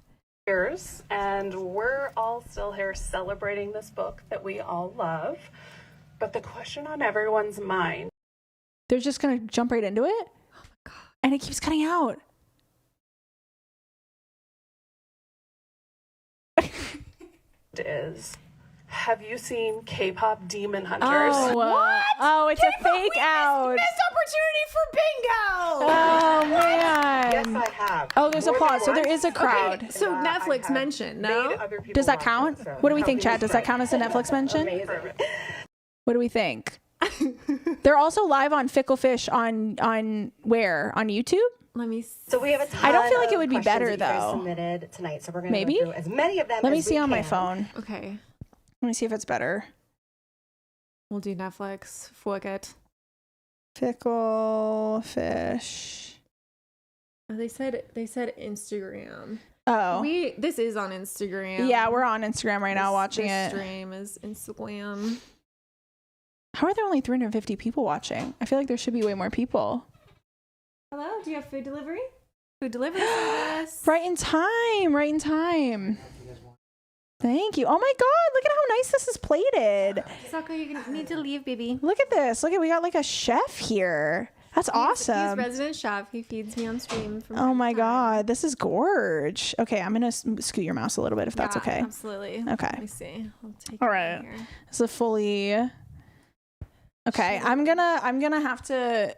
And we're all still here celebrating this book that we all love. But the question on everyone's mind They're just gonna jump right into it? Oh my God. And it keeps cutting out. is, have you seen K-pop Demon Hunters? Oh, it's a fake out. Missed opportunity for bingo. Oh man. Yes, I have. Oh, there's More applause. than So there once. is a crowd. Okay, so I Netflix have mentioned, made no? other people Does that watch count? it, so What do we think, helping Chad? is Does that right. count as a Netflix mention? Amazing. What do we think? They're also live on Fickle Fish on where? On YouTube? Let me. So we have a ton I don't feel like it of would be questions better, that you guys though. submitted tonight, so we're going to Maybe? go through as many of them Let me as see we on my can. phone. Okay, Let me see if it's better. we'll do Netflix. Fuck it. Fickle Fish. Oh, they said Instagram. Oh. This is on Instagram. Yeah, we're on Instagram right now watching this it. Stream is Instagram. How are there only 350 people watching? I feel like there should be way more people. Hello, do you have food delivery? Food delivery service. Right in time. Right in time. Thank you. Oh my God, look at how nice this is plated. Sako, you need to leave, baby. Look at this. Look at, we got like a chef here. That's awesome. He's resident chef. He feeds me on stream. From Oh my time to time. God, this is gorge. Okay, I'm gonna scoot your mouse a little bit if that's Yeah, okay. Absolutely. Okay. Let me see. I'll take All it right. here. It's a fully. Okay, I'm gonna have to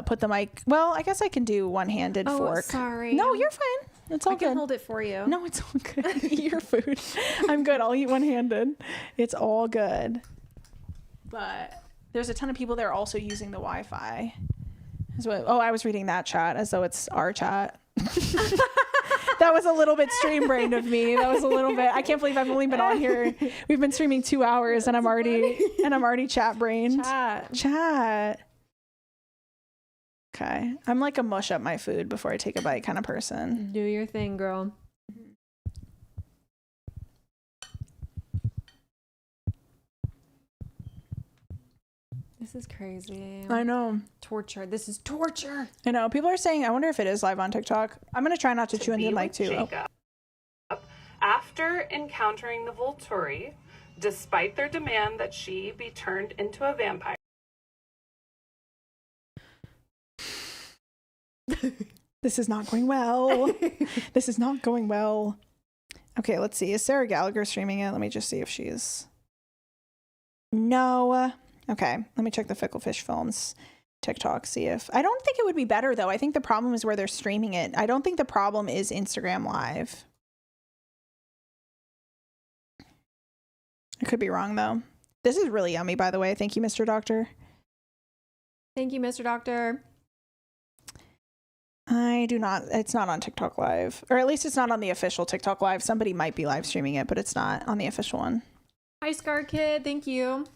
put the mic. Well, I guess I can do one-handed Oh, fork. sorry. No, you're fine. It's all I can good. hold it for you. No, it's all good. Eat your food. I'm good. I'll eat one-handed. It's all good. But there's a ton of people that are also using the Wi-Fi. Oh, I was reading that chat as though it's our chat. That was a little bit stream-brained of me. That was a little bit. I can't believe I've only been on here. We've been streaming 2 hours, and I'm already chat-brained. Chat. Okay, I'm like a mush up my food before I take a bite kind of person. Do your thing, girl. This is crazy. I know. Torture. This is torture. I know. People are saying, I wonder if it is live on TikTok. I'm going to try not to chew into the mic too. Jacob, after encountering the Volturi, despite their demand that she be turned into a vampire. This is not going well. This is not going well. Okay, let's see. Is Sarah Gallagher streaming it? Let me just see if she's... No. Okay, let me check the Fickle Fish Films TikTok, see if... I don't think it would be better, though. I think the problem is where they're streaming it. I don't think the problem is Instagram Live. I could be wrong, though. This is really yummy, by the way. Thank you, Mr. Doctor. Thank you, Mr. Doctor. I do not... It's not on TikTok Live. Or at least it's not on the official TikTok Live. Somebody might be live streaming it, but it's not on the official one. Hi, Scar Kid. Thank you.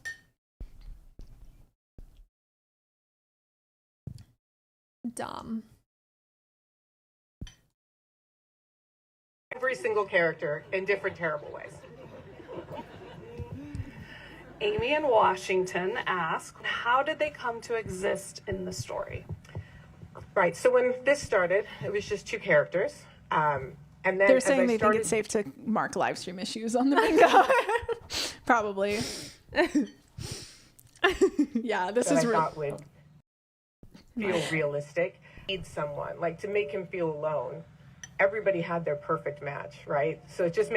Dumb. Every single character in different terrible ways. Amy in Washington asked, how did they come to exist in the story? Right, so when this started, it was just two characters. And then They're saying they think it's safe to mark live stream issues on the bingo. Probably. Yeah, this is I thought would feel realistic. Need someone, like to make him feel alone. Everybody had their perfect match, right? So it just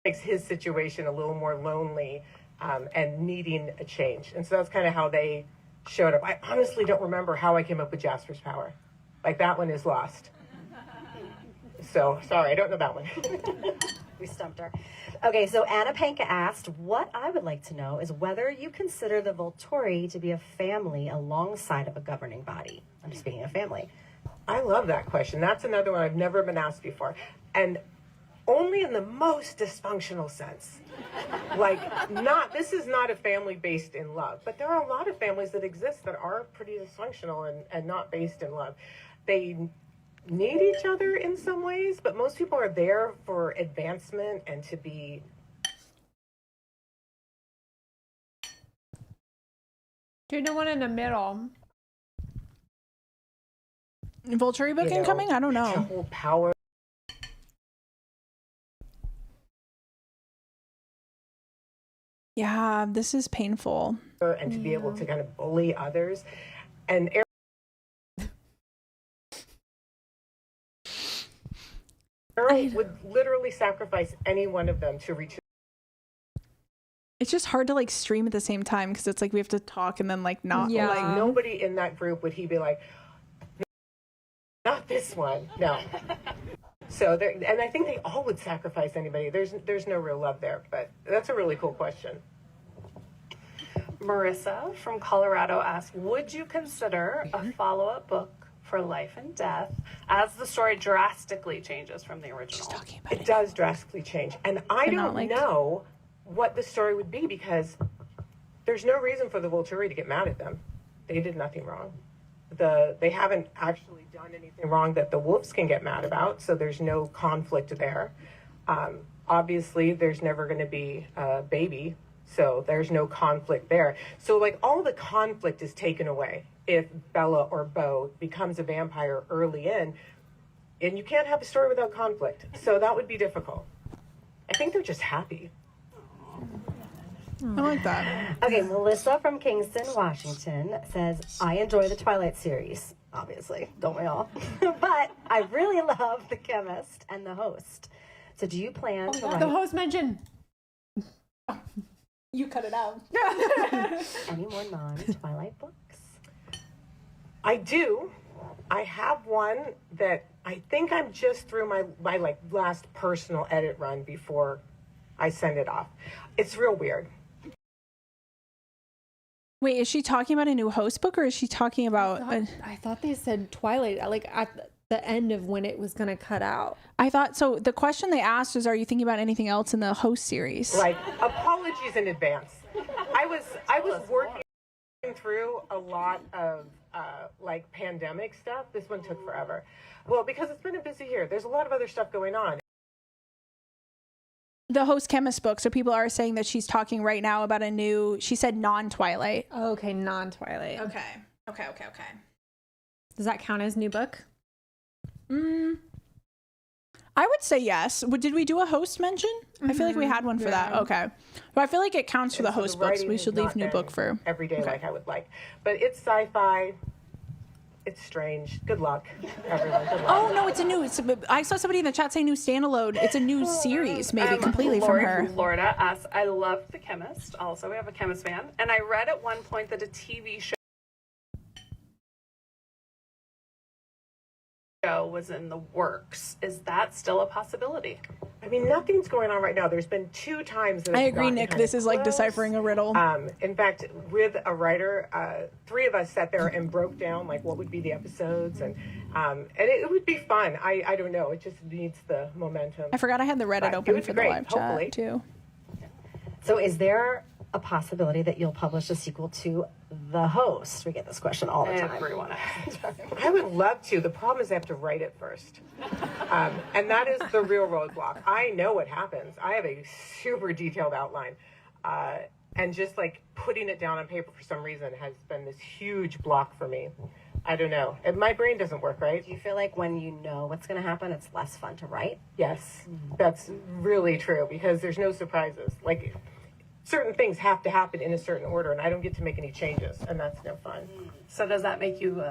makes his situation a little more lonely and needing a change. And so that's kind of how they showed up. I honestly don't remember how I came up with Jasper's power. Like that one is lost. So sorry, I don't know that one. We stumped her. Okay, so Anna Panka asked, what I would like to know is whether you consider the Volturi to be a family alongside of a governing body. I'm speaking of family. I love that question. That's another one I've never been asked before. And only in the most dysfunctional sense. Like, this is not a family based in love, but there are a lot of families that exist that are pretty dysfunctional and not based in love. They need each other in some ways, but most people are there for advancement and to be... Dude, no one in the middle. Volturi book incoming? I don't know. To hold power. Yeah, this is painful. And to be able to kind of bully others. And Errol would literally sacrifice any one of them to reach. It's just hard to like stream at the same time because it's like we have to talk and then like not. Yeah. Like nobody in that group would he be like, not this one, no. So there, and I think they all would sacrifice anybody. There's no real love there, but that's a really cool question. Marissa from Colorado asked, would you consider a follow-up book for Life and Death as the story drastically changes from the original? It does drastically change. And I don't know what the story would be because there's no reason for the Volturi to get mad at them. They did nothing wrong. They haven't actually done anything wrong that the wolves can get mad about, so there's no conflict there. Obviously, there's never going to be a baby, so there's no conflict there. So, like, all the conflict is taken away if Bella or Bo becomes a vampire early in, and you can't have a story without conflict. So that would be difficult. I think they're just happy. I like that. Okay, Melissa from Kingston, Washington says, I enjoy the Twilight series, obviously, don't we all? But I really love the chemist and the host. So do you plan to write The host mentioned. You cut it out. any more non-Twilight books? I do. I have one that I think I'm just through my like last personal edit run before I send it off. It's real weird. Wait, is she talking about a new host book or is she talking about... I thought they said Twilight, like at the end of when it was going to cut out. I thought... So the question they asked is, are you thinking about anything else in the host series? Like, apologies in advance. I was working through a lot of like pandemic stuff. This one took forever. Well, because it's been a busy year. There's a lot of other stuff going on. the host chemist book. So people are saying that she's talking right now about a new, she said non-Twilight. Okay, non-Twilight. Okay. Does that count as new book? I would say yes. Did we do a host mention? I feel like we had one for that. Okay. But I feel like it counts for the host books. We should leave new book for every day like I would like. But it's sci-fi. It's strange. Good luck, everyone. Good luck. Oh no, it's a new. I saw somebody in the chat say new standalone. It's a new series, maybe completely Lori from her. From Florida asks, I love The Chemist. Also, we have a Chemist fan, and I read at one point that a TV show was in the works. Is that still a possibility? I mean, nothing's going on right now. There's been 2 times that I it's agree, gotten Nick. kind This of is like close. deciphering a riddle. In fact, with a writer, 3 of us sat there and broke down like what would be the episodes, and it would be fun. I don't know. It just needs the momentum. I forgot I had the Reddit But it open would for be the great, live hopefully. chat too. So is there a possibility that you'll publish a sequel to The Host? We get this question all the time. Everyone. I would love to. The problem is I have to write it first. And that is the real roadblock. I know what happens. I have a super detailed outline. And just like putting it down on paper for some reason has been this huge block for me. I don't know. My brain doesn't work right. Do you feel like when you know what's going to happen, it's less fun to write? Yes, that's really true because there's no surprises. Like certain things have to happen in a certain order and I don't get to make any changes and that's no fun. So does that make you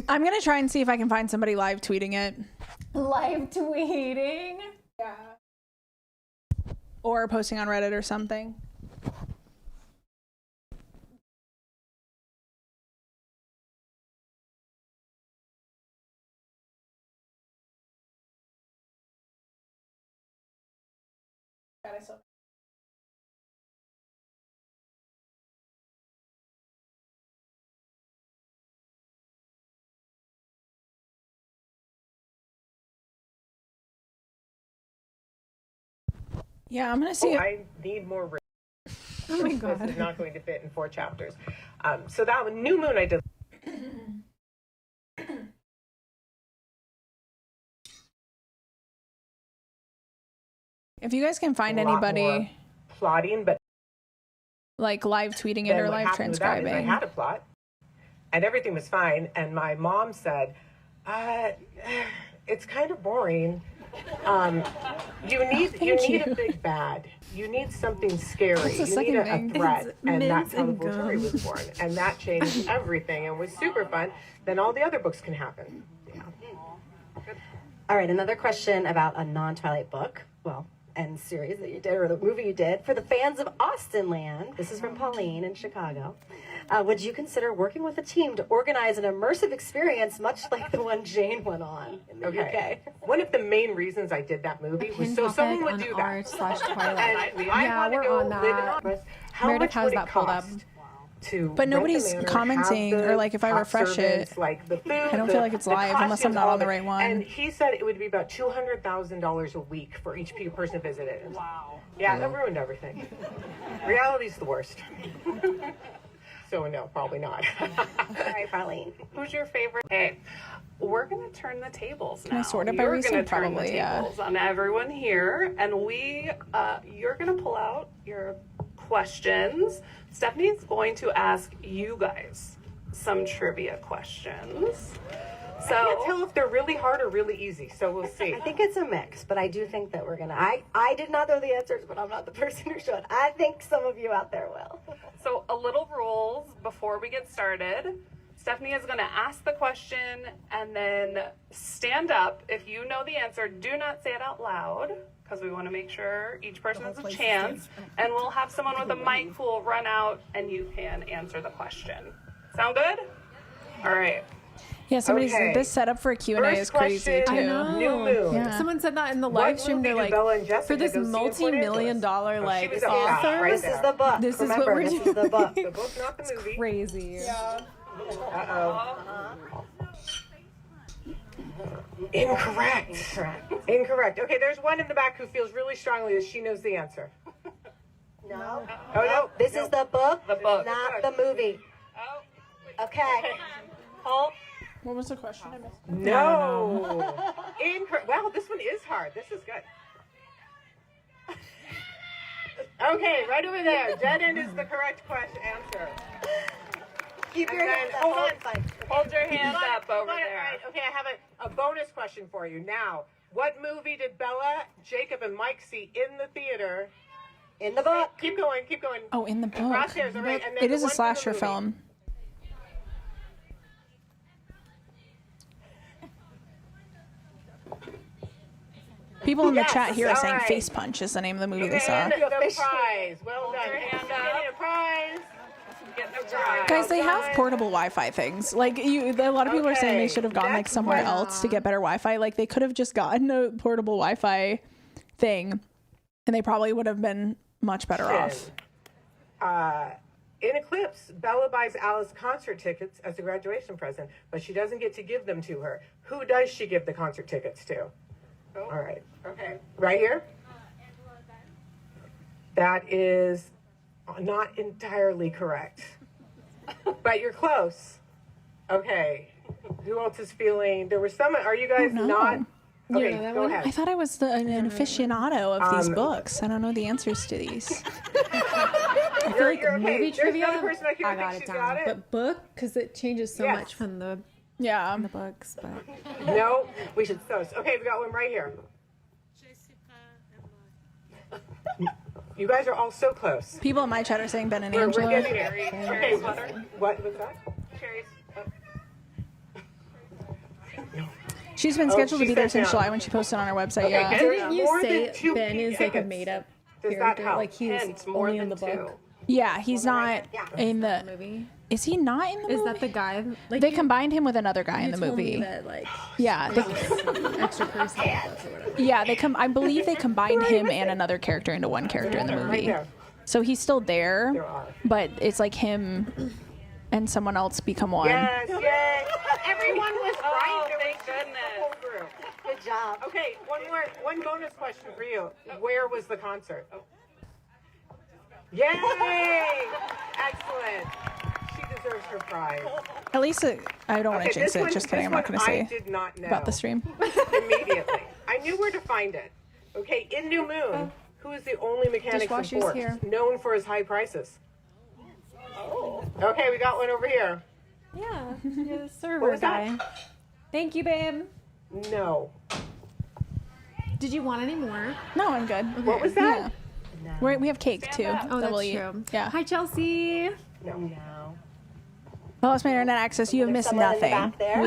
I'm gonna try and see if I can find somebody live tweeting it. Live tweeting? Yeah. Or posting on Reddit or something. Yeah, I'm gonna see. I need more room. Oh my god. This is not going to fit in 4 chapters. So that one, New Moon, I did. If you guys can find a lot more anybody plotting, but like live tweeting it then or what live happened with that is transcribing. I had a plot, and everything was fine. And my mom said, "It's kind of boring. You need a big bad. You need something scary. What's the You second need a thing? threat." It's And mints that's how the and Volturi gum. was born. And that changed everything and was super fun. Then all the other books can happen. Yeah. All right, another question about a non-Twilight book, and series that you did, or the movie you did. For the fans of Austenland, this is from Pauline in Chicago. Would you consider working with a team to organize an immersive experience much like the one Jane went on in the UK? One of the main reasons I did that movie was so someone would do that. r/Twilight. And I Yeah, want to we're go on live in that. August. How Meredith much has would it that pulled up. cost to But rent the nobody's manor, commenting, have the or, like, if I top refresh servants, it, like the food, I don't feel like it's the live unless I'm costumes, not all on the of it. right one. And he said it would be about $200,000 a week for each person visited. Wow. Yeah, that ruined everything. Reality's the worst. So no, probably not. All right, Pauline. Who's your favorite? Hey, we're gonna turn the tables now. I sort it by You're recent? gonna turn Probably, the yeah. tables on everyone here, and you're gonna pull out your questions. Stephanie's going to ask you guys some trivia questions. I can't tell if they're really hard or really easy, so we'll see. I think it's a mix, but I do think that we're going to... I did not know the answers, but I'm not the person who should. I think some of you out there will. So a little rules before we get started. Stephanie is going to ask the question and then stand up. If you know the answer, do not say it out loud because we want to make sure each person has a chance. And we'll have someone with a mic who will run out and you can answer the question. Sound good? All right. Yeah, somebody's Okay. this setup for a Q&A First is crazy question. too. I know. New Moon. Yeah. Someone said that in the What live stream. movie They're did like, Bella and Jessica for this go see in Port multi-million Angeles? dollar Oh, like she was a fat author. right This is the book. This is what Remember, we're this doing. is the book. The book, not the movie. Crazy. Uh-oh. Incorrect. Incorrect. Okay, there's one in the back who feels really strongly that she knows the answer. No. Oh, no. This is the book, The book. not the movie. Oh, Okay. Paul. What was the question? I missed. No. Incorrect. Well, this one is hard. This is good. Okay, right over there. Dead end is the correct answer. Keep your hands up. Hold on. Hold your hands up over All there. right, okay, I have a bonus question for you. Now, what movie did Bella, Jacob, and Mike see in the theater? In the book. Keep going, keep going. Oh, in the book. Crosshairs, all right. And then It the is a one from the slasher movie. film. People in the Yes, chat here are all saying right. Face Punch is the name of the movie they saw. And the prize. Well done. your hand Getting up. a prize. Getting a prize. Guys, they have Well done. portable Wi-Fi things. Like a lot of people are saying they Okay, should have gone like that's somewhere what- else to get better Wi-Fi. Like they could have just gotten a portable Wi-Fi thing, and they probably would have been much better off. In Eclipse, Bella buys Alice concert tickets as a graduation present, but she doesn't get to give them to her. Who does she give the concert tickets to? All right. Okay. Right here? That is not entirely correct. But you're close. Okay. Who else is feeling? There was some. Are you guys no. not? You Okay, know that go one? ahead. I thought I was an aficionado of these books. I don't know the answers to these. I feel like You're okay. movie There's trivia, another person back here I who got thinks it she got down. it. But book, because it changes so Yes. much from the Yeah. books. But No, we should toast. Okay, we got one right here. You guys are all so close. People in my chat are saying Ben and We're Angela. getting it. Okay, what was that? Cherries. She's been Oh, scheduled to she be there said since no. July when she posted on her website. Okay, Yeah. there's didn't you more say than two Ben is like a tickets. made up Does that character? help? Like he's Hence, more only than in the two. book Yeah, he's not in the. movie. Is he not in the Is movie? that the guy? Like They combined him with another guy in the told me movie. that like Yeah, they, extra person in the book or whatever. yeah. I believe they combined him and another character into one character in the Right movie. there. So he's still there, There are. but it's like him and someone else become one. Yes, yay. Everyone was right. Oh, There thank was just the goodness. whole group. Good job. Okay, one bonus question for you. Where was the concert? Yay! Excellent. She deserves her prize. At least I don't want to Okay, jinx this it. one- Just kidding. this I'm not one going to say I did not know about the stream. immediately. I knew where to find it. Okay, in New Moon, who is the only mechanic from Dishwasher's Forks here. known for his high prices? Okay, we got one over here. Yeah, you're the server What was that? guy. Thank you, babe. No. Did you want any more? No, I'm good. What was that? Yeah. We have cake too. Oh, that we'll that's eat. true. Yeah. Hi, Chelsea. No. I lost my internet access. You have missed someone in the nothing. back there?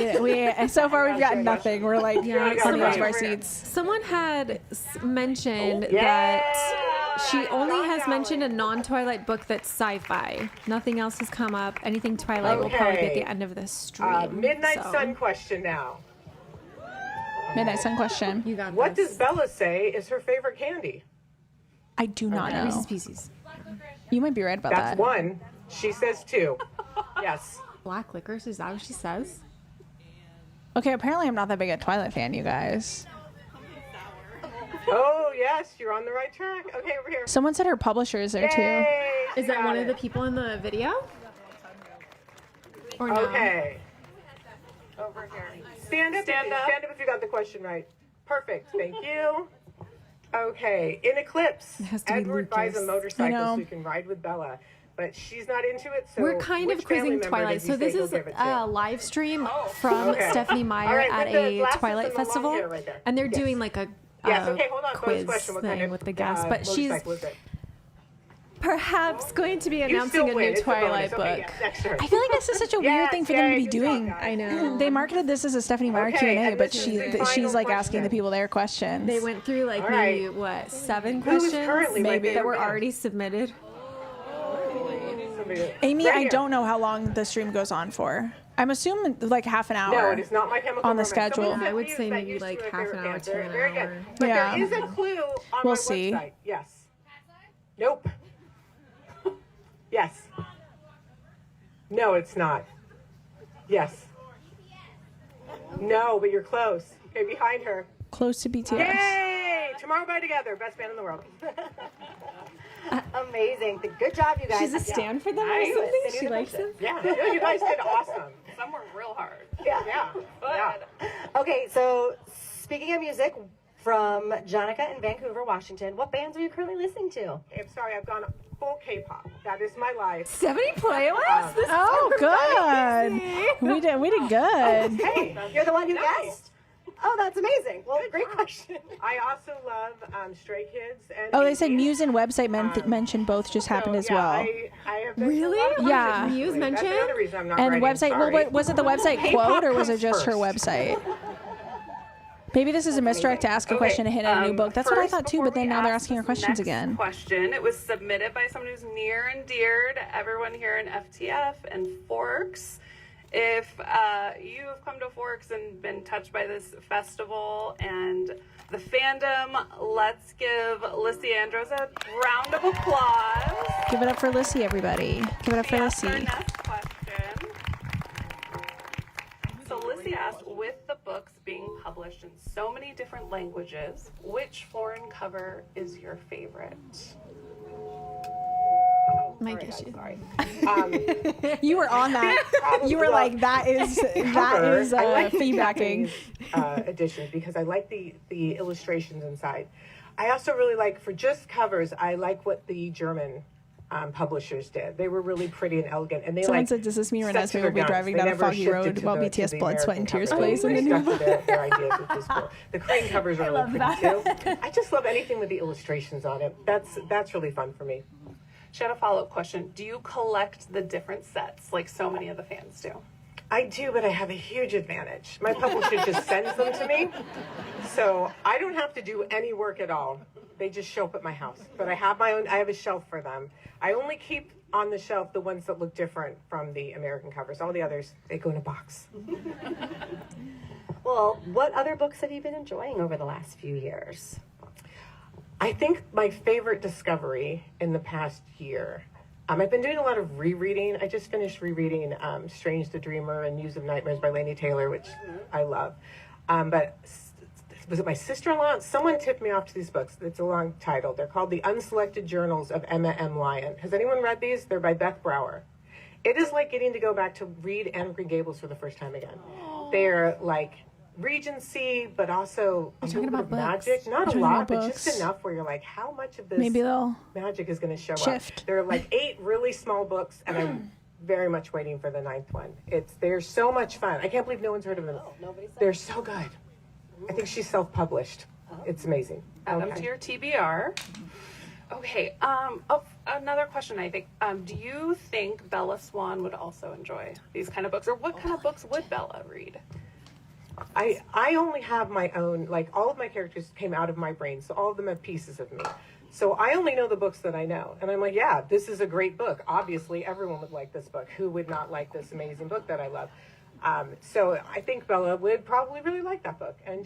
We so far we've gotten nothing. We're like Yeah, on the edge of our someone- seats. Someone had mentioned Yeah. that she only has mentioned a non-Twilight book that's sci-fi. Nothing else has come up. Anything Twilight will probably be at Okay. the end of this stream. Midnight so. Sun question now. Midnight Sun question. You got What this. does Bella say is her favorite candy? I do not know. Reese's Pieces. You might be right about That's that. one. She says two. Yes. Black licorice, is that what she says? Okay, apparently I'm not that big a Twilight fan, you guys. Oh, yes, you're on the right track. Okay, over here. Someone said her publisher is there too. Yay, she Is that got one of the it. people in the video? Or no? Okay. Over here. Stand up. Stand up. Stand up if you got the question right. Perfect. Thank you. Okay. In Eclipse, has to be Edward buys a Lucas. I motorcycle know. so he can ride with Bella, but she's not into it. So We're kind which of family quizzing member Twilight. does he So say this he'll is give it to? a live stream from Okay. Stephanie All Meyer right, at with the a glasses Twilight and the long festival, hair right there. and they're Yes. doing like a Yes. Okay. Hold on. quiz Bonus question. What thing kind of with the guests, but she's motorcycle is it? perhaps going to be You announcing still a win. new It's a bonus. Twilight Okay, book. yeah, next turn. I feel like this is such a weird Yes, thing for them to yay, be good job, doing. guys. I know. They marketed this as a Stephanie Meyer Okay, Q&A, and but this is the she's final like asking the question. people their questions. They went through like All maybe right. what 7 Who is questions currently my Maybe. favorite that were band? already submitted. Somebody- Amy, Right I here. don't know how long the stream goes on for. I'm assuming like half an hour. No, it is not My Chemical on the Romance. schedule. Someone I sent would me say that maybe used like to be half their an hour band. to Very, an very good. hour. But Yeah. there is a clue on We'll my see. website. Yes. Nope. Yes. No, it's not. Yes. No, but you're close. Okay, behind her. Close to BTS. Yay! Tomorrow by Together, best band in the world. Amazing. Good job, you guys. She's a stand for them or Nice. something. They She did likes it. them. Yeah, you guys did awesome. some were real hard. Yeah. Okay, so speaking of music, from Jonica in Vancouver, Washington, what bands are you currently listening to? I'm sorry, I've gone full K-pop. That is my life. 70 playlists? Oh, good. We did good. Hey, you're the one who guessed. Oh, that's amazing. Well, great question. I also love Stray Kids. And Oh, they said Muse and website mentioned both just happened as well. I have been Really? To a lot of Yeah. concerts Muse lately. That's mentioned? another reason I'm not And writing, website, sorry. well, was it the website K-pop quote or was it comes just her first. website? Maybe this is a misdirect to ask a question to hit a new book. That's what I First, thought too, before but then we now they're ask asking her this questions next again. Question. It was submitted by someone who's near and dear to everyone here in FTF and Forks. If you have come to Forks and been touched by this festival and the fandom, let's give Lissy Andros a round of applause. Give it up for Lissy, everybody. Give it up for She asked our Lissy. next question. So Lissy asked, with the books being published in so many different languages, which foreign cover is your favorite? Mic issue. You were on that. You were like, that is I like the feedbacking. Japanese, editions because I like the illustrations inside. I also really like, for just covers, I like what the German publishers did. They were really pretty and elegant, and they Someone like said, does this mean stuck Reneesme to will their be guns. driving They down a never foggy shifted road to while the- BTS to the Blood, Sweat, and American Tears cover. plays in the They new stuck to their ideas, which is cool. The Crane covers are really pretty too. I just love anything with the illustrations on it. That's really fun for me. She had a follow-up question. Do you collect the different sets like so many of the fans do? I do, but I have a huge advantage. My publisher just sends them to me, so I don't have to do any work at all. They just show up at my house. But I have my own. I have a shelf for them. I only keep on the shelf the ones that look different from the American covers. All the others, they go in a box. Well, what other books have you been enjoying over the last few years? I think my favorite discovery in the past year. I've been doing a lot of rereading. I just finished rereading Strange the Dreamer and News of Nightmares by Laini Taylor, which I love. But was it my sister-in-law? Someone tipped me off to these books. It's a long title. They're called The Unselected Journals of Emma M. Lyon. Has anyone read these? They're by Beth Brower. It is like getting to go back to read Anne of Green Gables for the first time again. They're like Regency, but also a little bit of magic. Not a lot, but just enough where you're like, how much of this magic is going to show up? There are like 8 really small books, and I'm very much waiting for the 9th one. They're so much fun. I can't believe no one's heard of them. They're so good. I think she's self-published. It's amazing. Add them to your TBR. Okay. Another question, I think. Do you think Bella Swan would also enjoy these kind of books? Or what kind of books would Bella read? I only have my own, like all of my characters came out of my brain, so all of them have pieces of me. So I only know the books that I know. And I'm like, yeah, this is a great book. Obviously, everyone would like this book. Who would not like this amazing book that I love? So I think Bella would probably really like that book. And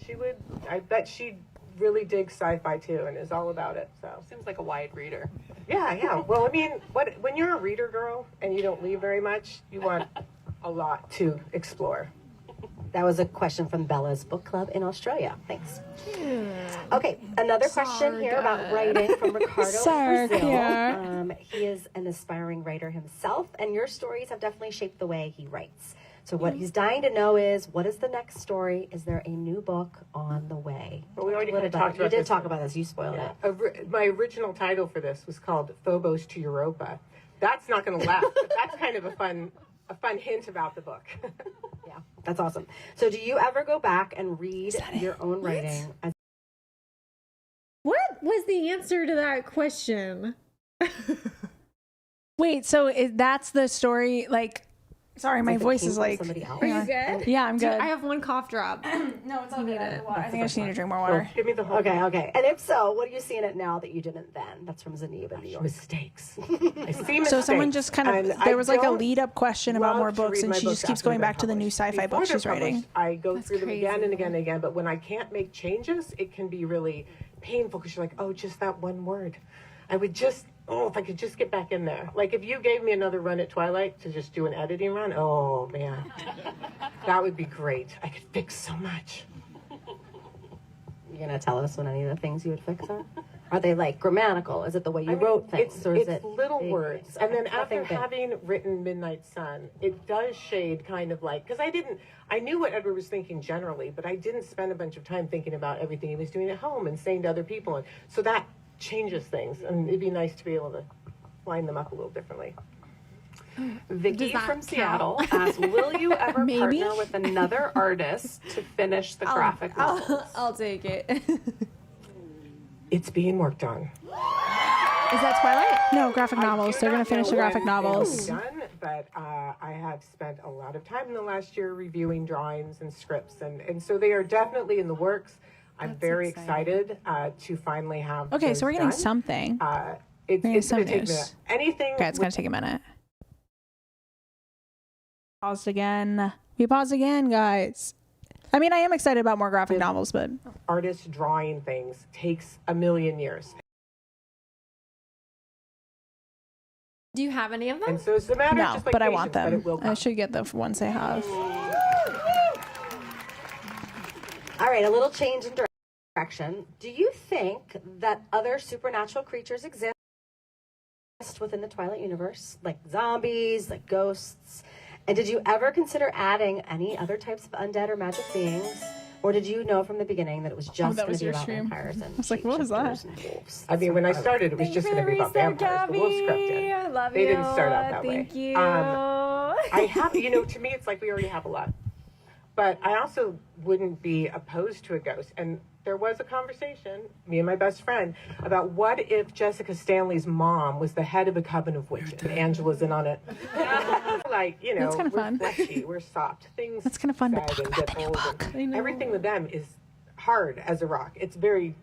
I bet she'd really dig sci-fi too and is all about it. So seems like a wide reader. Yeah. Well, I mean, when you're a reader girl and you don't leave very much, you want a lot to explore. That was a question from Bella's book club in Australia. Thanks. Okay, another question here about writing from Ricardo in Brazil. He is an aspiring writer himself, and your stories have definitely shaped the way he writes. So what he's dying to know is, what is the next story? Is there a new book on the way? Well, we already kind of talked about this. You did this. talk about this. You spoiled it. My original title for this was called Phobos to Europa. That's not going to last, but that's kind of a fun hint about the book. Yeah, that's awesome. So do you ever go back and read your own writing? What was the answer to that question? Wait, so that's the story, like... Sorry, my voice is like... Are you good? Yeah, I'm good. I have one cough drop. No, it's all good. I think I just need to drink more water. Give me the whole Okay. And if so, what do you see in it now that you didn't then? That's from Zanib in New York. Mistakes. I see mistakes. So someone just kind of... There was like a lead-up question about more books, and she just keeps going back to the new sci-fi books she's writing. I go through them again and again and again, but when I can't make changes, it can be really painful because you're like, oh, just that one word. I would just... Oh, if I could just get back in there. Like, if you gave me another run at Twilight to just do an editing run, oh, man. That would be great. I could fix so much. You going to tell us what any of the things you would fix are? Are they like grammatical? Is it the way you wrote things? Or is it's it little big words. things? And then Okay, after nothing big. having written Midnight Sun, it does shade kind of like, because I knew what Edward was thinking generally, but I didn't spend a bunch of time thinking about everything he was doing at home and saying to other people. And so that changes things. And it'd be nice to be able to line them up a little differently. Vicky from Seattle asks, will you ever partner with another artist to finish the graphic novels? I'll take it. It's being worked on. Is that Twilight? No, graphic novels. They're going to finish the graphic novels. Done, but I have spent a lot of time in the last year reviewing drawings and scripts, and so they are definitely in the works. I'm very excited to finally have. Okay, those so we're getting done. something. It's getting going to take a news. minute. Anything. Okay, it's going to take a minute. Paused again. We paused again, guys. I mean, I am excited about more graphic novels, but artists drawing things takes a million years. Do you have any of them? And so it's a matter of no, just like but I patience, want but them. it will I come. should get the ones they have. All right, a little change in direction. Do you think that other supernatural creatures exist within the Twilight universe, like zombies, like ghosts? And did you ever consider adding any other types of undead or magic beings? Or did you know from the beginning that it was just that going was to be your about stream. vampires and I was like, what is that? shapeshifters and wolves? I mean, when I started, it was just going to be about vampires. The wolf script did. I love They you. didn't start out that way. Thank you. I have, to me, it's like we already have a lot. But I also wouldn't be opposed to a ghost. And there was a conversation, me and my best friend, about what if Jessica Stanley's mom was the head of a coven of witches and Angela's in on it. Like, That's kinda we're fun. fleshy, we're soft. Things That's kinda fun to sag talk and about get being old a book. and everything with them is hard as a rock. It's very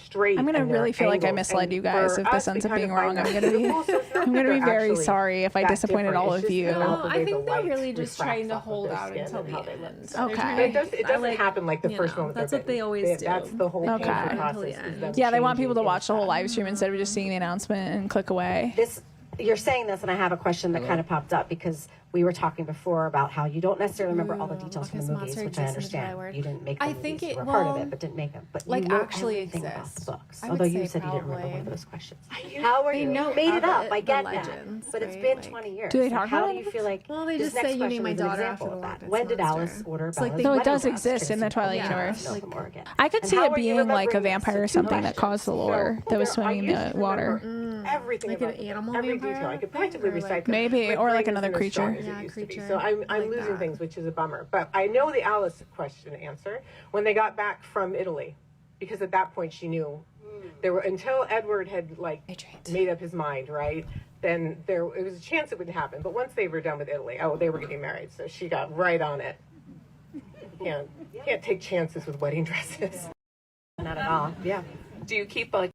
straight. I'm gonna and they're really feel like I angled. misled And you guys for if this us, we ends up kind being of wrong. find I'm that gonna be beautiful, so it's not I'm that gonna be they're very actually sorry if I that disappointed different. all It's of just you. that No, the I way think the they're light really just trying to refracts off of hold their out skin until and the how they end. look. So they're Okay. trying It, to- it doesn't happen like the you first know, one. that's what they always do. That's the whole Okay. painful Until process. the is end. them Yeah, they want changing people to watch the whole inside. live stream instead of just seeing the announcement and click away. You're saying this, and I have a question that kind of popped up because we were talking before about how you don't necessarily remember all the details from the Smut movies, or which I exists in the understand. word. You didn't make I the think movies. it- You were part of well, it, but didn't make them. But like, you know actually everything about exists. the books. I would Although you say said you didn't remember probably- one of those questions. How are They you? know You made it of up. it, I the get that. legends, But it's right? been Like- 20 years. Do they So talk how about do it? you feel like Well, they this just next say you question named my is an daughter example after of the that. Loch Ness When did Monster. Alice order It's like Bella's they- So it wedding does dress? exist in the Trixie Twilight Mattel, universe. Milton Morgan. I could And see how it are you being like a remembering this? vampire or So something that questions. caused the lore that was swimming in the water. Everything Like an about animal every vampire detail. I could thing, practically or like- recite them. Maybe, My or like brain another isn't as strong creature. as it Yeah, used to be. creature. So I'm Like losing that. things, which is a bummer. But I know the Alice question answer when they got back from Italy, because at that point she knew there were, until Edward had like made up his mind, right? Then it was a chance it would happen. But once they were done with Italy, they were getting married, so she got right on it. Can't take chances with wedding dresses. Not at all. Yeah. Do you keep like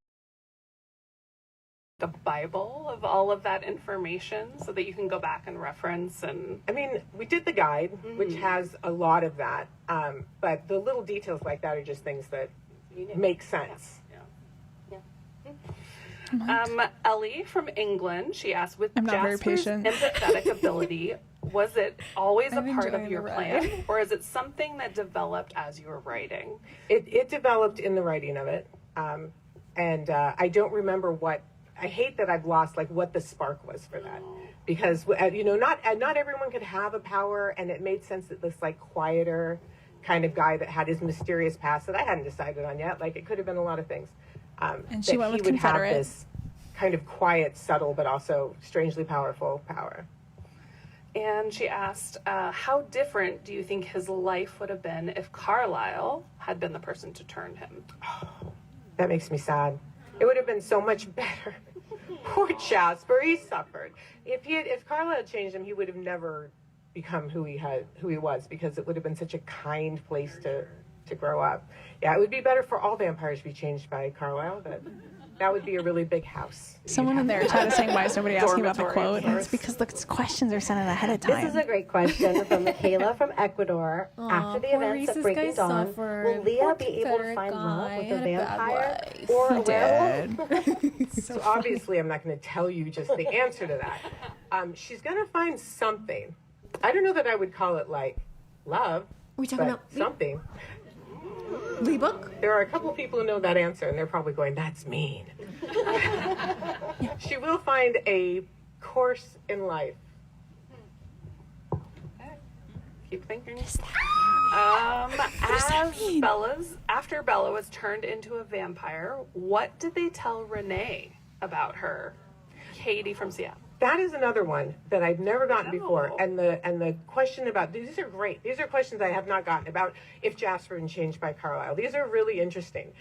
a Bible of all of that information so that you can go back and reference? And I mean, we did the guide, which has a lot of that, but the little details like that are just things that make sense. Ellie from England, she asked, with I'm not very Jasper's patient. empathetic ability, was it always a I'm part of enjoying your the plan, ride. or is it something that developed as you were writing? It developed in the writing of it, and I don't remember what. I hate that I've lost like what the spark was for that, because not everyone could have a power, and it made sense that this like quieter kind of guy that had his mysterious past that I hadn't decided on yet, like it could have been a lot of things. And she that went he with would have Confederate. this kind of quiet, subtle, but also strangely powerful power. And she asked, how different do you think his life would have been if Carlisle had been the person to turn him? That makes me sad. It would have been so much better. Poor Jasper, he suffered. If Carlisle had changed him, he would have never become who he was, because it would have been such a kind place to grow up. Yeah, it would be better for all vampires to be changed by Carlisle, but that would be a really big house. Someone in their chat is saying, why is nobody asking about the Dormitory, quote? of And it's because the questions are sent in ahead of time. This is a great question from Michaela from Ecuador. After the poor events at Reese's Breaking guy Dawn, suffered. will Leah Poor be able to Confederate find love guy with a had a bad vampire life. or a He werewolf? did. So obviously I'm not going to tell you just the answer to that. She's going to find something. I don't know that I would call it like love, We talking but about something. The book? There are a couple people who know that answer, and they're probably going, "That's mean." She will find a course in life. Keep thinking. After Bella was turned into a vampire, what did they tell Renee about her? Katie from Seattle. That is another one that I've never gotten before. And the question about, these are great. These are questions I have not gotten about if Jasper been changed by Carlisle. These are really interesting.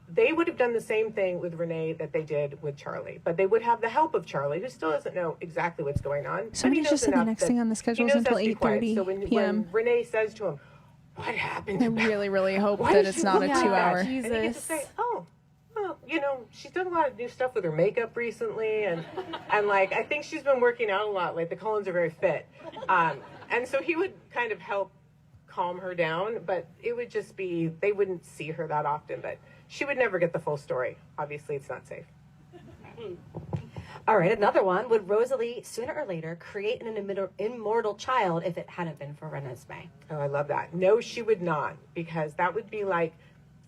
They would have done the same thing with Renee that they did with Charlie, but they would have the help of Charlie, who still doesn't know exactly what's going on. Somebody just said the next thing on the schedule is until 8:30 So when Renee says to him, "What happened I to Bella? really, really hope Why that did it's she not a look like 2 that?" hour. And he gets to say, "Oh, well, you know, she's done a lot of new stuff with her makeup recently, and like I think she's been working out a lot. Like the Cullens are very fit, and so he would kind of help calm her down, but it would just be they wouldn't see her that often, but she would never get the full story. Obviously, it's not safe." All right, another one. Would Rosalie sooner or later create an immortal child if it hadn't been for Reneesme? Oh, I love that. No, she would not, because that would be like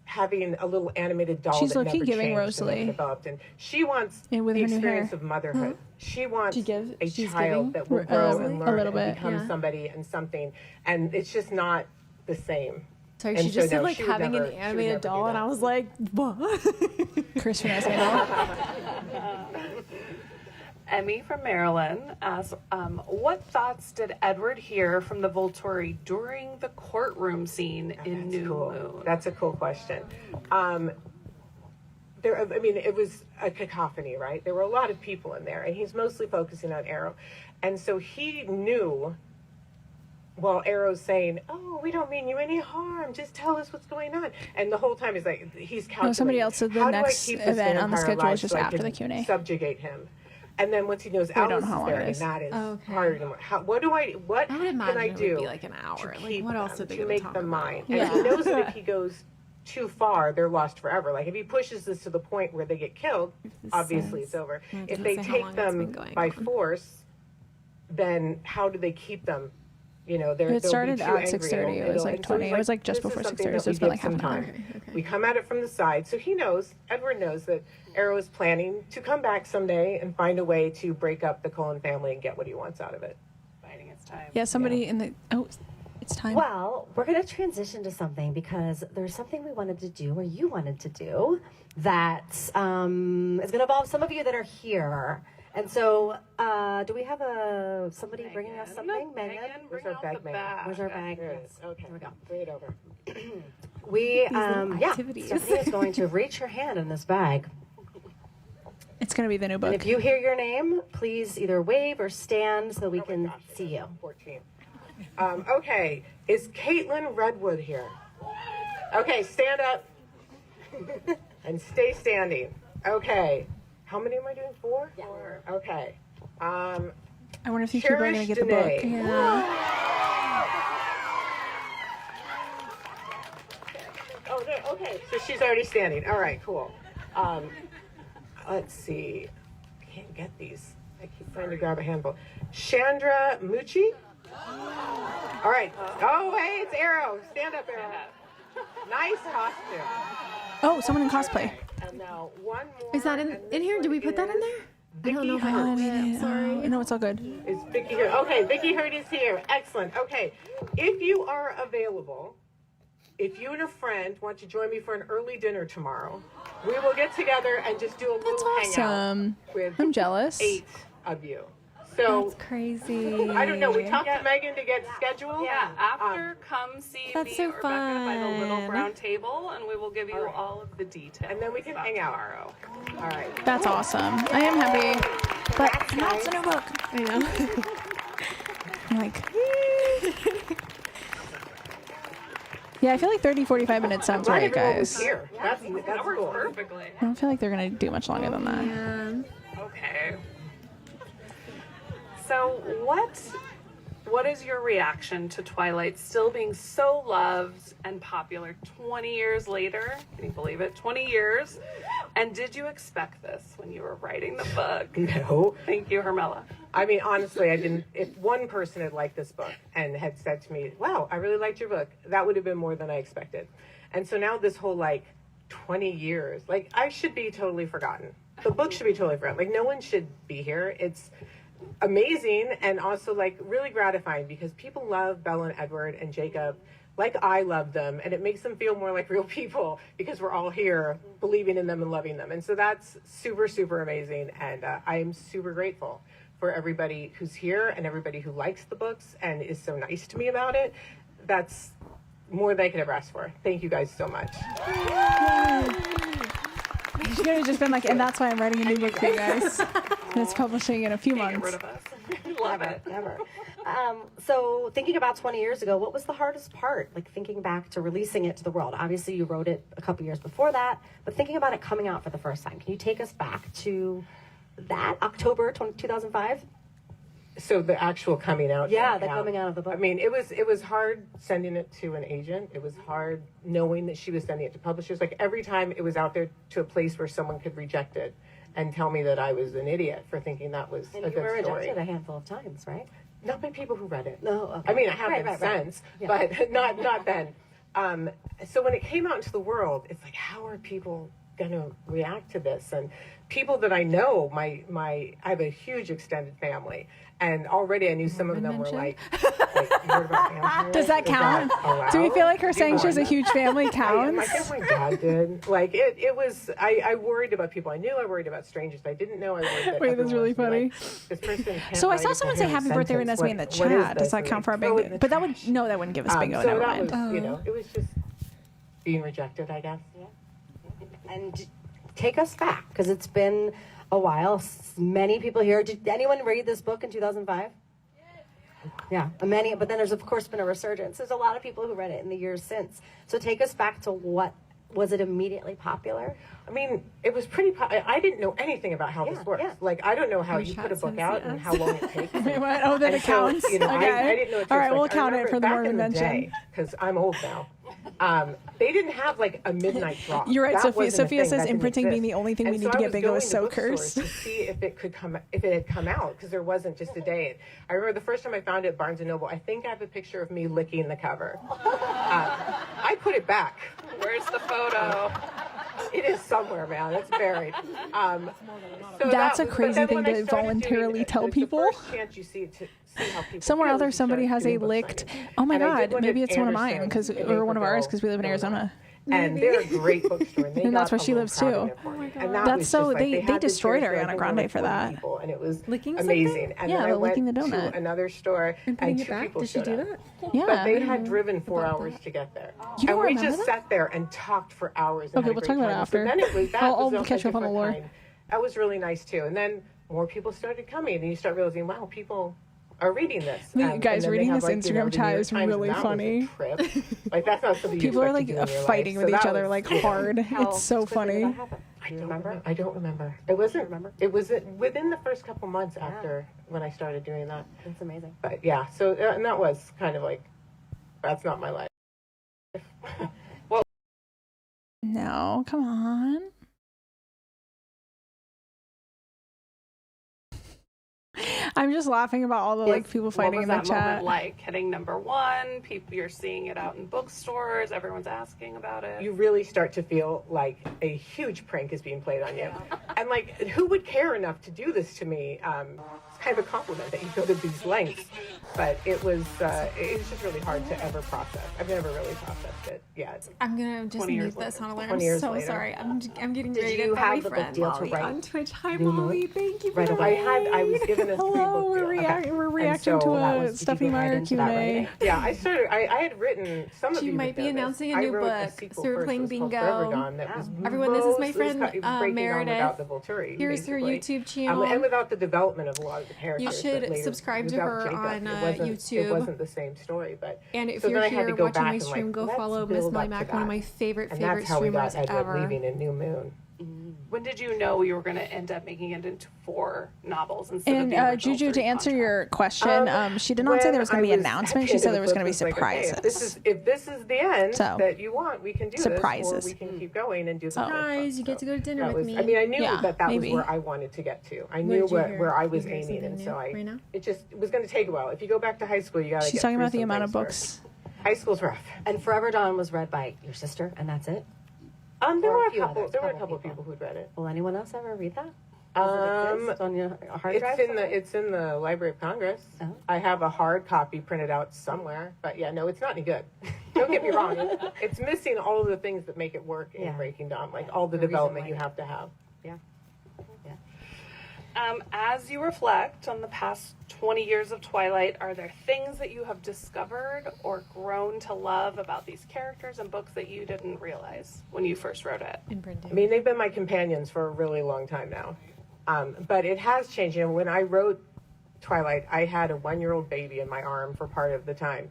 having a little animated doll She's that low-key never giving changed Rosalie. and developed. And she wants And with the her new experience hair. of motherhood. She wants a she's child giving that will grow and a learn little and bit, become yeah. somebody and something. And it's just not the same. Sorry, And she so, just said no, like she would having never- an she would animated never do doll, and that. I was like, what? Chris Reneesme doll. Emmy from Maryland asks, what thoughts did Edward hear from the Volturi during the courtroom scene in New Moon? That's a cool question. It was a cacophony, right? There were a lot of people in there, and he's mostly focusing on Arrow. And so he knew, while Arrow's saying, "Oh, we don't mean you any harm. Just tell us what's going on." And the whole time he's calculating. No, somebody else said the "How do I next keep this event on the vampire schedule is alive just so I after can the Q&A. subjugate him?" And then once he knows don't Alice know how is long there, it and is. that is Okay. harder than what can I would imagine it do would be like an hour. to Like, keep what else them, did they to gonna make talk them about? mine? Yeah. And he knows that if he goes too far, they're lost forever. Like if he pushes this to the point where they get killed, obviously it's over. If doesn't they say how take long it's been them going by on. force, then how do they keep them? You know, It they'll started be too at angry. 6:30. It was like 20. It was like just this is before something 6:30, that so it's we been like give half an some hour. time. We come at it from the side, so he knows, Edward knows that Arrow is planning to come back someday and find a way to break up the Cullen family and get what he wants out of it. Biding its time. Yeah, somebody in the. Oh, it's time. Well, we're going to transition to something because there's something we wanted to do, or you wanted to do, that is going to involve some of you that are here. And so, do we have somebody bringing us something? Megan? Bring Where's our out bag, the Megan? bag. Where's our bag? There it Yes. is. Okay, Here we go. bring it over. activities. Stephanie is going to reach her hand in this bag. It's going to be the new And book. if you hear your name, please either wave or stand so we can see you. 14. Okay, is Caitlin Redwood here? Okay, stand up and stay standing. Okay, how many am I doing? 4? Yeah. 4. Okay. I wonder if these people are going to get the book. Cherish Danae. Yeah. Oh, there. Okay, so she's already standing. All right, cool. Let's see. I can't get these. I keep trying to grab a handful. Chandra Mucci. All right. Oh, hey, it's Arrow. Stand up, Arrow. Nice costume. Oh, someone in cosplay. And now one more. Is that and in this here? Did we one put that in is there? I don't know if I Vicky heard Hurd. it. Sorry. No, it's all good. Is Vicky here? Okay, Vicky Hurd is here. Excellent. Okay, if you are available, if you and a friend want to join me for an early dinner tomorrow, we will get together and just do a little That's hangout awesome. with I'm jealous. 8 of you. So That's crazy. I don't know. We talked to Megan to get scheduled. Yeah, after, come see That's me so or Rebecca by the little fun. brown table, and we will give you all of the details. And then we can about hang out. tomorrow. All right. That's awesome. I am happy. But that's a new book. I know. I'm like, yeah, I feel like 30, 45 minutes sounds Glad right, everyone was guys. here. That's That works cool. perfectly. I don't feel like they're going to do much longer than that. Yeah. Okay. So what is your reaction to Twilight still being so loved and popular 20 years later? Can you believe it? 20 years. And did you expect this when you were writing the book? No. Thank you, Hermela. I mean, honestly, I didn't. If one person had liked this book and had said to me, "Wow, I really liked your book," that would have been more than I expected. And so now this whole like 20 years, like I should be totally forgotten. The book should be totally forgotten. Like no one should be here. It's amazing and also like really gratifying because people love Bella and Edward and Jacob like I love them, and it makes them feel more like real people because we're all here believing in them and loving them. And so that's super, super amazing. And I am super grateful for everybody who's here and everybody who likes the books and is so nice to me about it. That's more than I could ever ask for. Thank you guys so much. You could have just been like, and that's why I'm writing a new book for you guys. And it's publishing in a few months. Get rid of us. Love it. Never. So thinking about 20 years ago, what was the hardest part? Like thinking back to releasing it to the world. Obviously you wrote it a couple years before that, but thinking about it coming out for the first time. Can you take us back to that October 2005? So the actual coming out. Yeah, the coming out of the book. I mean, it was hard sending it to an agent. It was hard knowing that she was sending it to publishers. Like every time it was out there to a place where someone could reject it and tell me that I was an idiot for thinking that was a good story. And you were rejected a handful of times, right? Not by people who read it. No, okay. I mean, I have been since, Yeah. but not then. So when it came out into the world, it's like, how are people going to react to this? And people that I know, I have a huge extended family, and already I knew some of them were like you heard about family? Does that count? Do we feel like her saying she has a huge family I counts? guess my dad did. Like it was. I worried about people I knew. I worried about strangers I didn't know. I worried that Wait, that's really funny. This person can't So I write saw a someone say coherent happy birthday sentence. Reneesme in the What is chat. Does this? that count for our Throw it in bingo? the But that trash. that wouldn't give us bingo. So Never that mind. was, it was just being rejected, I guess. And take us back, because it's been a while. Many people here. Did anyone read this book in 2005? Yeah, many. But then there's, of course, been a resurgence. There's a lot of people who read it in the years since. So take us back to what, was it immediately popular? I mean, it was pretty. I didn't know anything about how this works. Yeah. Like, I don't know how you put a book out and how long it takes. Wait, what? Oh, that And it so, counts? you know, Okay. I didn't know what to All right, expect. we'll I count it remember for the back Mormon in the mention. day, because I'm old now. They didn't have like a midnight drop. You're right, That Sophia. wasn't a Sophia thing. says That didn't imprinting being exist. the only thing we And need to I get was bingo going is to so bookstores cursed. to see if it had come out, because there wasn't just a day. I remember the first time I found it at Barnes & Noble, I think I have a picture of me licking the cover. I put it back. Where's the photo? It is somewhere, man. It's buried. So That's a but crazy then thing when I to started voluntarily doing it, tell the people. first chance you see to see how people Somewhere feel out there, is to somebody start has a doing book licked. signings. Oh my And I did God, one maybe at it's one of mine Anderson or one of ours Naperville, because we live in Arizona. And they're a great bookstore. And, they And that's got where she a lives, little crowd too. in there for me. And that That's was so- just like, they had this destroyed series where Ariana I think Grande there were for like 40 that. people, and it was Licking amazing. something? And Yeah, then I the went licking the to donut. another store, And and putting two it back? people Did she showed do up. that? Yeah. But they had driven 4 hours to get there. You And we remember just that? sat there and talked for hours. And Okay, had a we'll great talk about it time. after. So then it was that. I'll was catch a up on the different lore. kind. That was really nice too. And then more people started coming, and you start realizing, wow, people are reading this. The guys and then reading they have, this like, you know, Instagram the chat New York is Times, and really that was a funny. trip. Like that's not something you People are expect like to do in your fighting life. with So each that other was, like you know, hard. It's so funny. I don't remember. It wasn't. It was within the first couple months after when I started doing that. That's amazing. But yeah, so and that was kind of like, that's not my life. No, come on. I'm just laughing about all the like people fighting in the What was that chat. moment like? Hitting #1, people, you're seeing it out in bookstores, everyone's asking about it. You really start to feel like a huge prank is being played on you. And like, who would care enough to do this to me? It's kind of a compliment that you go to these lengths. But it was just really hard to ever process. I've never really processed it yet. I'm gonna just 20 years mute this later. on alert. 20 I'm year so later. sorry. I'm getting Did rated you by have my the book friend deal to Molly write on Twitch. Hi New Molly, thank you for Right the away. I was given a 3-book Hello, deal. we're And reacting so to that a was- did you Stuffy go right Meyer into that Q&A. writing? Yeah, I had written some of She you might would be know this. announcing a I new wrote book, sequel so we're first. playing It was called bingo. Forever Gone, that was Everyone, this is my most- friend, breaking on Meredith. without the Volturi, Here's her basically. YouTube channel. And without the development of a lot of the characters. You should that later- subscribe to without her Jacob, on, it YouTube. wasn't the same story, but And if so you're then I had to here go watching back my and, stream, like, go let's follow Miss build Molly up to Mac, one of that. my favorite And that's how we streamers got Edward ever. leaving in New Moon. When did you know you were going to end up making it into 4 novels instead of And the original Juju, to 3 answer contract? your question, she did not say there was going to be When an I was announcement. at She the said end there of was the going to be book, it's like, okay, surprises. if this is the end So, that you want, we can do surprises. this, or we can keep going and do the Surprise, you get to go to dinner with me. I mean, I knew Yeah, that maybe. was where I wanted to get to. I What knew did you hear? where I was You hear aiming, something and new so right now? it was going to take a while. If you go back to high school, you got to. She's talking about the amount of books. High school's rough. And Forever Dawn was read by your sister, and that's it? There Or were a a few couple. others, There were a couple couple people who'd read it. Will anyone else ever read that? Does it exist on your hard drive? It's in the Library of Congress. Oh. I have a hard copy printed out somewhere, but yeah, no, it's not any good. Don't get me wrong. It's missing all of the things that make it work in Breaking Dawn, like all the development you have to have. Yeah. As you reflect on the past 20 years of Twilight, are there things that you have discovered or grown to love about these characters and books that you didn't realize when you first wrote it? In printing. I mean, they've been my companions for a really long time now. But it has changed. You know, when I wrote Twilight, I had a 1-year-old baby in my arm for part of the time.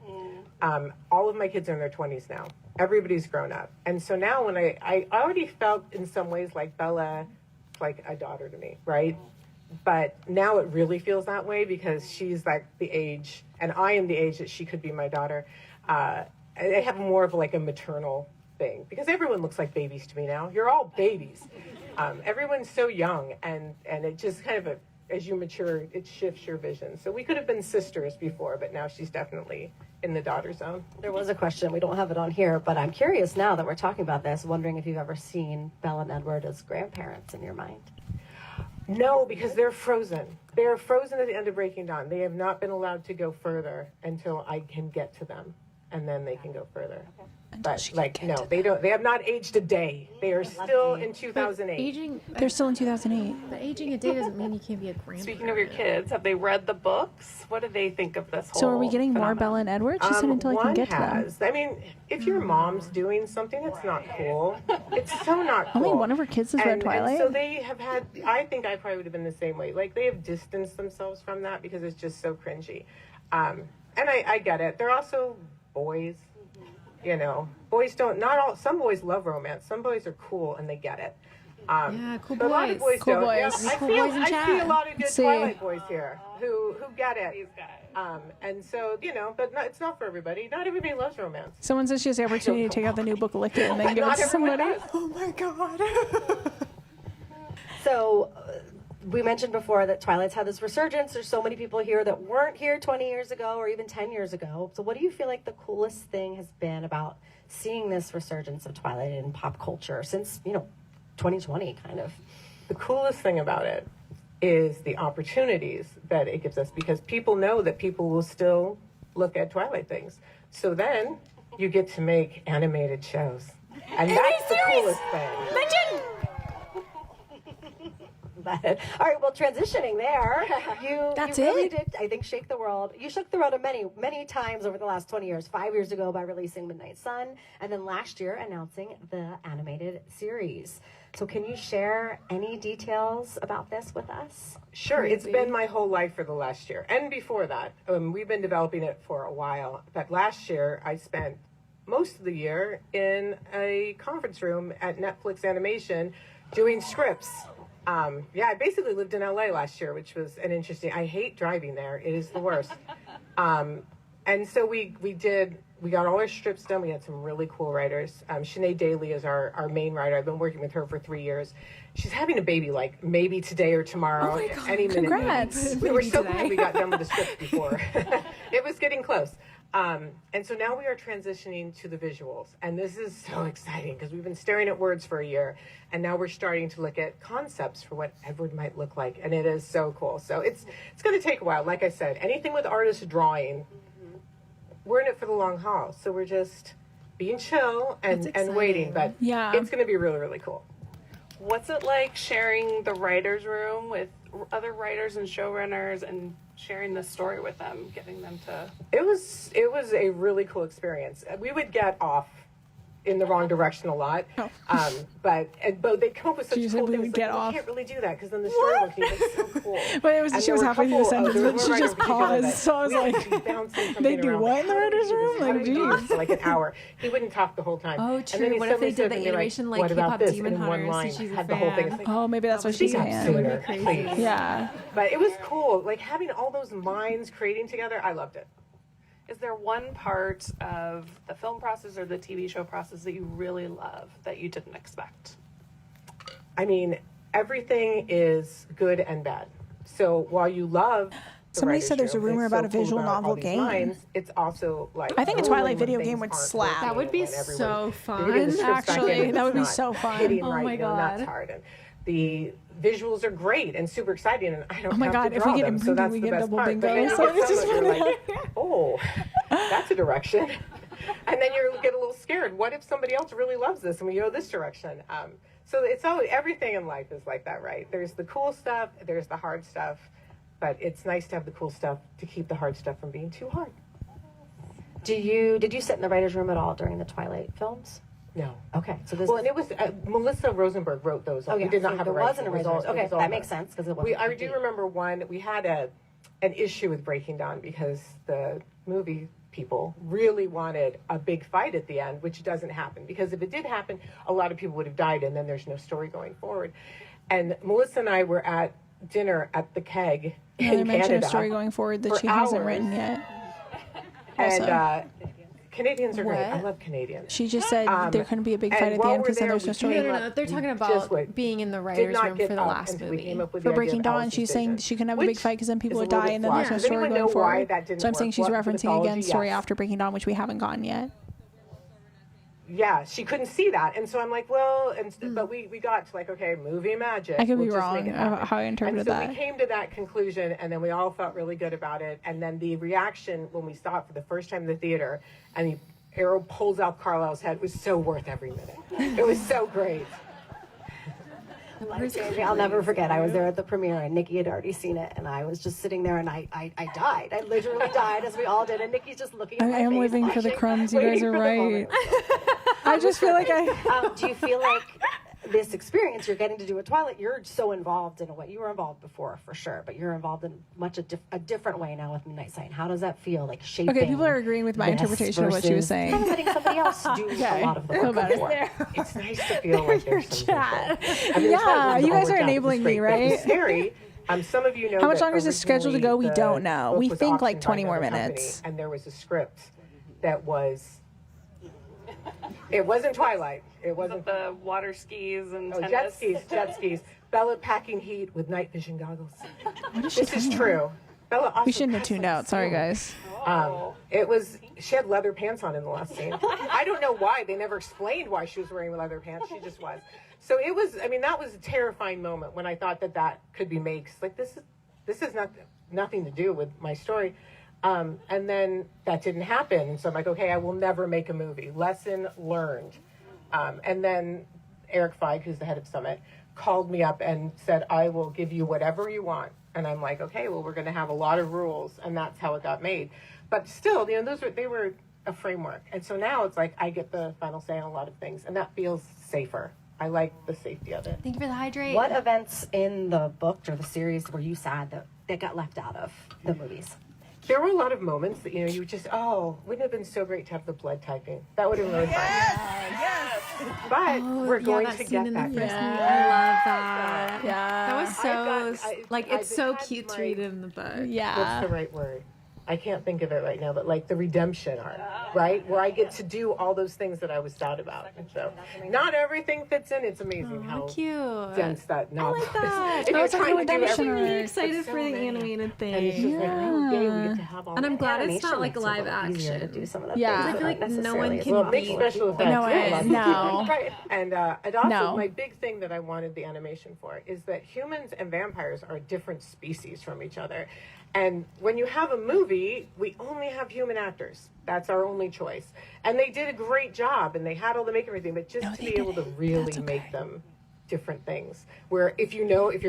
All of my kids are in their 20s now. Everybody's grown up. And so now when I already felt in some ways like Bella, like a daughter to me, right? But now it really feels that way because she's like the age, and I am the age that she could be my daughter. I have more of like a maternal thing because everyone looks like babies to me now. You're all babies. Everyone's so young, and it just kind of, as you mature, it shifts your vision. So we could have been sisters before, but now she's definitely in the daughter zone. There was a question, we don't have it on here, but I'm curious now that we're talking about this, wondering if you've ever seen Bella and Edward as grandparents in your mind. No, because they're frozen. They're frozen at the end of Breaking Dawn. They have not been allowed to go further until I can get to them, and then they can go further. Okay. But like, no, they don't. They have not aged a day. They are still in 2008. Aging, They're still in 2008. but aging a day doesn't mean you can't be a grandparent. Speaking of your kids, have they read the books? What do they think of this whole So are we getting more phenomenon? Bella and Edward? She said until I can One get to them. has. I mean, if your mom's doing something, it's not cool. It's so not cool. Only one of her kids has read Twilight? And so they have had, I think I probably would have been the same way. Like, they have distanced themselves from that because it's just so cringy. And I get it. They're also boys. You know, boys don't, not all, some boys love romance. Some boys are cool and they get it. Yeah, cool but a lot of boys. boys Cool don't. boys. Yeah, Cool boys in I see chat. a lot of good See. Twilight boys here who get it. And so, you know, but it's not for everybody. Not everybody loves romance. Someone says she has the opportunity to take out the new book, lick it, and then give it Not to everyone somebody. does. Oh my god. So we mentioned before that Twilight's had this resurgence. There's so many people here that weren't here 20 years ago or even 10 years ago. So what do you feel like the coolest thing has been about seeing this resurgence of Twilight in pop culture since, 2020 kind of? The coolest thing about it is the opportunities that it gives us because people know that people will still look at Twilight things. So then you get to make animated shows. And that's the coolest thing. All right, well, transitioning there, you really did, I think, shake the world. You shook the world many, many times over the last 20 years. 5 years ago by releasing Midnight Sun, and then last year announcing the animated series. So can you share any details about this with us? Sure, it's been my whole life for the last year. And before that, we've been developing it for a while. But last year, I spent most of the year in a conference room at Netflix Animation doing scripts. I basically lived in LA last year, which was an interesting, I hate driving there. It is the worst. And so we got all our strips done. We had some really cool writers. Sinead Daly is our main writer. I've been working with her for 3 years. She's having a baby like maybe today or tomorrow. Oh my God, any minute. congrats. We were so glad we got done with the script before. It was getting close. And so now we are transitioning to the visuals. And this is so exciting because we've been staring at words for a year. And now we're starting to look at concepts for what Edward might look like. And it is so cool. So it's going to take a while. Like I said, anything with artists drawing, we're in it for the long haul. So we're just being chill and waiting. But it's going to be really, really cool. What's it like sharing the writer's room with other writers and showrunners and sharing the story with them, getting them to... It was a really cool experience. We would get off in the wrong direction a lot, but they come up with such cool things. Like, you can't really do that because then the story won't be so cool. But she was halfway through the sentence, but she just paused. So I was like, they do what in the writer's room? Like, geez. For like an hour. He wouldn't talk the whole time. Oh, true. What if they did the animation like K-pop Demon Hunters? So she's a fan. Oh, maybe that's what she's saying. That would be crazy. Yeah. But it was cool. Like having all those minds creating together, I loved it. Is there one part of the film process or the TV show process that you really love that you didn't expect? I mean, everything is good and bad. So while you love Somebody writer's said there's a room. rumor It's about so a visual cool about novel all these game. lines. It's also like I think a cool Twilight when video things game would aren't slap. working That would be and when everyone's so getting the fun. scripts back in Actually, and that it's would be not so fun. hitting Oh right, my you know, that's God. hard. And the visuals are great and super exciting, and I don't Oh my have God, to if draw we get them, in so bingo, that's we the get best double part. bingo. But then you So get it's just some that you're funny. like, oh, that's a direction. And then you get a little scared. What if somebody else really loves this and we go this direction? So it's always, everything in life is like that, right? There's the cool stuff, there's the hard stuff, but it's nice to have the cool stuff to keep the hard stuff from being too hard. Did you sit in the writer's room at all during the Twilight films? No. Okay, so this. Well, and it was Melissa Rosenberg wrote those. Okay, We did not so have there a wasn't a writer's result. room. It Okay, was all that done. makes sense because it wasn't. I do complete. remember one. We had an issue with Breaking Dawn because the movie people really wanted a big fight at the end, which doesn't happen. Because if it did happen, a lot of people would have died, and then there's no story going forward. And Melissa and I were at dinner at the Keg in Another mention Canada of story going forward that for she hasn't hours. written yet. And Canadians are great. What? I love Canadians. She just said there couldn't be a big and fight at the while end we're because then there, there's no we story. came No. They're talking just about what being in the did writer's not room get for the up last until we movie. came up with For the idea Breaking of Dawn, Alice's she's saying vision, she couldn't have a big which fight because then people is a would little die bit and then there's flawed. no Does story anyone going know why forward. that didn't So I'm saying work? she's What referencing mythology? again story Yes. after Breaking Dawn, which we haven't gotten yet. Yeah, she couldn't see that, and so I'm like, well, but we got to like, okay, movie magic. I could be we'll just wrong make it happen. about how I interpreted and so that. we came to that conclusion, and then we all felt really good about it. And then the reaction when we saw it for the first time in the theater, and the arrow pulls out Carlisle's head was so worth every minute. It was so great. I'll never forget. I was there at the premiere, and Nikki had already seen it, and I was just sitting there, and I died. I literally died, as we all did. And Nikki's just looking at my I am face, living for the watching, crumbs. You guys waiting are for the right. moment. I just feel like I. Do you feel like this experience you're getting to do with Twilight, you're so involved in a way? You were involved before, for sure, but you're involved in a different way now with Midnight Sign. How does that feel, like shaping? Okay, people are agreeing with my this interpretation of what she was versus saying. kind of letting somebody else do a lot of the feel work better. before. It's nice to feel like there's some Chat. control. I mean, Yeah, you guys are it was enabling me, great, but it was right? scary. Some of you know How much that longer is this scheduled to go? We originally don't the know. book We was think like optioned by 20 more another company, minutes. and there was a script that was. It wasn't Twilight. It wasn't The water skis and tennis. jet skis. Bella packing heat with night vision goggles. What is she This is talking true. Bella also We shouldn't have passed tuned like out. Sorry, so. guys. It was, she had leather pants on in the last scene. I don't know why. They never explained why she was wearing leather pants. She just was. So it was, I mean, that was a terrifying moment when I thought that could be made. 'Cause, like, this is nothing to do with my story. And then that didn't happen. And so I'm like, okay, I will never make a movie. Lesson learned. And then Eric Feig, who's the head of Summit, called me up and said, I will give you whatever you want. And I'm like, okay, well, we're going to have a lot of rules. And that's how it got made. But still, you know, they were a framework. And so now it's like I get the final say on a lot of things. And that feels safer. I like the safety of it. Thank you for the hydrate. What events in the book or the series were you sad that got left out of the movies? There were a lot of moments that, you know, you just, wouldn't it have been so great to have the blood typing? That would have been really fun. Yes! But we're going to get that. I love that. Yeah. That was so, I've it's so had cute to my- read in the book. Yeah. What's the right word? I can't think of it right now, but like the redemption arc, right? Where I get to do all those things that I was sad about. And so not everything fits in. It's amazing how Cute. dense that novel is. that. If you're was like a trying to do redemption everything. arc. I'm excited It's so for the many. animated And it's thing. just like, oh, yay, we get to have all And I'm that. glad it's not Animation like makes it a live little easier to action. do some of the Yeah. things I that feel like aren't no one necessarily as can Well, well. it makes special effects. No way, Yeah, no. Right. And also, No. my big thing that I wanted the animation for is that humans and vampires are different species from each other. And when you have a movie, we only have human actors. That's our only choice. And they did a great job, and they had all the makeup and everything, but just to they be able to didn't. really That's okay. make them different things. Where if you're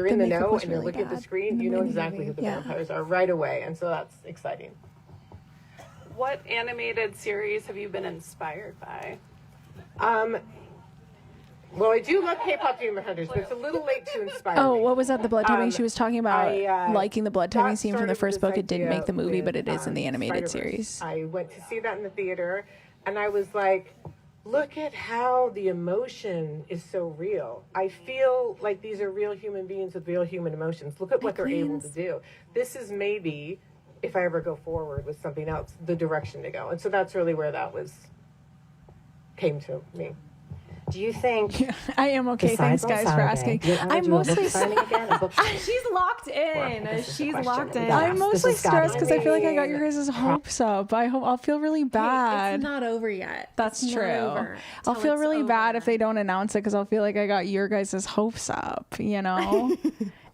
in the makeup know was and you're really looking at the bad screen, in the you know movie. exactly who the Yeah. vampires are right away. And so that's exciting. What animated series have you been inspired by? Well, I do love K-pop Demon Hunters, but it's a little late to inspire Oh, me. what was that? The blood typing she was talking about, I, liking the blood typing got scene from the started first with book. this It didn't make the idea movie, with, but it is in the animated Spider-Verse. series. I went to see that in the theater, and I was like, look at how the emotion is so real. I feel like these are real human beings with real human emotions. Look at what they're able to do. This is maybe, if I ever go forward with something else, the direction to go. And so that's really where that came to me. Do you think? I am okay. Thanks, besides on guys, for Saturday, asking. you're gonna I'm do a book mostly. signing again. A book signing? She's locked Well, in. this is a She's question locked that we in. got I'm asked. mostly This is Scotty. stressed because I feel like I got your guys' hopes up. I'll feel really bad. It's not over yet. That's It's not true. over I'll till feel it's really bad over. if they don't announce it because I'll feel like I got your guys' hopes up, you know?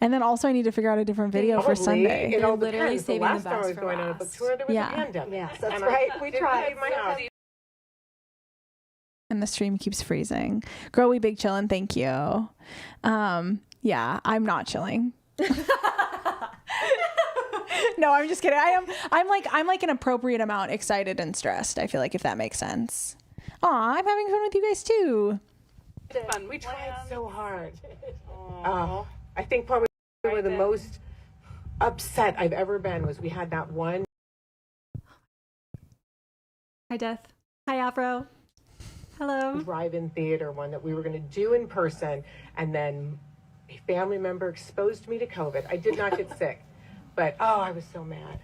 And then also I need to figure out a different video for Probably. Sunday. It all literally depends. saving the the last time I best was for going on a book last. tour, there was Yeah. a pandemic. Yes, that's And right. I We didn't tried. leave my house. And the stream keeps freezing. Girl, we big chillin', thank you. Yeah, I'm not chilling. No, I'm just kidding. I'm like an appropriate amount excited and stressed. I feel like, if that makes sense. Aw, I'm having fun with you guys too. It's fun. We tried so hard. Aw. I think probably one of the most upset I've ever been was we had that one Hi, Death. Hi, Afro. Hello. drive-in theater one that we were going to do in person, and then a family member exposed me to COVID. I did not get sick, but I was so mad.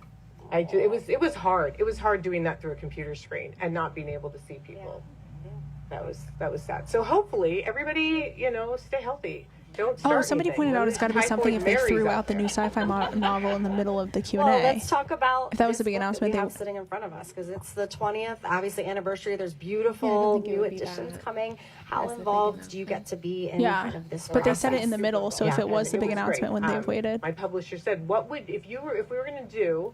It was hard. It was hard doing that through a computer screen and not being able to see people. That was sad. So hopefully everybody, stay healthy. Don't start Somebody anything. pointed out When it's got to be typhoid something if they Marys threw out out the there. new sci-fi novel in the middle of the Q&A. Well, let's talk about If that was this the big book that announcement, we they- have sitting in front of us, because it's the 20th, obviously, anniversary. There's beautiful think it new would be editions that. coming. How As the big involved do you get to be in Yeah, kind of this but they said it process? in the middle, so if Yeah, it was the and big it was announcement, great. wouldn't they have waited? My publisher said, if we were going to do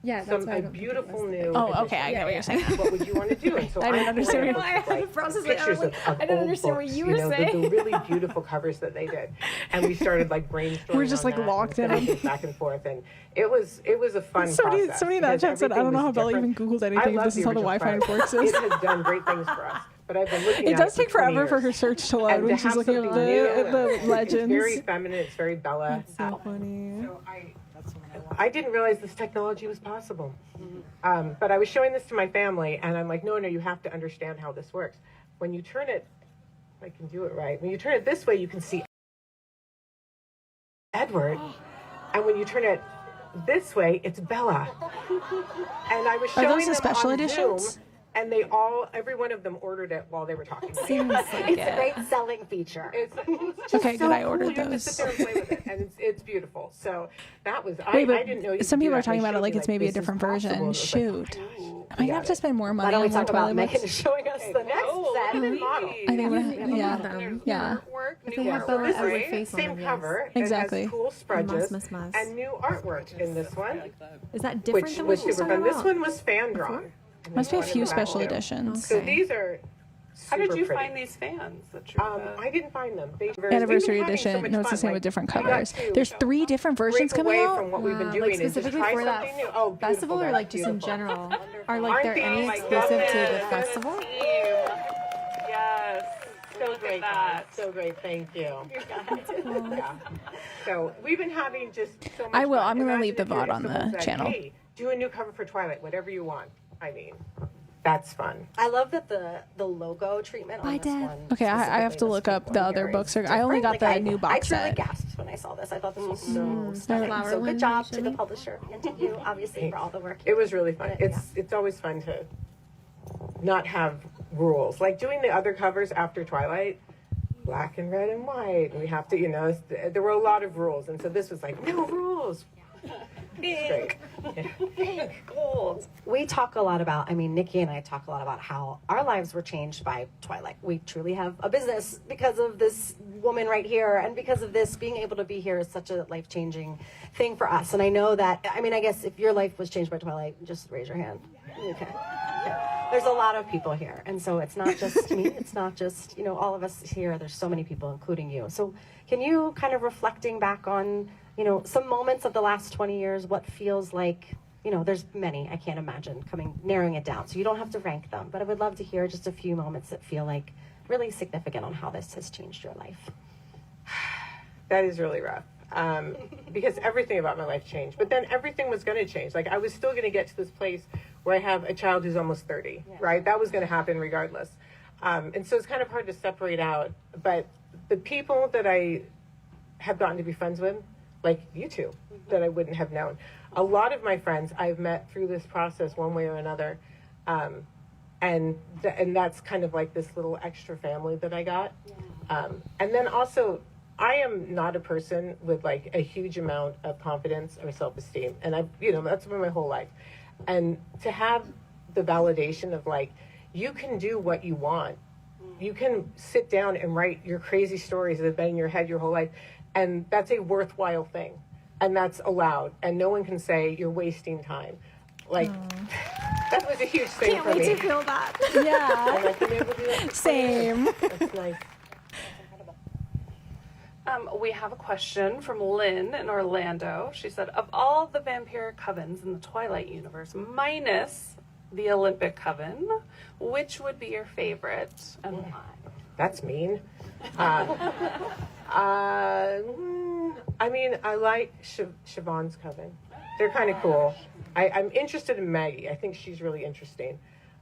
Yeah, that's why I a don't think it beautiful was new Oh, okay, I edition, get what you're saying. what would you want to do? And so I didn't understand pulled what up you- I had to process it. I was pictures like, of I didn't old understand what books, you were the saying. really beautiful covers that they did, and we started like brainstorming. We're just, on like, that locked and in. sending back and forth, and it was a fun Somebody process. in that because chat said, I don't everything know how was Bella different. even Googled I anything if love this is the how the original Wi-Fi Twilight. works. It has done great things for us, but I've been looking It at does for take 20 forever for years. her search to load And when to she's have looking at something new, the it's legends. very feminine. It's very Bella. So funny. So I didn't realize this technology was possible. But I was showing this to my family, and I'm like, no, you have to understand how this works. When you turn it, if I can do it right, when you turn it this way, you can see Edward. And when you turn it this way, it's Bella. And I was Are showing those the them special on editions? Zoom, and every one of them ordered it while they were talking. Seems like It's a it. great selling feature. It's just Okay, so good, I cool. ordered You have to those. sit there and play with it, and it's beautiful. So that was Wait, but I didn't know. You some could do people are that. talking They about it showed like me, it's maybe a this is different possible. version. It was like, Shoot. ooh, I might have to spend more Why money don't we on more talk about Twilight Megan books. showing us the next Oh, set? look at the model. I think them. Yeah. Artwork, If new they have artwork, Bella as a right? face on Same them, yes. cover. Exactly. It has cool spreads Mas. and new artwork in this one, Is that different which than was what she's super talking fun. This about? one was fan drawn. Must be a few special editions. So these are. How did super you pretty. find these fans? That you're, I didn't find them. Anniversary we've been having so edition. much No, it's the fun. same Like, with different we got covers. to There's 3 different versions break coming away out. from what we've been doing like and just specifically try for that something new. Oh, beautiful. festival, or That's like just in beautiful. general? Are like Aren't there any these exclusive to the lovely? festival? Yes. So Look great, at that. so great. Thank you. Yeah. So we've been having just so much I will. fun. I'm gonna Imagine leave the if you VOD on someone the said, channel. Hey, do a new cover for Twilight, whatever you want. I mean, that's fun. I love that the logo treatment on this one. Okay, I have to specifically, look this up pink the one other here books. is I only got different. the new box I truly set. gasped when I saw this. I thought this was so stunning. Flower So one, good job to the usually. publisher and to you, obviously, for all the work. It was really fun. It's always fun to not have rules. Like doing the other covers after Twilight, black and red and white. We have to, there were a lot of rules, and so this was like no rules. Pink, pink, gold. We talk a lot about, Nikki and I talk a lot about how our lives were changed by Twilight. We truly have a business because of this woman right here, and because of this, being able to be here is such a life-changing thing for us. And I know that, I guess if your life was changed by Twilight, just raise your hand. Okay. There's a lot of people here, and so it's not just me, it's not just, all of us here. There's so many people, including you. So can you, kind of reflecting back on, some moments of the last 20 years, what feels like, there's many, I can't imagine, narrowing it down. So you don't have to rank them, but I would love to hear just a few moments that feel like really significant on how this has changed your life. That is really rough. Because everything about my life changed, but then everything was going to change. Like I was still going to get to this place where I have a child who's almost 30, right? That was going to happen regardless. And so it's kind of hard to separate out, but the people that I have gotten to be friends with, like you two, that I wouldn't have known. A lot of my friends I've met through this process one way or another. and that's kind of like this little extra family that I got. And then also, I am not a person with like a huge amount of confidence or self-esteem, and that's been my whole life. And to have the validation of like, you can do what you want. You can sit down and write your crazy stories that have been in your head your whole life, and that's a worthwhile thing, and that's allowed, and no one can say you're wasting time. Like, that was a huge thing for me. Can't wait to feel that. Yeah. And I've been able to do that. Same. That's nice. We have a question from Lynn in Orlando. She said, of all the vampire covens in the Twilight universe, minus the Olympic coven, which would be your favorite and why? That's mean. I mean, I like Siobhan's coven. They're kind of cool. I'm interested in Maggie. I think she's really interesting.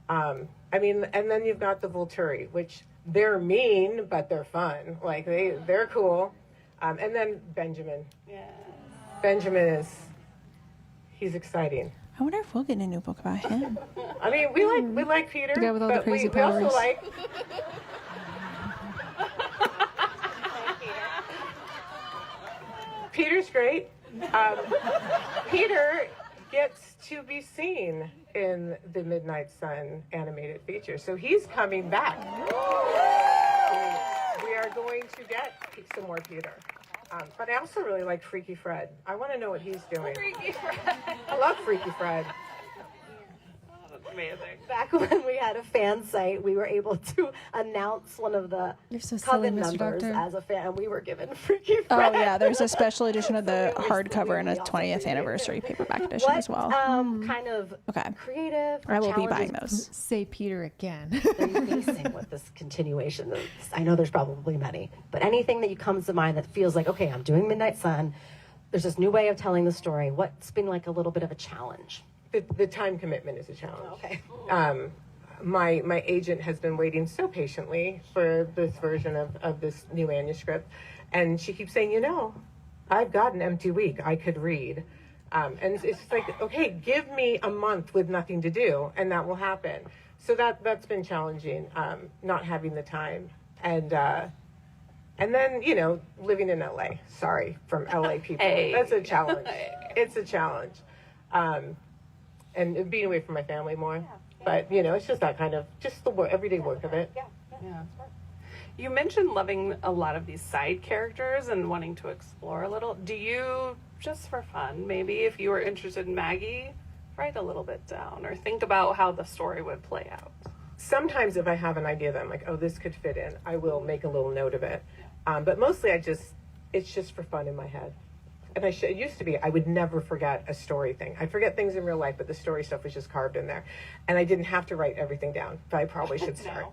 I mean, and then you've got the Volturi, which they're mean, but they're fun. Like, they're cool. And then Benjamin. Yeah. Benjamin he's exciting. I wonder if we'll get a new book about him. I mean, we like Peter, The guy with all the but crazy we also powers. like... Peter's great. Peter gets to be seen in the Midnight Sun animated feature, so he's coming back. We are going to get some more Peter. But I also really like Freaky Fred. I want to know what he's doing. Freaky Fred. I love Freaky Fred. That's amazing. Back when we had a fan site, we were able to announce one of the You're so silly, coven Mr. members Doctor. as a fan, and we were given Freaky Oh Fred. yeah, there's a special edition of the hardcover and a 20th anniversary paperback edition What as well. kind of Okay. creative I will be challenges buying those. Say Peter again. are you facing with this continuation? I know there's probably many, but anything that you comes to mind that feels like, okay, I'm doing Midnight Sun. There's this new way of telling the story. What's been like a little bit of a challenge? The time commitment is a challenge. Okay. My agent has been waiting so patiently for this version of this new manuscript, and she keeps saying, I've got an empty week. I could read. And it's like, okay, give me a month with nothing to do, and that will happen. So that's been challenging, not having the time. And then, living in LA. Sorry, from LA people. Hey. That's a challenge. It's a challenge. And being away from my family more. But, it's just that kind of, just the everyday work of it. Yeah. You mentioned loving a lot of these side characters and wanting to explore a little. Do you, just for fun, maybe if you were interested in Maggie, write a little bit down or think about how the story would play out? Sometimes if I have an idea that I'm like, oh, this could fit in, I will make a little note of it. But mostly it's just for fun in my head. And it used to be, I would never forget a story thing. I forget things in real life, but the story stuff was just carved in there. And I didn't have to write everything down, but I probably should start.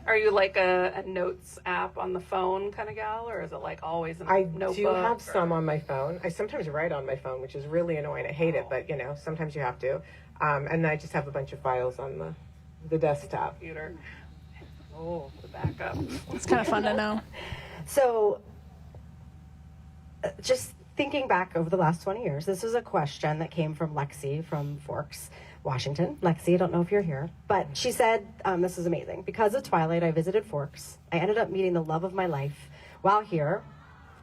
Are you like a notes app on the phone kind of gal, or is it like always in a I notebook? do have some on my phone. I sometimes write on my phone, which is really annoying. I hate it, but sometimes you have to. And I just have a bunch of files on the desktop. Computer. Oh, the backup. It's kind of fun to know. So, just thinking back over the last 20 years, this is a question that came from Lexi from Forks, Washington. Lexi, I don't know if you're here, but she said, this is amazing. Because of Twilight, I visited Forks. I ended up meeting the love of my life while here.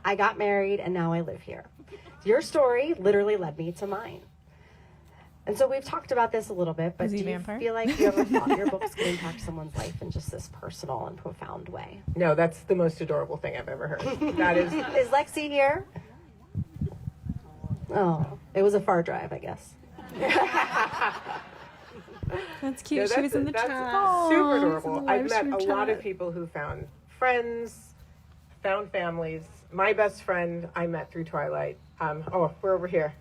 I got married, and now I live here. Your story literally led me to mine. And so we've talked about this a little bit, but Is do he you vampire? feel like you ever thought your books could impact someone's life in just this personal and profound way? No, that's the most adorable thing I've ever heard. That is... Is Lexi here? Oh, it was a far drive, I guess. That's cute. No, She was in the that's chat. super Aw, adorable. it's in the I've live met stream a lot of chat. people who found friends, found families. My best friend I met through Twilight. We're over here.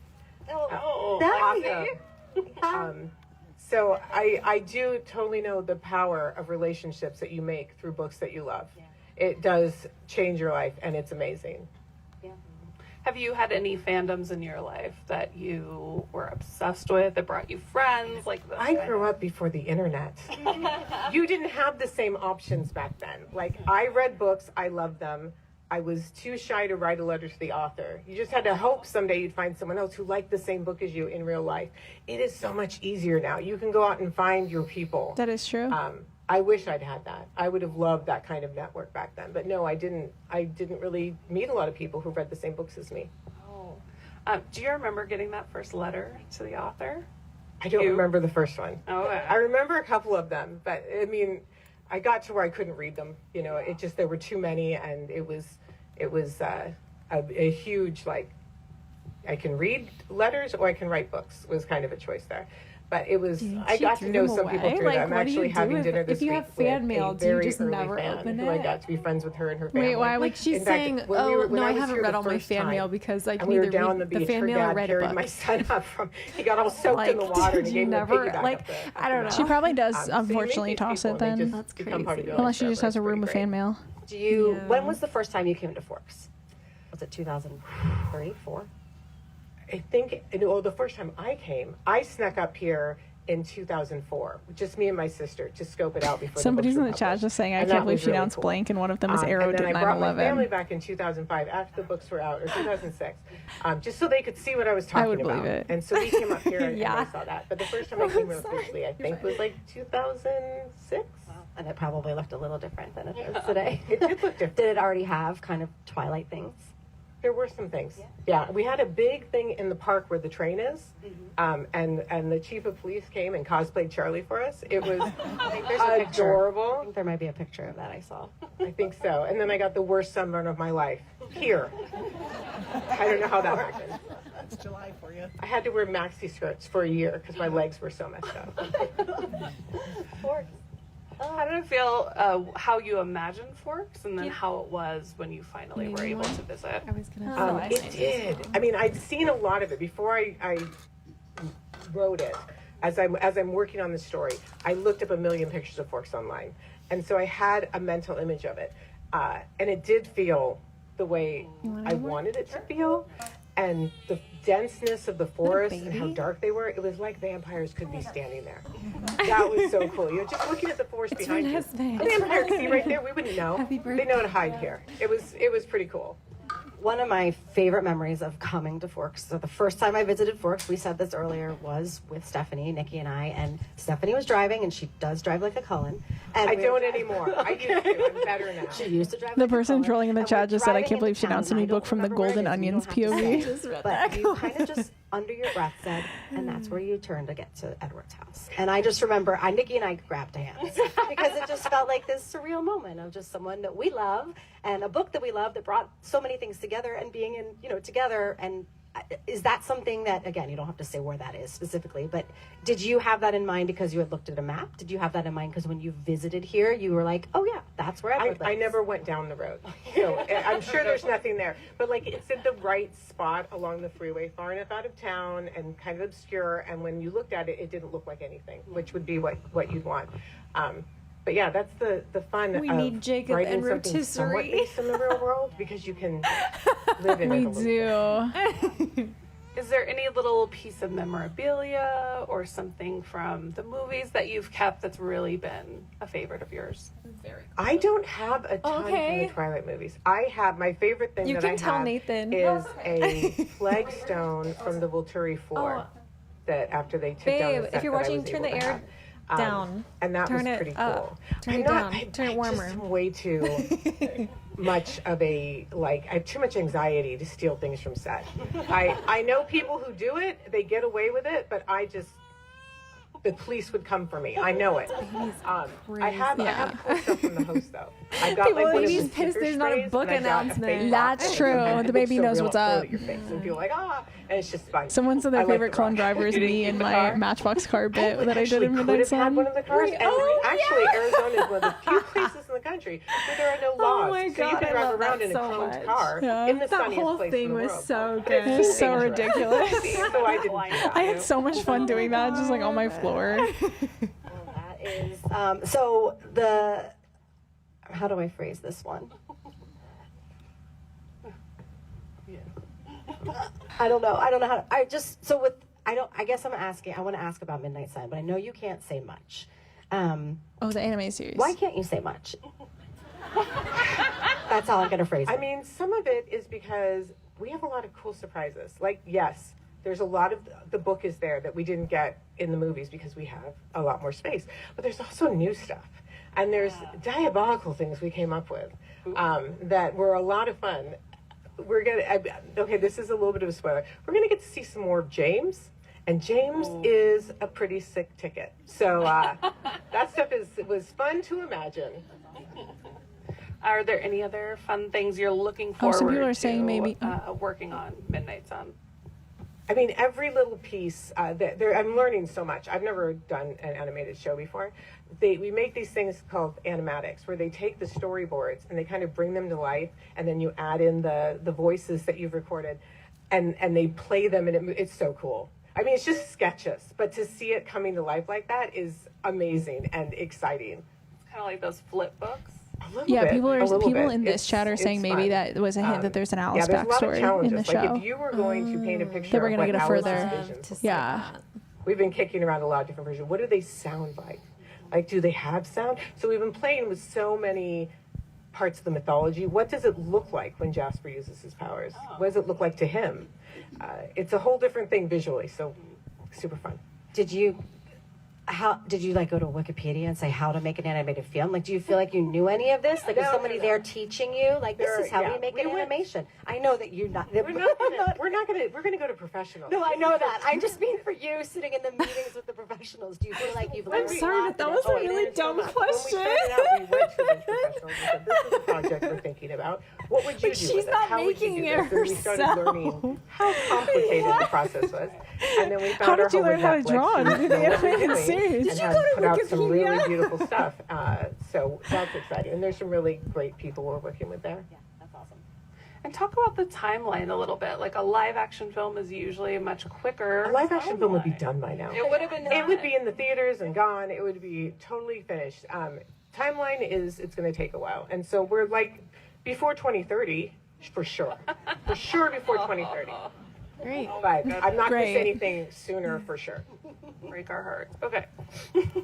Awesome. So I do totally know the power of relationships that you make through books that you love. It does change your life, and it's amazing. Have you had any fandoms in your life that you were obsessed with that brought you friends? I grew up before the internet. You didn't have the same options back then. Like, I read books, I loved them. I was too shy to write a letter to the author. You just had to hope someday you'd find someone else who liked the same book as you in real life. It is so much easier now. You can go out and find your people. That is true. I wish I'd had that. I would have loved that kind of network back then. But no, I didn't really meet a lot of people who read the same books as me. Oh. Do you remember getting that first letter to the author? I don't remember the first one. Oh, okay. I remember a couple of them, but I mean, I got to where I couldn't read them. You know, it just, there were too many, and it was a huge, like, I can read letters or I can write books was kind of a choice there. But it was, I got to know some people through that. I'm actually having dinner this week with a very early fan who I got to be friends with her and her family. Wait, why? Like she's saying, no, I haven't read all my fan mail because I can either read the fan mail or write a book. My son up from, he got all soaked in the water and he gave me a piggyback like, up the, I don't know. She probably does, unfortunately, toss it then. That's crazy. Unless she just has a room of fan mail. Do you? Yeah. When was the first time you came to Forks? Was it 2003, 4? I think, well, the first time I came, I snuck up here in 2004, just me and my sister, to scope it out before. Somebody's the in the chat just saying, I can't believe she announced cool. blank, and one of them is arrowed at 9/11. And then I brought my family back in 2005 after the books were out, or 2006, just so they could see what I was talking about. I would believe it. And so we came up here and I saw that. But the first time I came here officially, I think, was like 2006. And it probably looked a little different than it does today. It did look different. Did it already have kind of Twilight things? There were some things. Yeah, we had a big thing in the park where the train is, and the chief of police came and cosplayed Charlie for us. It was adorable. I think there might be a picture of that I saw. I think so. And then I got the worst sunburn of my life here. I don't know how that happened. It's July for you. I had to wear maxi skirts for a year because my legs were so messed up. How did it feel, how you imagined Forks, and then how it was when you finally were able to visit? I was gonna it did. I mean, I'd seen a lot of it before I wrote it. As I'm working on the story, I looked up a million pictures of Forks online, and so I had a mental image of it, and it did feel the way I wanted it to feel, and the denseness of the forest and how dark they were. It was like vampires could be standing there. That was so cool. You know, just looking at the forest behind you. The vampire could be right there. We wouldn't know. They know how to hide here. It was pretty cool. One of my favorite memories of coming to Forks, so the first time I visited Forks, we said this earlier, was with Stephanie, Nikki, and I. And Stephanie was driving, and she does drive like a Cullen. And I don't anymore. I used to. I'm better now. She used to drive The like person a trolling in the and chat we're just said, I driving can't believe she into announced a town, new and I book don't from the remember where Golden it is, and you Onions don't have to POV. say. But you kind of just, under your breath, said, and that's where you turn to get to Edward's house. And I just remember, Nikki and I grabbed hands because it just felt like this surreal moment of just someone that we love and a book that we love that brought so many things together, and being in, together. And is that something that, again, you don't have to say where that is specifically, but did you have that in mind because you had looked at a map? Did you have that in mind because when you visited here, you were like, oh yeah, that's where Edward lives? I never went down the road. So I'm sure there's nothing there. But like, it's in the right spot along the freeway, far enough out of town and kind of obscure. And when you looked at it, it didn't look like anything, which would be what you'd want. But yeah, that's the fun we of need Jacob writing and something somewhat rotisserie. based in the real world, because you can live in it a little bit. Is there any little piece of memorabilia or something from the movies that you've kept that's really been a favorite of yours? I don't have a ton from the Twilight movies. I have my favorite thing that I have Nathan. is a flagstone from the Volturi floor that after they took down the set if you're that I watching, was turn able the to air have. down. And that Turn was it pretty up. cool. Turn it down. Turn it warmer. I just am way too much of I have too much anxiety to steal things from set. I know people who do it, they get away with it, but the police would come for me. I know it. I have cool stuff from the host though. I got like one of the pissed there's not a book announcement. That's true. The baby knows what's up. Your face and people like, and it's just fun. Someone said their favorite clone driver is me and my Matchbox car bit that I did in Midnight Sun. One of the cars. And actually, Arizona is one of the few places in the country where there are no laws. my So you God, can I drive love around that in a so cloned much. car in the That sunniest whole place thing in the was world. so good. It was so dangerous. ridiculous. So I didn't do that. I had so much fun doing that, just like on my floor. That is, how do I phrase this one? I don't know how I guess I want to ask about Midnight Sun, but I know you can't say much. The anime series. Why can't you say much? That's how I'm going to phrase it. I mean, some of it is because we have a lot of cool surprises. Like, yes, there's a lot of the book is there that we didn't get in the movies because we have a lot more space. But there's also new stuff. And there's diabolical things we came up with that were a lot of fun. We're going to, okay, this is a little bit of a spoiler. We're going to get to see some more of James. And James is a pretty sick ticket. So that stuff was fun to imagine. Are there any other fun things you're looking forward some people are to saying maybe working on Midnight's on? I mean, every little piece, I'm learning so much. I've never done an animated show before. We make these things called animatics, where they take the storyboards and they kind of bring them to life, and then you add in the voices that you've recorded, and they play them, and it's so cool. I mean, it's just sketches, but to see it coming to life like that is amazing and exciting. It's kind of like those flip books. Yeah, people in this chat are saying maybe that was a hint that there's an Alice backstory in the show. Like if you were going to paint a picture, that we're going to get a further. That. We've been kicking around a lot of different versions. What do they sound like? Like, do they have sound? So we've been playing with so many parts of the mythology. What does it look like when Jasper uses his powers? What does it look like to him? It's a whole different thing visually, so super fun. Did you like go to Wikipedia and say how to make an animated film? Like, do you feel like you knew any of this? Like, was somebody there teaching you? Like, this is how we make an animation. I know that you're not. We're gonna go to professionals. No, I know that. I just mean for you sitting in the meetings with the professionals. Do you feel like you've learned? I'm sorry, but that was a really dumb question. When we started out, we went to the professionals and said, "This is a project we're thinking about. What would you do? She's with it? not How would you making do it this?" And we started learning how complicated the process was, and then we found How did you learn how to draw? Netflix, Did the animated series? and have put out some really beautiful stuff. So that's exciting, and there's some really great people we're working with there. Yeah, that's awesome. And talk about the timeline a little bit. Like a live action film is usually much quicker. A live action film would be done by now. It would have been. It would be in the theaters and gone. It would be totally finished. Timeline it's going to take a while, and so we're like before 2030 for sure. For sure before 2030. Great. But I'm not going to say anything sooner for sure. Break our hearts. Okay.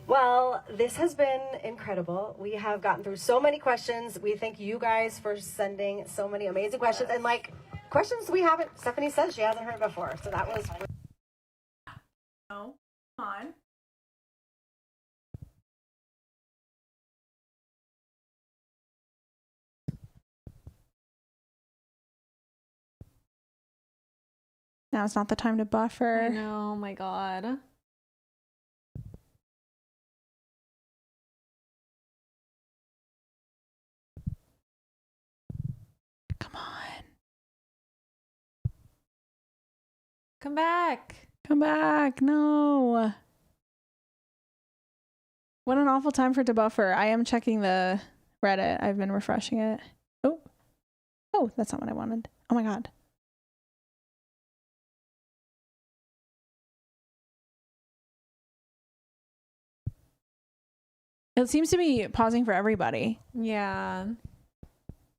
Well, this has been incredible. We have gotten through so many questions. We thank you guys for sending so many amazing questions, and like questions Stephanie said she hasn't heard before. So that was. Oh, come on. Now it's not the time to buffer. I know, oh my god. Come on. Come back. Come back. No. What an awful time for it to buffer. I am checking the Reddit. I've been refreshing it. Oh, that's not what I wanted. Oh my god. It seems to be pausing for everybody. Yeah.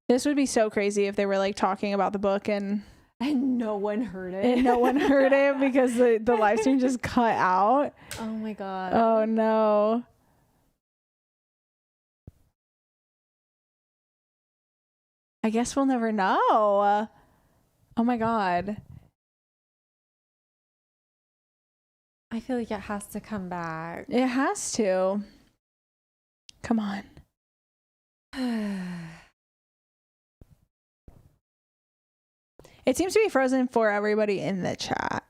This would be so crazy if they were like talking about the book and no one heard it. And no one heard it because the live stream just cut out. Oh my god. Oh no. I guess we'll never know. Oh my god. I feel like it has to come back. It has to. Come on. It seems to be frozen for everybody in the chat.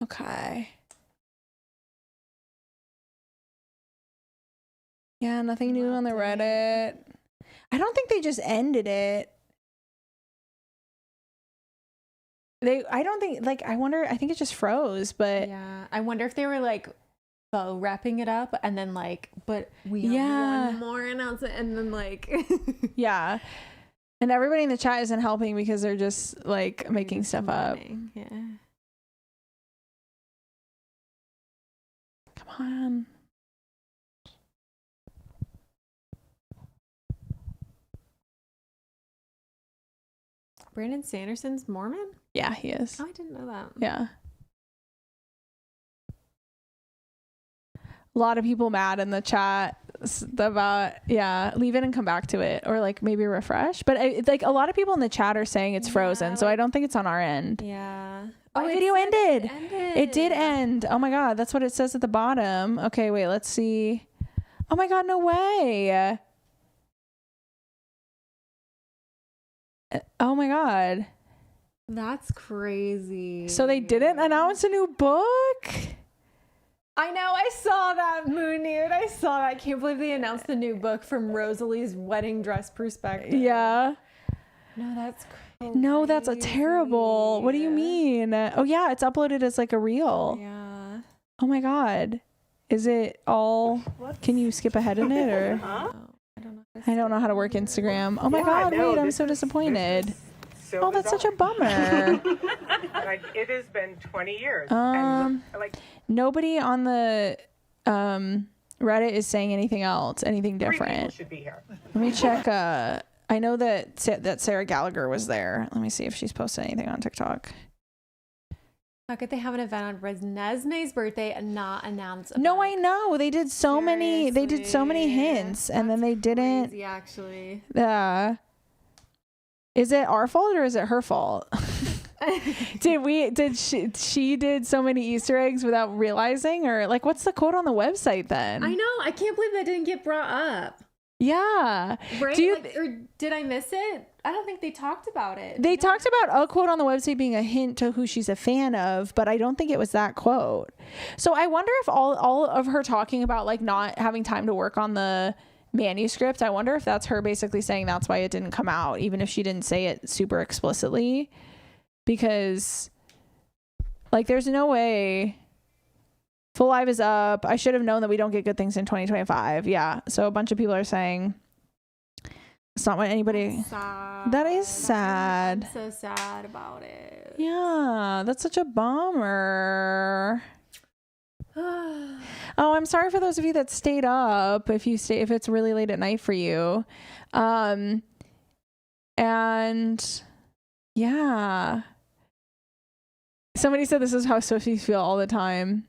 Okay. Yeah, nothing new on the Reddit. I don't think they just ended it. I don't think, like, I think it just froze, but. Yeah, I wonder if they were like, wrapping it up and then like, but we have one more announcement and then like. Yeah. And everybody in the chat isn't helping because they're just like making stuff up. Yeah. Come on. Brandon Sanderson's Mormon? Yeah, he is. Oh, I didn't know that. Yeah. A lot of people mad in the chat about, leave it and come back to it, or like maybe refresh. But like a lot of people in the chat are saying it's frozen, so I don't think it's on our end. Yeah. My video ended. It did end. Oh my God, that's what it says at the bottom. Okay, wait, let's see. Oh my God, no way. Oh my God. That's crazy. So they didn't announce a new book? I know, I saw that, Moon Nude. I saw that. I can't believe they announced the new book from Rosalie's wedding dress perspective. Yeah. No, that's crazy. No, that's a terrible. What do you mean? Oh yeah, it's uploaded as like a reel. Yeah. Oh my God. Is it all? Can you skip ahead in it or? I don't know how to work Instagram. Oh my God, no, wait, I'm so disappointed. So Oh, that's such a bummer. Like, it has been 20 years. Um, and like Nobody on the Reddit is saying anything else, anything 3 people different. should be here. Let me check. I know that Sarah Gallagher was there. Let me see if she's posted anything on TikTok. How could they have an event on Reneesme's birthday and not announce? No, I know. They did so many. They did so many hints, and then they didn't. Crazy, actually. Is it our fault or is it her fault? She did so many Easter eggs without realizing, or like, what's the quote on the website then? I know. I can't believe that didn't get brought up. Yeah. Right? Or did I miss it? I don't think they talked about it. They talked about a quote on the website being a hint to who she's a fan of, but I don't think it was that quote. So I wonder if all of her talking about like not having time to work on the manuscript, I wonder if that's her basically saying that's why it didn't come out, even if she didn't say it super explicitly. Because like there's no way. Full Live is up. I should have known that we don't get good things in 2025. Yeah. So a bunch of people are saying it's not what anybody. That is sad. I'm so sad about it. Yeah, that's such a bummer. Oh, I'm sorry for those of you that stayed up. If it's really late at night for you, and yeah, somebody said this is how Sophies feel all the time.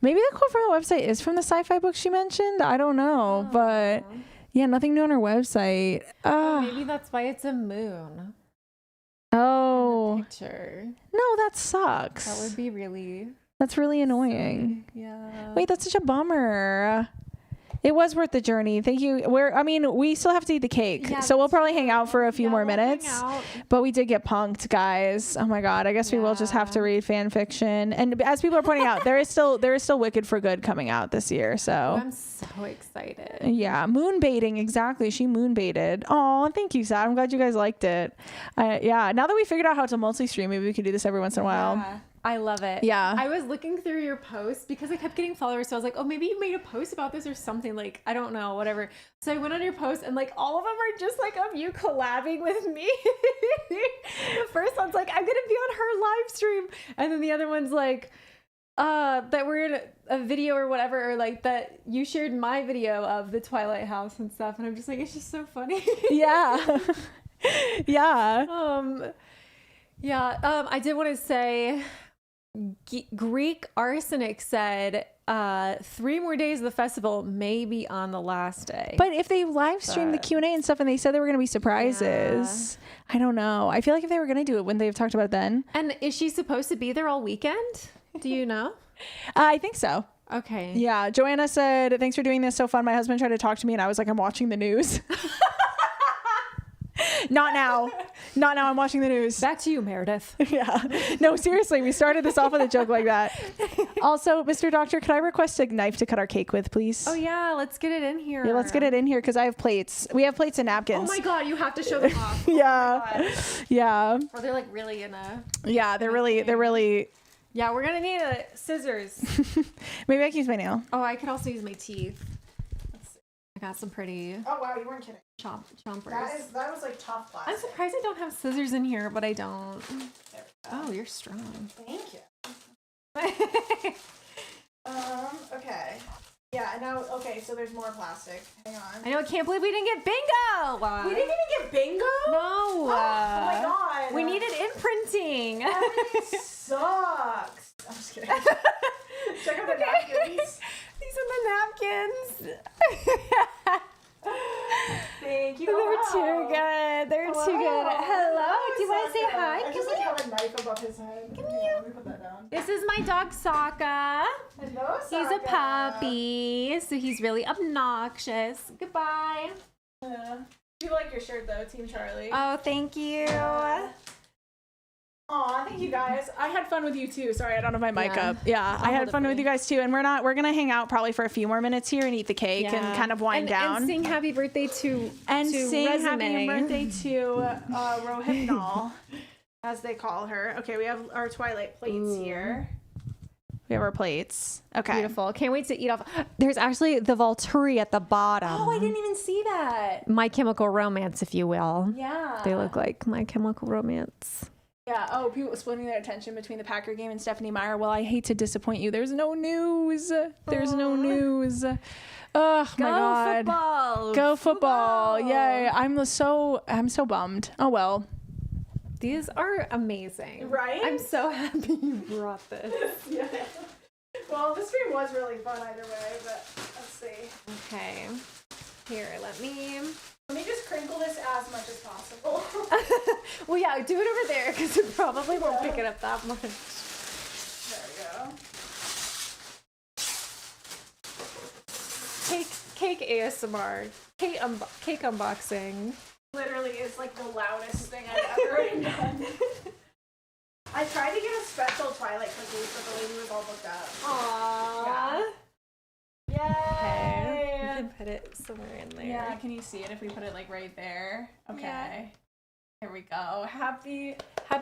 Maybe the quote from the website is from the sci-fi book she mentioned. I don't know, but yeah, nothing new on her website. Maybe that's why it's a moon. Oh, Picture. No, that sucks. That would be really. That's really annoying. Yeah. Wait, that's such a bummer. It was worth the journey. Thank you. We still have to eat the cake. Yeah, so we'll probably hang out for a few more we'll minutes. But we did get punked, guys. Oh my God. I guess we will just have to read Fanfiction. And as people are pointing out, there is still Wicked for Good coming out this year. So I'm so excited. Yeah. Moon baiting. Exactly. She moon baited. Oh, thank you, Sad. I'm glad you guys liked it. Yeah. Now that we figured out how to multi-stream, maybe we could do this every once in a while. Yeah. I love it. Yeah. I was looking through your posts because I kept getting followers. So I was like, oh, maybe you made a post about this or something. Like, I don't know, whatever. So I went on your post and like all of them are just like of you collabing with me. The first one's like, I'm going to be on her live stream. And then the other one's like, that we're in a video or whatever, or like that you shared my video of the Twilight house and stuff. And I'm just like, it's just so funny. Yeah. Yeah. I did want to say Greek Arsenic said 3 more days of the festival may be on the last day. But if they live streamed the Q&A and stuff and they said there were going to be surprises, I don't know. I feel like if they were going to do it, wouldn't they have talked about it then? And is she supposed to be there all weekend? Do you know? I think so. Okay. Yeah. Joanna said, thanks for doing this. So fun. My husband tried to talk to me and I was like, I'm watching the news. Not now. Not now. I'm watching the news. Back to you, Meredith. Yeah. No, seriously. We started this off with a joke like that. Also, Mr. Doctor, could I request a knife to cut our cake with, please? Oh, yeah. Let's get it in here. Yeah, let's get it in here because I have plates. We have plates and napkins. Oh, my God. You have to show them off. Yeah. Yeah. Or they're like really in a... Yeah, they're really... Yeah, we're going to need scissors. Maybe I can use my nail. Oh, I could also use my teeth. I got some pretty... Oh, wow. You weren't kidding. Chompers. That was like tough plastic. I'm surprised I don't have scissors in here, but I don't. Oh, you're strong. Thank you. Okay. Yeah, and now, okay, so there's more plastic. Hang on. I know, I can't believe we didn't get bingo! We didn't even get bingo? No! Oh my God. We needed imprinting! Everything sucks. I'm just kidding. Check out the napkins. These are napkins. Thank you. They're too good. They're too good. Hello. Do you want to say hi? I just have a knife above his head. Come here. Let me put that down. This is my dog Sokka. Hello, He's a Sokka. puppy, so he's really obnoxious. Goodbye. Do you like your shirt though, Team Charlie? Oh, thank you. Aw, thank you guys. I had fun with you too. Sorry, I don't have my mic Yeah. up. Yeah, I had fun with you guys too. And we're gonna hang out probably for a few more minutes here and eat the cake and kind of wind down. And sing happy birthday to sing Resume. happy birthday to Rohypnol, as they call her. Okay, we have our Twilight plates here. We have our plates. Okay. Beautiful. Can't wait to eat off. There's actually the Volturi at the bottom. Oh, I didn't even see that. My Chemical Romance, if you will. Yeah. They look like My Chemical Romance. Yeah. Oh, people splitting their attention between the Packer game and Stephanie Meyer. Well, I hate to disappoint you. There's no news. There's no news. Oh my God. Football. Go football. Yay. I'm so bummed. Oh well. These are amazing. Right? I'm so happy you brought this. Yeah. Well, the stream was really fun either way, but let's see. Okay. Here, let me just crinkle this as much as possible. Well, yeah, do it over there because it probably won't pick it up that much. There we go. Cake ASMR. Cake unboxing. Literally is like the loudest thing I've ever done. I tried to get a special Twilight cookie, but the lady was all booked up. Aww. Yeah. Okay. You can put it somewhere in there. Yeah, can you see it if we put it like right there? Okay. Yeah. Here we go. Happy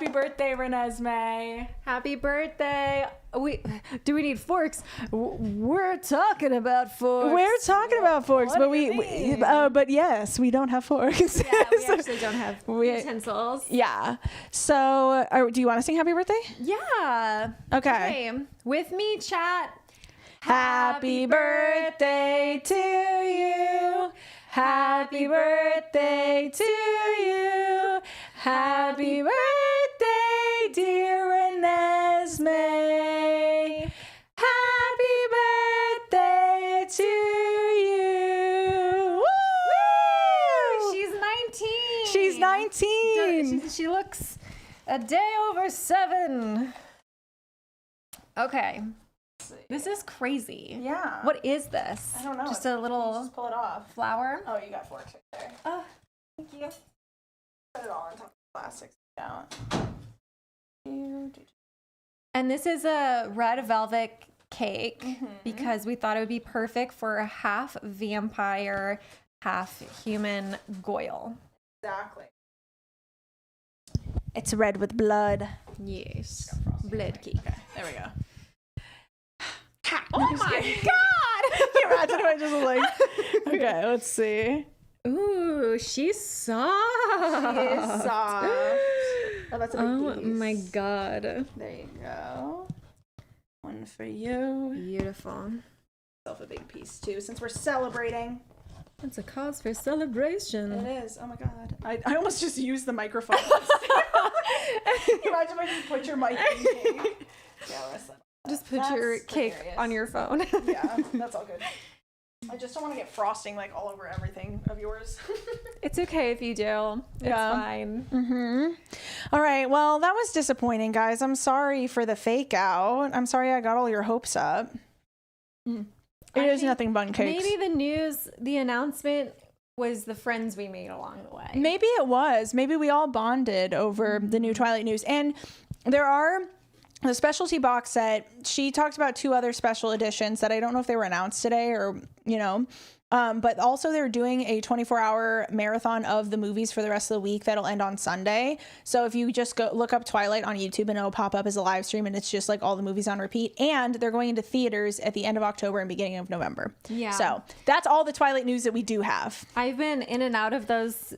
birthday, Reneesme. Happy birthday. Do we need forks? We're talking about forks. We're talking about forks, What but do you mean? but yes, we don't have forks. Yeah, we actually don't have utensils. Yeah. So, do you want to sing happy birthday? Yeah. Okay. With me, chat. Happy birthday to you. Happy birthday to you. Happy birthday, dear Reneesme. Happy birthday to you. Woo! She's 19. She's 19. She looks a day over 7. Okay. This is crazy. Yeah. What is this? I don't know. Just a little Just pull it off. flower. Oh, you got forks right there. Oh, thank you. Put it all on top of the plastic. Down. And this is a red velvet cake because we thought it would be perfect for a half vampire, half human Goyle. Exactly. It's red with blood. Yes. Blood cake. Okay, there we go. Oh my God! Can you imagine if I just was like, okay, let's see. Ooh, she's soft. She is soft. Oh, that's a big piece. My God. There you go. One for you. Beautiful. Self a big piece too, since we're celebrating. It's a cause for celebration. It is. Oh my God. I almost just used the microphone. Can you imagine if I just put your mic in the cake? Yeah, just put your cake on your phone. Yeah, that's all good. I just don't want to get frosting like all over everything of yours. It's okay if you do. It's fine. All right. Well, that was disappointing, guys. I'm sorry for the fake out. I'm sorry I got all your hopes up. It is nothing but cakes. Maybe the announcement was the friends we made along the way. Maybe it was. Maybe we all bonded over the new Twilight news. And there are the specialty box set. She talked about 2 other special editions that I don't know if they were announced today or, but also they're doing a 24-hour marathon of the movies for the rest of the week that'll end on Sunday. So if you just go look up Twilight on YouTube and it'll pop up as a live stream and it's just like all the movies on repeat. And they're going into theaters at the end of October and beginning of November. Yeah. So that's all the Twilight news that we do have. I've been in and out of those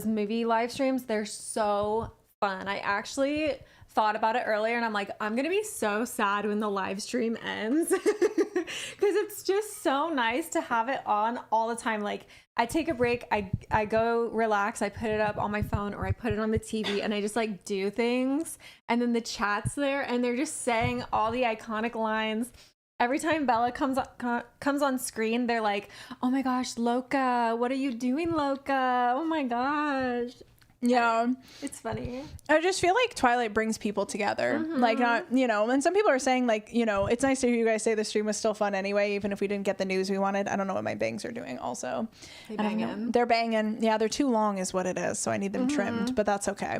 movie live streams. They're so fun. I actually thought about it earlier and I'm like, I'm gonna be so sad when the live stream ends because it's just so nice to have it on all the time. Like I take a break, I go relax, I put it up on my phone or I put it on the TV and I just like do things, and then the chat's there and they're just saying all the iconic lines. every time Bella comes on screen, they're like, "Oh my gosh, Loca, what are you doing, Loca? Oh my gosh." Yeah. It's funny. I just feel like Twilight brings people together. Like, not, and some people are saying, like, it's nice to hear you guys say the stream was still fun anyway, even if we didn't get the news we wanted. I don't know what my bangs are doing also. They're banging. Yeah, they're too long is what it is, so I need them trimmed, but that's okay.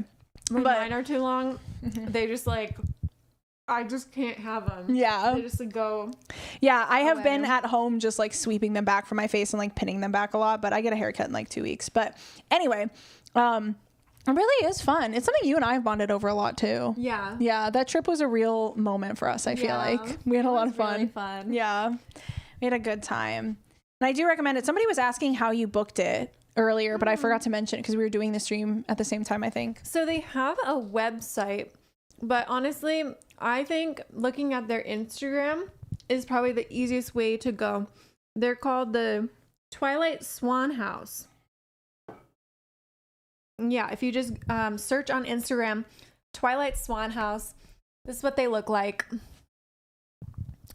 When mine are too long, they just I just can't have them. Yeah. They just go. Yeah, I have been at home just like sweeping them back from my face and like pinning them back a lot, but I get a haircut in like 2 weeks. But anyway, it really is fun. It's something you and I have bonded over a lot too. Yeah. Yeah, that trip was a real moment for us, I feel like. We had a lot of fun. Really fun. Yeah. We had a good time. And I do recommend it. Somebody was asking how you booked it earlier, but I forgot to mention it because we were doing the stream at the same time, I think. So they have a website, but honestly, I think looking at their Instagram is probably the easiest way to go. They're called the Twilight Swan House. Yeah, if you just search on Instagram, Twilight Swan House, this is what they look like.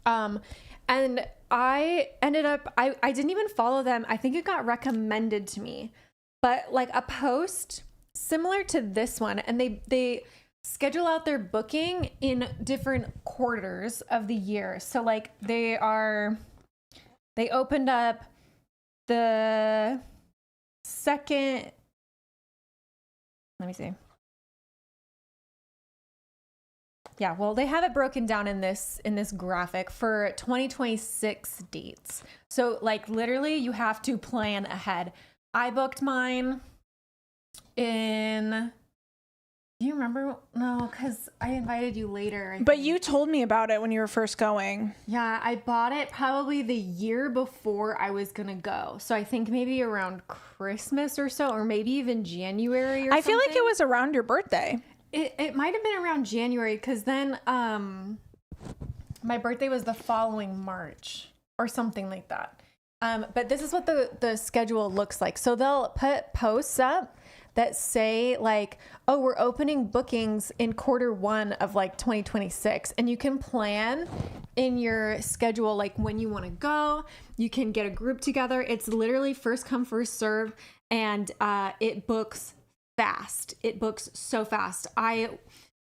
And I ended up, I didn't even follow them. I think it got recommended to me. But like a post similar to this one, and they schedule out their booking in different quarters of the year. So like they opened up the second, let me see. Yeah, well, they have it broken down in this graphic for 2026 dates. So like literally you have to plan ahead. I booked mine in, do you remember? No, because I invited you later. But you told me about it when you were first going. Yeah, I bought it probably the year before I was going to go. So I think maybe around Christmas or so, or maybe even January or something. I feel like it was around your birthday. It might have been around January because then my birthday was the following March or something like that. But this is what the schedule looks like. So they'll put posts up that say like, oh, we're opening bookings in Q1 of like 2026. And you can plan in your schedule like when you want to go. You can get a group together. It's literally first come, first serve. And it books fast. It books so fast. I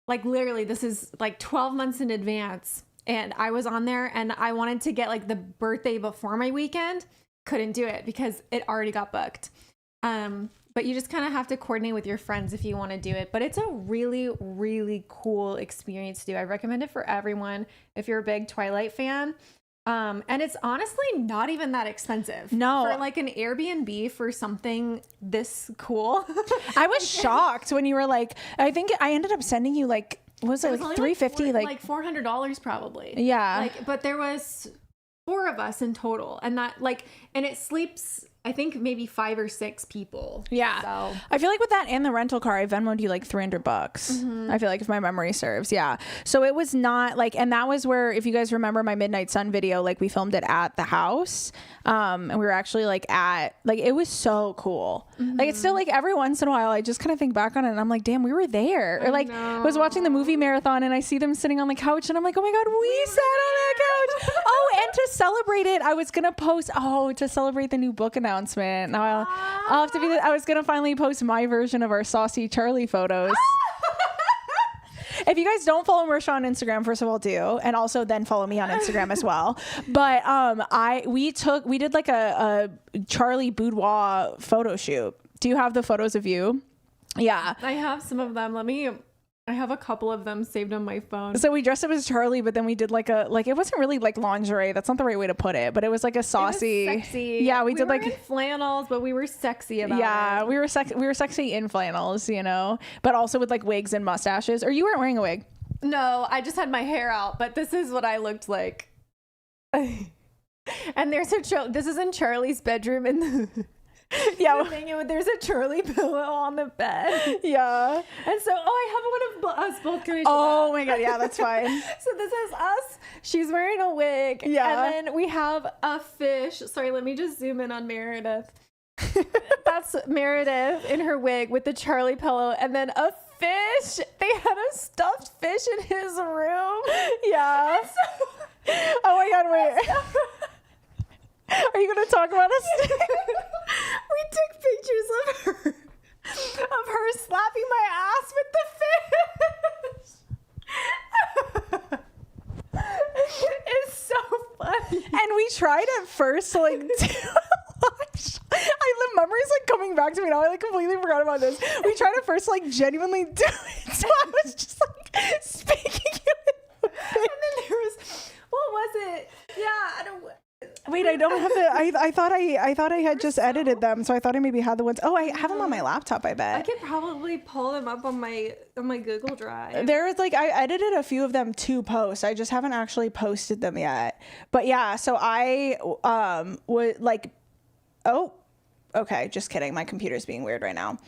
like literally, this is like 12 months in advance. And I was on there and I wanted to get like the birthday before my weekend. Couldn't do it because it already got booked. But you just kind of have to coordinate with your friends if you want to do it. But it's a really, really cool experience to do. I recommend it for everyone if you're a big Twilight fan. And it's honestly not even that expensive. No. For like an Airbnb for something this cool. I was shocked when you were like, I think I ended up sending you like, what was it like $350? Like $400 probably. Yeah. Like, but there was 4 of us in total. And that like, and it sleeps, I think maybe 5 or 6 people. Yeah. So I feel like with that and the rental car, I Venmo'd you like $300. I feel like if my memory serves. Yeah. So it was not like, and that was where, if you guys remember my Midnight Sun video, like we filmed it at the house. And we were actually like it was so cool. Like it's still like every once in a while, I just kind of think back on it and I'm like, damn, we were there. Or like I was watching the movie marathon and I see them sitting on the couch and I'm like, oh my God, we sat on that couch. Oh, and to celebrate it, I was going to post, to celebrate the new book announcement. Now I'll have to be, I was going to finally post my version of our Saucy Charlie photos. If you guys don't follow Marisha on Instagram, first of all, do. And also then follow me on Instagram as well. But we did like a Charlie boudoir photo shoot. Do you have the photos of you? Yeah. I have some of them. I have a couple of them saved on my phone. So we dressed up as Charlie, but then we did like it wasn't really like lingerie. That's not the right way to put it, but it was like a saucy. It was sexy. Yeah, we did were like in flannels, but we were sexy about it. Yeah, we were sexy in flannels, but also with like wigs and mustaches. Or you weren't wearing a wig? No, I just had my hair out, but this is what I looked like. And this is in Charlie's bedroom in the there's a Charlie pillow on the bed. Yeah. And so, I have one of us both. Can I show Oh that? my God, yeah, that's fine. So this is us. She's wearing a wig. Yeah. And then we have a fish. Sorry, let me just zoom in on Meredith. That's Meredith in her wig with the Charlie pillow. And then a fish. They had a stuffed fish in his room. Yeah. Oh my god, wait. Are you gonna talk about us? We took pictures of her slapping my ass with the fish. It's so funny. And we tried at first to like do the memory's like coming back to me now. I like completely forgot about this. We tried at first to like genuinely do it. So I was just like speaking it. And then there was, what was it? Yeah, I don't. Wait, I don't have the. I thought I had just edited them, so I thought I maybe had the ones. Oh, I have them on my laptop. I bet I could probably pull them up on my Google Drive. there was like I edited a few of them to post. I just haven't actually posted them yet. But yeah, so I would like. Oh, okay. Just kidding. My computer's being weird right now.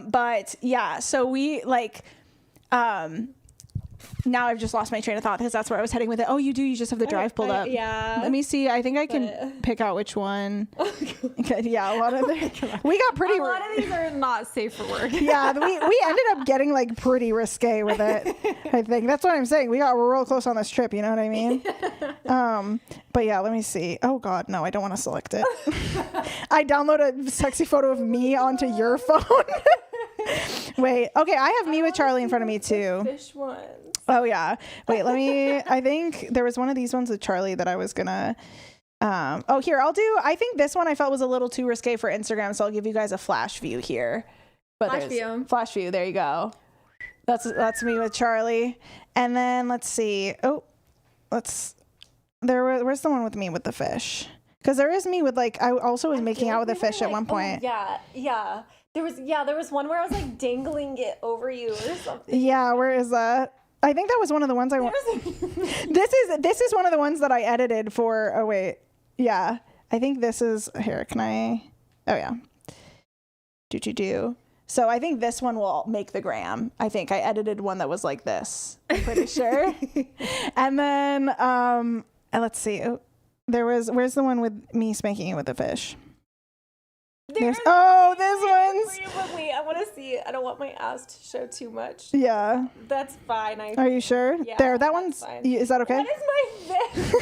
But yeah, so we like. Now I've just lost my train of thought because that's where I was heading with it. Oh, you do. You just have the drive pulled up. Yeah. Let me see. I think I can pick out which one. Okay, yeah, a lot of we got pretty. A lot of these are not safe for work. Yeah, we ended up getting like pretty risque with it. I think that's what I'm saying. We're real close on this trip. You know what I mean? But yeah, let me see. Oh God, no, I don't want to select it. I download a sexy photo of me onto your phone. Wait. Okay, I have me with Charlie in front of me too. Fish ones. Oh yeah. Wait, I think there was one of these ones with Charlie that I was gonna oh here, I think this one I felt was a little too risque for Instagram, so I'll give you guys a flash view here. But flash view, there you go. That's me with Charlie. And then let's see. Where's the one with me with the fish? Because there is me with like I also was making out with a fish at one point. Yeah. There was one where I was like dangling it over you or something. Yeah, where is that? I think that was one of the ones I want. This is one of the ones that I edited for. Oh wait, yeah. I think this is here. Can I? Oh yeah. Do. So I think this one will make the gram. I think I edited one that was like this. I'm pretty sure. And then let's see. Where's the one with me spanking it with the fish? This one's. Wait, I want to see it. I don't want my ass to show too much. Yeah. That's fine. Are you sure? Yeah, that one's fine. Is that okay? What is my fish?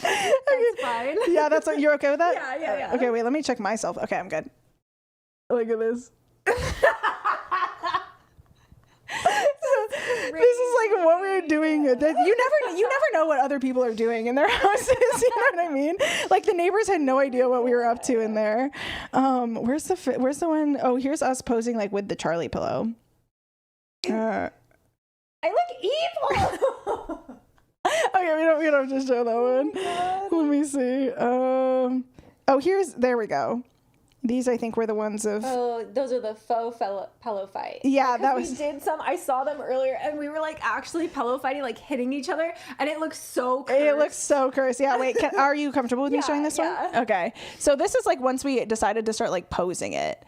That's fine. Yeah, that's what you're okay with that? Yeah. Okay, wait, let me check myself. Okay, I'm good. Look at this. This is like what we're doing. You never know what other people are doing in their houses. You know what I mean? Like the neighbors had no idea what we were up to in there. Where's the one? Oh, here's us posing like with the Charlie pillow. I look evil. Okay, we don't have to show that one. Let me see. There we go. These, I think, were the ones of... Oh, those are the faux pillow fight. Yeah, that was... We did some... I saw them earlier, and we were, like, actually pillow fighting, like, hitting each other, and it looks so cursed. It looks so cursed. Yeah, wait, are you comfortable with me showing this one? Okay. So this is, like, once we decided to start, like, posing it.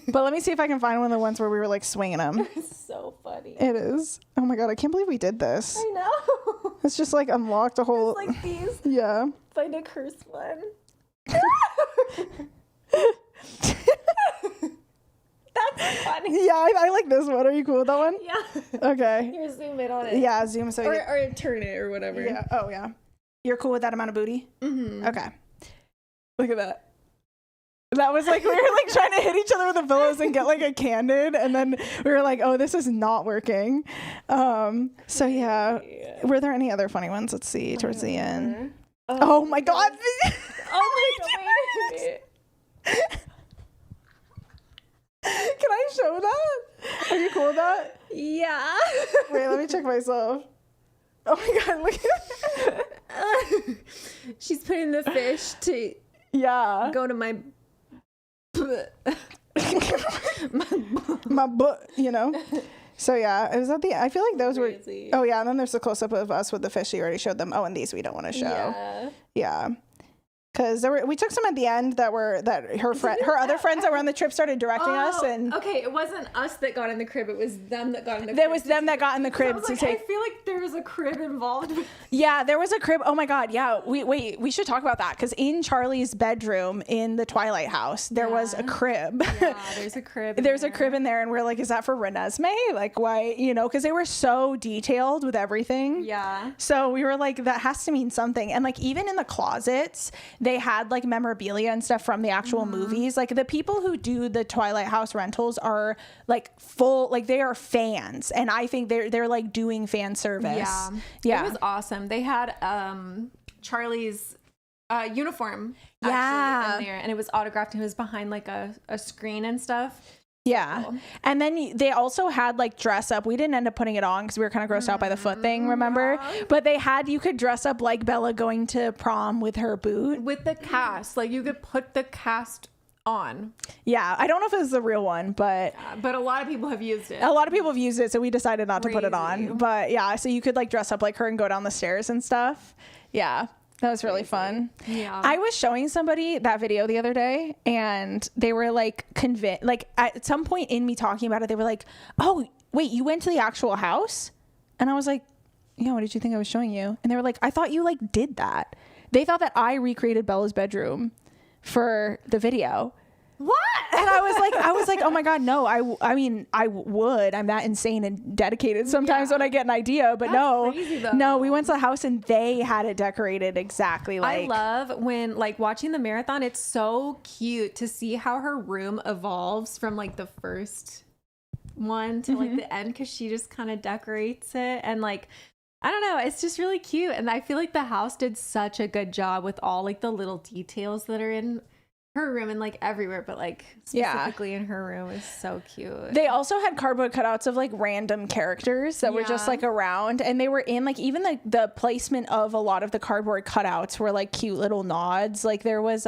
But let me see if I can find one of the ones where we were, like, swinging them. It's so funny. It is. Oh, my God, I can't believe we did this. I know. It's just, like, unlocked a whole... It's like these. Yeah. Find a cursed one. That's funny. Yeah, I like this one. Are you cool with that one? Yeah. Okay. Here, zoom in on it. Yeah, zoom so or turn it or whatever. Yeah. Oh yeah. You're cool with that amount of booty? Mm-hmm. Okay. Look at that. That was like we were like trying to hit each other with the pillows and get like a candid, and then we were like, oh, this is not working. So yeah. Were there any other funny ones? Let's see towards the end. Oh my God. Oh my God. Wait. Can I show that? Are you cool with that? Yeah. Wait, let me check myself. Oh my God, look at She's putting the fish to go to my my butt, you know. So yeah, it was at the. I feel like those Crazy. were. Oh yeah, and then there's the close up of us with the fish. You already showed them. Oh, and these we don't want to show. Yeah. Because we took some at the end that her other friends that were on the trip started directing us, and okay, it wasn't us that got in the crib; it was them that got in the crib. There was them that got in the crib to take. I feel like there was a crib involved. Yeah, there was a crib. Oh my god, yeah. We should talk about that because in Charlie's bedroom in the Twilight house there was a crib. Yeah, there's a crib. There's a crib in there, and we're like, is that for Reneesme? Like, why? You know, because they were so detailed with everything. Yeah. So we were like, that has to mean something. And like, even in the closets, they had like memorabilia and stuff from the actual movies. Like, the people who do the Twilight house rentals are like they are fans, and I think they're like doing fan service. Yeah. It was awesome. They had Charlie's uniform in there, and it was autographed, and it was behind like a screen and stuff. Yeah. Cool. And then they also had like dress up. We didn't end up putting it on because we were kind of grossed out by the foot thing, remember? Yeah. But you could dress up like Bella going to prom with her boot. With the cast. Like, you could put the cast on. Yeah. I don't know if it was the real one, but... Yeah, but a lot of people have used it. A lot of people have used it, so we decided not to put it on. But yeah, so you could like dress up like her and go down the stairs and stuff. Yeah. That was really fun. Yeah. I was showing somebody that video the other day, and they were like convinced, like at some point in me talking about it, they were like, oh, wait, you went to the actual house? And I was like, yeah, what did you think I was showing you? And they were like, I thought you like did that. They thought that I recreated Bella's bedroom for the video. What? And I was like, oh my God, no, I mean, I would. I'm that insane and dedicated sometimes when I get an idea, but That's crazy, though. no, we went to the house and they had it decorated exactly like. I love when like watching the marathon, it's so cute to see how her room evolves from like the first one to like the end, because she just kind of decorates it, and like, I don't know, it's just really cute. And I feel like the house did such a good job with all like the little details that are in her room and like everywhere, but like specifically in her room is so cute. They also had cardboard cutouts of like random characters that were just like around, and they were in like even the placement of a lot of the cardboard cutouts were like cute little nods. Like there was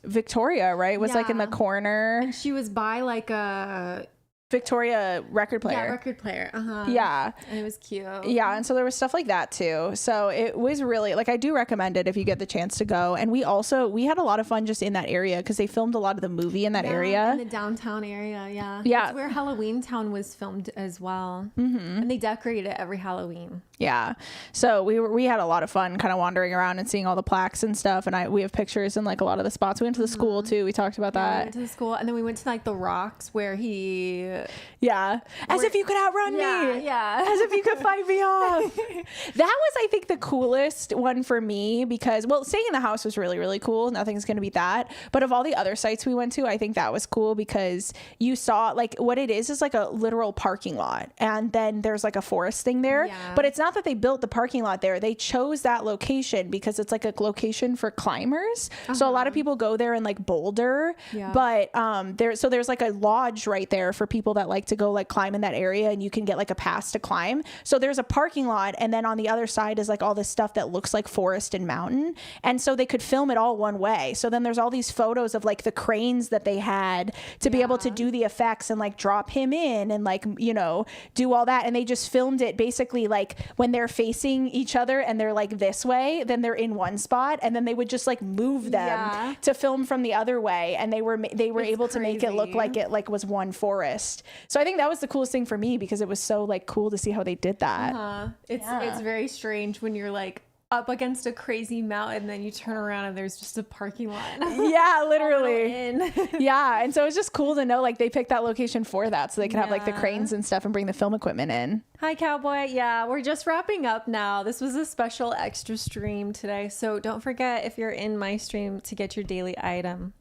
Victoria, right? Was like in the corner, and she was by like a Victoria record player. Yeah, record player. Yeah. And it was cute. Yeah, and so there was stuff like that too. So it was really like, I do recommend it if you get the chance to go. And we had a lot of fun just in that area because they filmed a lot of the movie in that area. In the downtown area, yeah. Yeah. That's where Halloween Town was filmed as well. And they decorate it every Halloween. Yeah. So we had a lot of fun kind of wandering around and seeing all the plaques and stuff. And we have pictures in like a lot of the spots. We went to the school too. We talked about that. We went to the school, and then we went to like the rocks where he... Yeah. As if you could outrun me. Yeah. As if you could fight me off. That was, I think, the coolest one for me because, well, staying in the house was really, really cool. Nothing's going to beat that. But of all the other sites we went to, I think that was cool because you saw like what it is like a literal parking lot. And then there's like a forest thing there. Yeah. But it's not that they built the parking lot there. They chose that location because it's like a location for climbers. So a lot of people go there and like boulder. Yeah. But there's like a lodge right there for people that like to go like climb in that area, and you can get like a pass to climb. So there's a parking lot, and then on the other side is like all this stuff that looks like forest and mountain, and so they could film it all one way. So then there's all these photos of like the cranes that they had to be able to do the effects and like drop him in and like, you know, do all that. And they just filmed it basically like when they're facing each other and they're like this way, then they're in one spot, and then they would just like move them to film from the other way, and they were able to make it look like it like was one forest. So I think that was the coolest thing for me because it was so like cool to see how they did that. It's very strange when you're like up against a crazy mountain and then you turn around and there's just a parking lot. Yeah, literally. Yeah, and so it's just cool to know like they picked that location for that so they could have like the cranes and stuff and bring the film equipment in. Hi, Cowboy. Yeah, we're just wrapping up now. This was a special extra stream today, so don't forget if you're in my stream to get your daily item.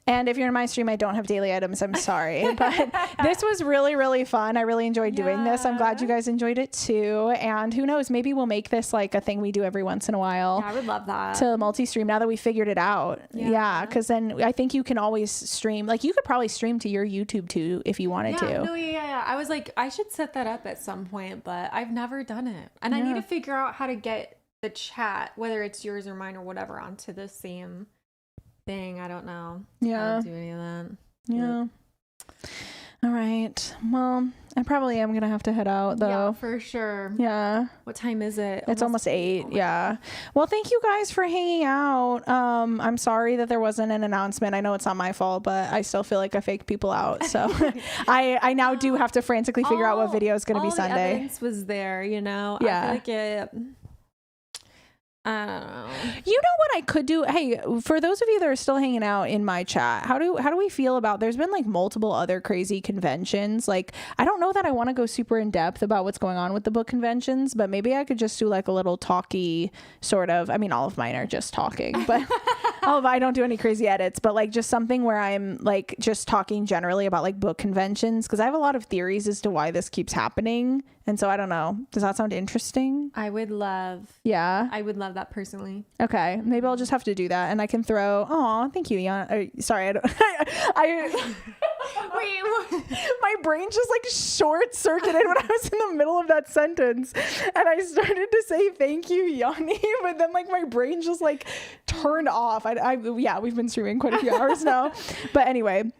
And if you're in my stream, I don't have daily items. I'm sorry. But this was really, really fun. I really enjoyed doing this. I'm glad you guys enjoyed it too. And who knows, maybe we'll make this like a thing we do every once in a while. Yeah, I would love that. To multi-stream now that we figured it out. Yeah, because then I think you can always stream. Like you could probably stream to your YouTube too if you wanted to. No, yeah. I was like, I should set that up at some point, but I've never done it. And I need to figure out how to get the chat, whether it's yours or mine or whatever, onto the same thing. I don't know. I don't do any of that. Yeah. All right. Well, I probably am gonna have to head out though. Yeah, for sure. Yeah. What time is it? It's almost 8. Yeah. Well, thank you guys for hanging out. I'm sorry that there wasn't an announcement. I know it's not my fault, but I still feel like I faked people out. So I now do have to frantically figure out what video is going to be Sunday. The evidence was there, you know. Yeah. I feel like it. I don't know. You know what I could do? Hey, for those of you that are still hanging out in my chat, how do we feel about, there's been like multiple other crazy conventions. Like, I don't know that I want to go super in depth about what's going on with the book conventions, but maybe I could just do like a little talky sort of, I mean, all of mine are just talking, but I don't do any crazy edits, but like just something where I'm like just talking generally about like book conventions, because I have a lot of theories as to why this keeps happening. And so I don't know. Does that sound interesting? I would love that personally. Okay, maybe I'll just have to do that, and I can throw. Oh, thank you, Jan. Sorry, I don't. Wait, my brain just like short circuited when I was in the middle of that sentence, and I started to say thank you, Yanni, but then like my brain just like turned off. Yeah, we've been streaming quite a few hours now, but anyway.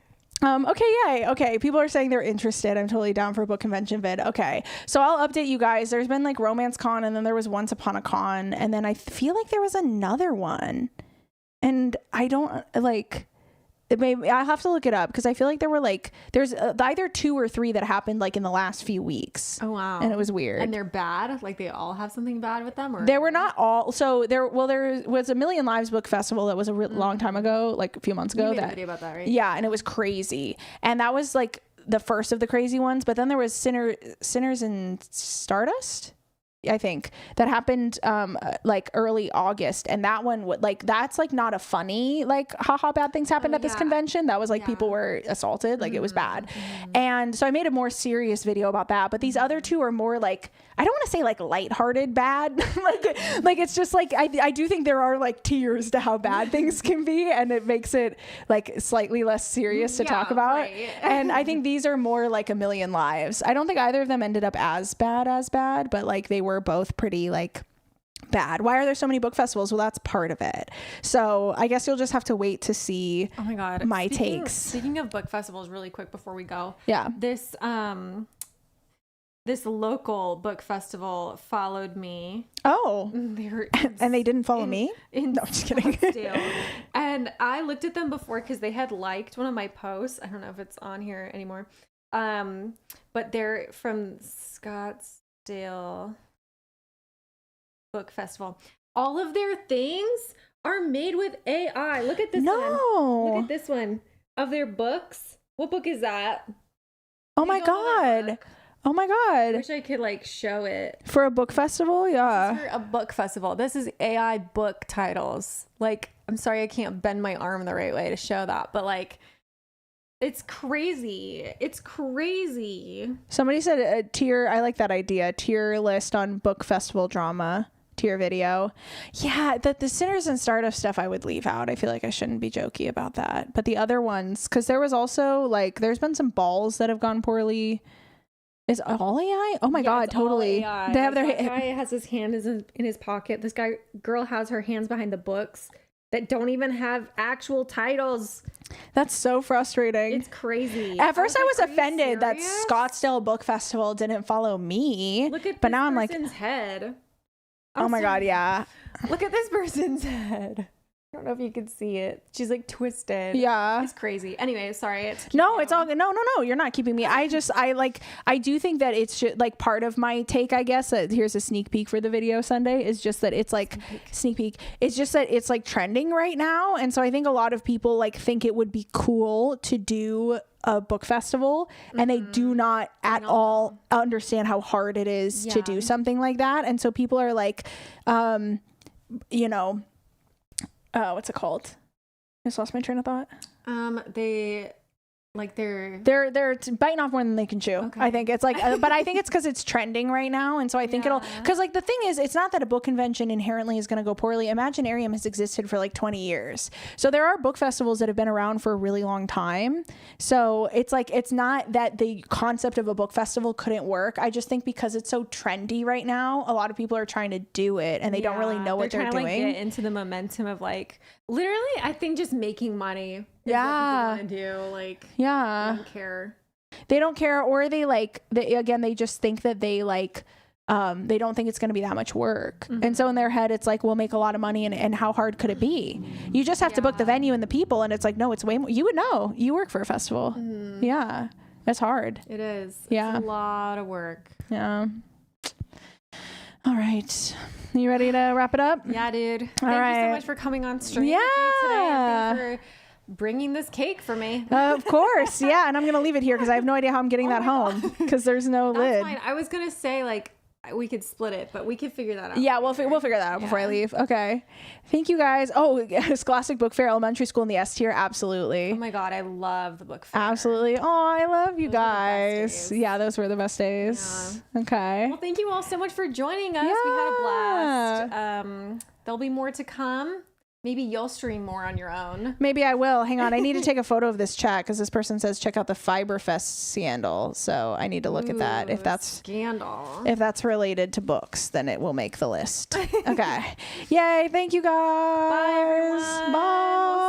Okay, yay. Okay, people are saying they're interested. I'm totally down for a book convention vid. Okay, so I'll update you guys. There's been like Romance Con, and then there was Once Upon a Con, and then I feel like there was another one, and I don't like. Maybe I'll have to look it up, because I feel like there were like there's either 2 or 3 that happened like in the last few weeks. Oh wow! And it was weird. And they're bad. Like they all have something bad with them. Or there were not all. So there was a Million Lives Book Festival that was a long time ago, like a few months ago. You made a video about that, right? Yeah, and it was crazy, and that was like the first of the crazy ones. But then there was Sinners in Stardust, I think, that happened like early August, and that one like that's like not a funny like haha bad things happened at this convention. That was like people were assaulted, like it was bad. And so I made a more serious video about that, but these other 2 are more like, I don't want to say like lighthearted bad, like it's just like I do think there are like tiers to how bad things can be, and it makes it like slightly less serious to talk about. Right. And I think these are more like A Million Lives. I don't think either of them ended up as bad, but like they were both pretty like bad. Why are there so many book festivals? Well, that's part of it. So I guess you'll just have to wait to see. Oh my god, my takes. Speaking of book festivals, really quick before we go, this local book festival followed me. Oh, and they didn't follow me? No, I'm just kidding. And I looked at them before because they had liked one of my posts. I don't know if it's on here anymore. But they're from Scottsdale Book Festival. All of their things are made with AI. Look at this one. Look at this one of their books. What book is that? Oh my god. Oh my god. I wish I could like show it. For a book festival? Yeah. For a book festival. This is AI book titles. Like, I'm sorry I can't bend my arm the right way to show that, but like it's crazy. It's crazy. Somebody said a tier. I like that idea. Tier list on book festival drama. Tier video. Yeah, the Sinners and Stardust stuff I would leave out. I feel like I shouldn't be jokey about that. But the other ones, because there was also like, there's been some balls that have gone poorly. Is all AI? Oh my god, totally. They have their guy has his hand in his pocket. This girl has her hands behind the books that don't even have actual titles. That's so frustrating. It's crazy. At first I was offended that Scottsdale Book Festival didn't follow me. Look at but now I'm like, head. Oh my god, yeah. Look at this person's head. I don't know if you can see it. She's like twisted. Yeah. It's crazy. Anyway, sorry. It's all good. No. You're not keeping me. I do think that it's just like part of my take, I guess, that here's a sneak peek for the video Sunday, is just that it's like sneak peek. It's just that it's like trending right now. And so I think a lot of people like think it would be cool to do a book festival, and they do not at all understand how hard it is to do something like that. And so people are like, you know, what's it called? I just lost my train of thought. They're biting off more than they can chew. Okay. I think it's like, but I think it's because it's trending right now, and so I think it'll. Because like the thing is, it's not that a book convention inherently is going to go poorly. Imaginarium has existed for like 20 years, so there are book festivals that have been around for a really long time. So it's like it's not that the concept of a book festival couldn't work. I just think because it's so trendy right now, a lot of people are trying to do it, and they don't really know what they're doing. Like, get into the momentum of like literally, I think just making money. What people want to do, like, I don't care. They don't care, or they just think that they don't think it's going to be that much work. And so in their head, it's like, we'll make a lot of money, and how hard could it be? You just have to book the venue and the people, and it's like, no, it's way more. You would know. You work for a festival. Yeah. That's hard. It is. Yeah. It's a lot of work. Yeah. All right. You ready to wrap it up? Yeah, dude. Thank you right. so much for coming on stream with me today. And thanks for bringing this cake for me. Of course. Yeah. And I'm going to leave it here because I have no idea how I'm getting that home because there's no lid. That's fine. I was going to say, like, we could split it, but we could figure that out. Yeah, we'll figure that out before I leave. Okay. Thank you guys. Oh, Scholastic Book Fair, elementary school in the S tier. Absolutely. Oh my God, I love the book fair. Absolutely. Oh, I love you Those were the best guys. days. Yeah, those were the best days. Yeah. Okay. Well, thank you all so much for joining us. We had a blast. There'll be more to come. Maybe you'll stream more on your own. Maybe I will. Hang on. I need to take a photo of this chat because this person says check out the Fiberfest scandal. So I need to look at that. If that's scandal. If that's related to books, then it will make the list. Okay. Yay. Thank you guys. Bye, everyone. Bye.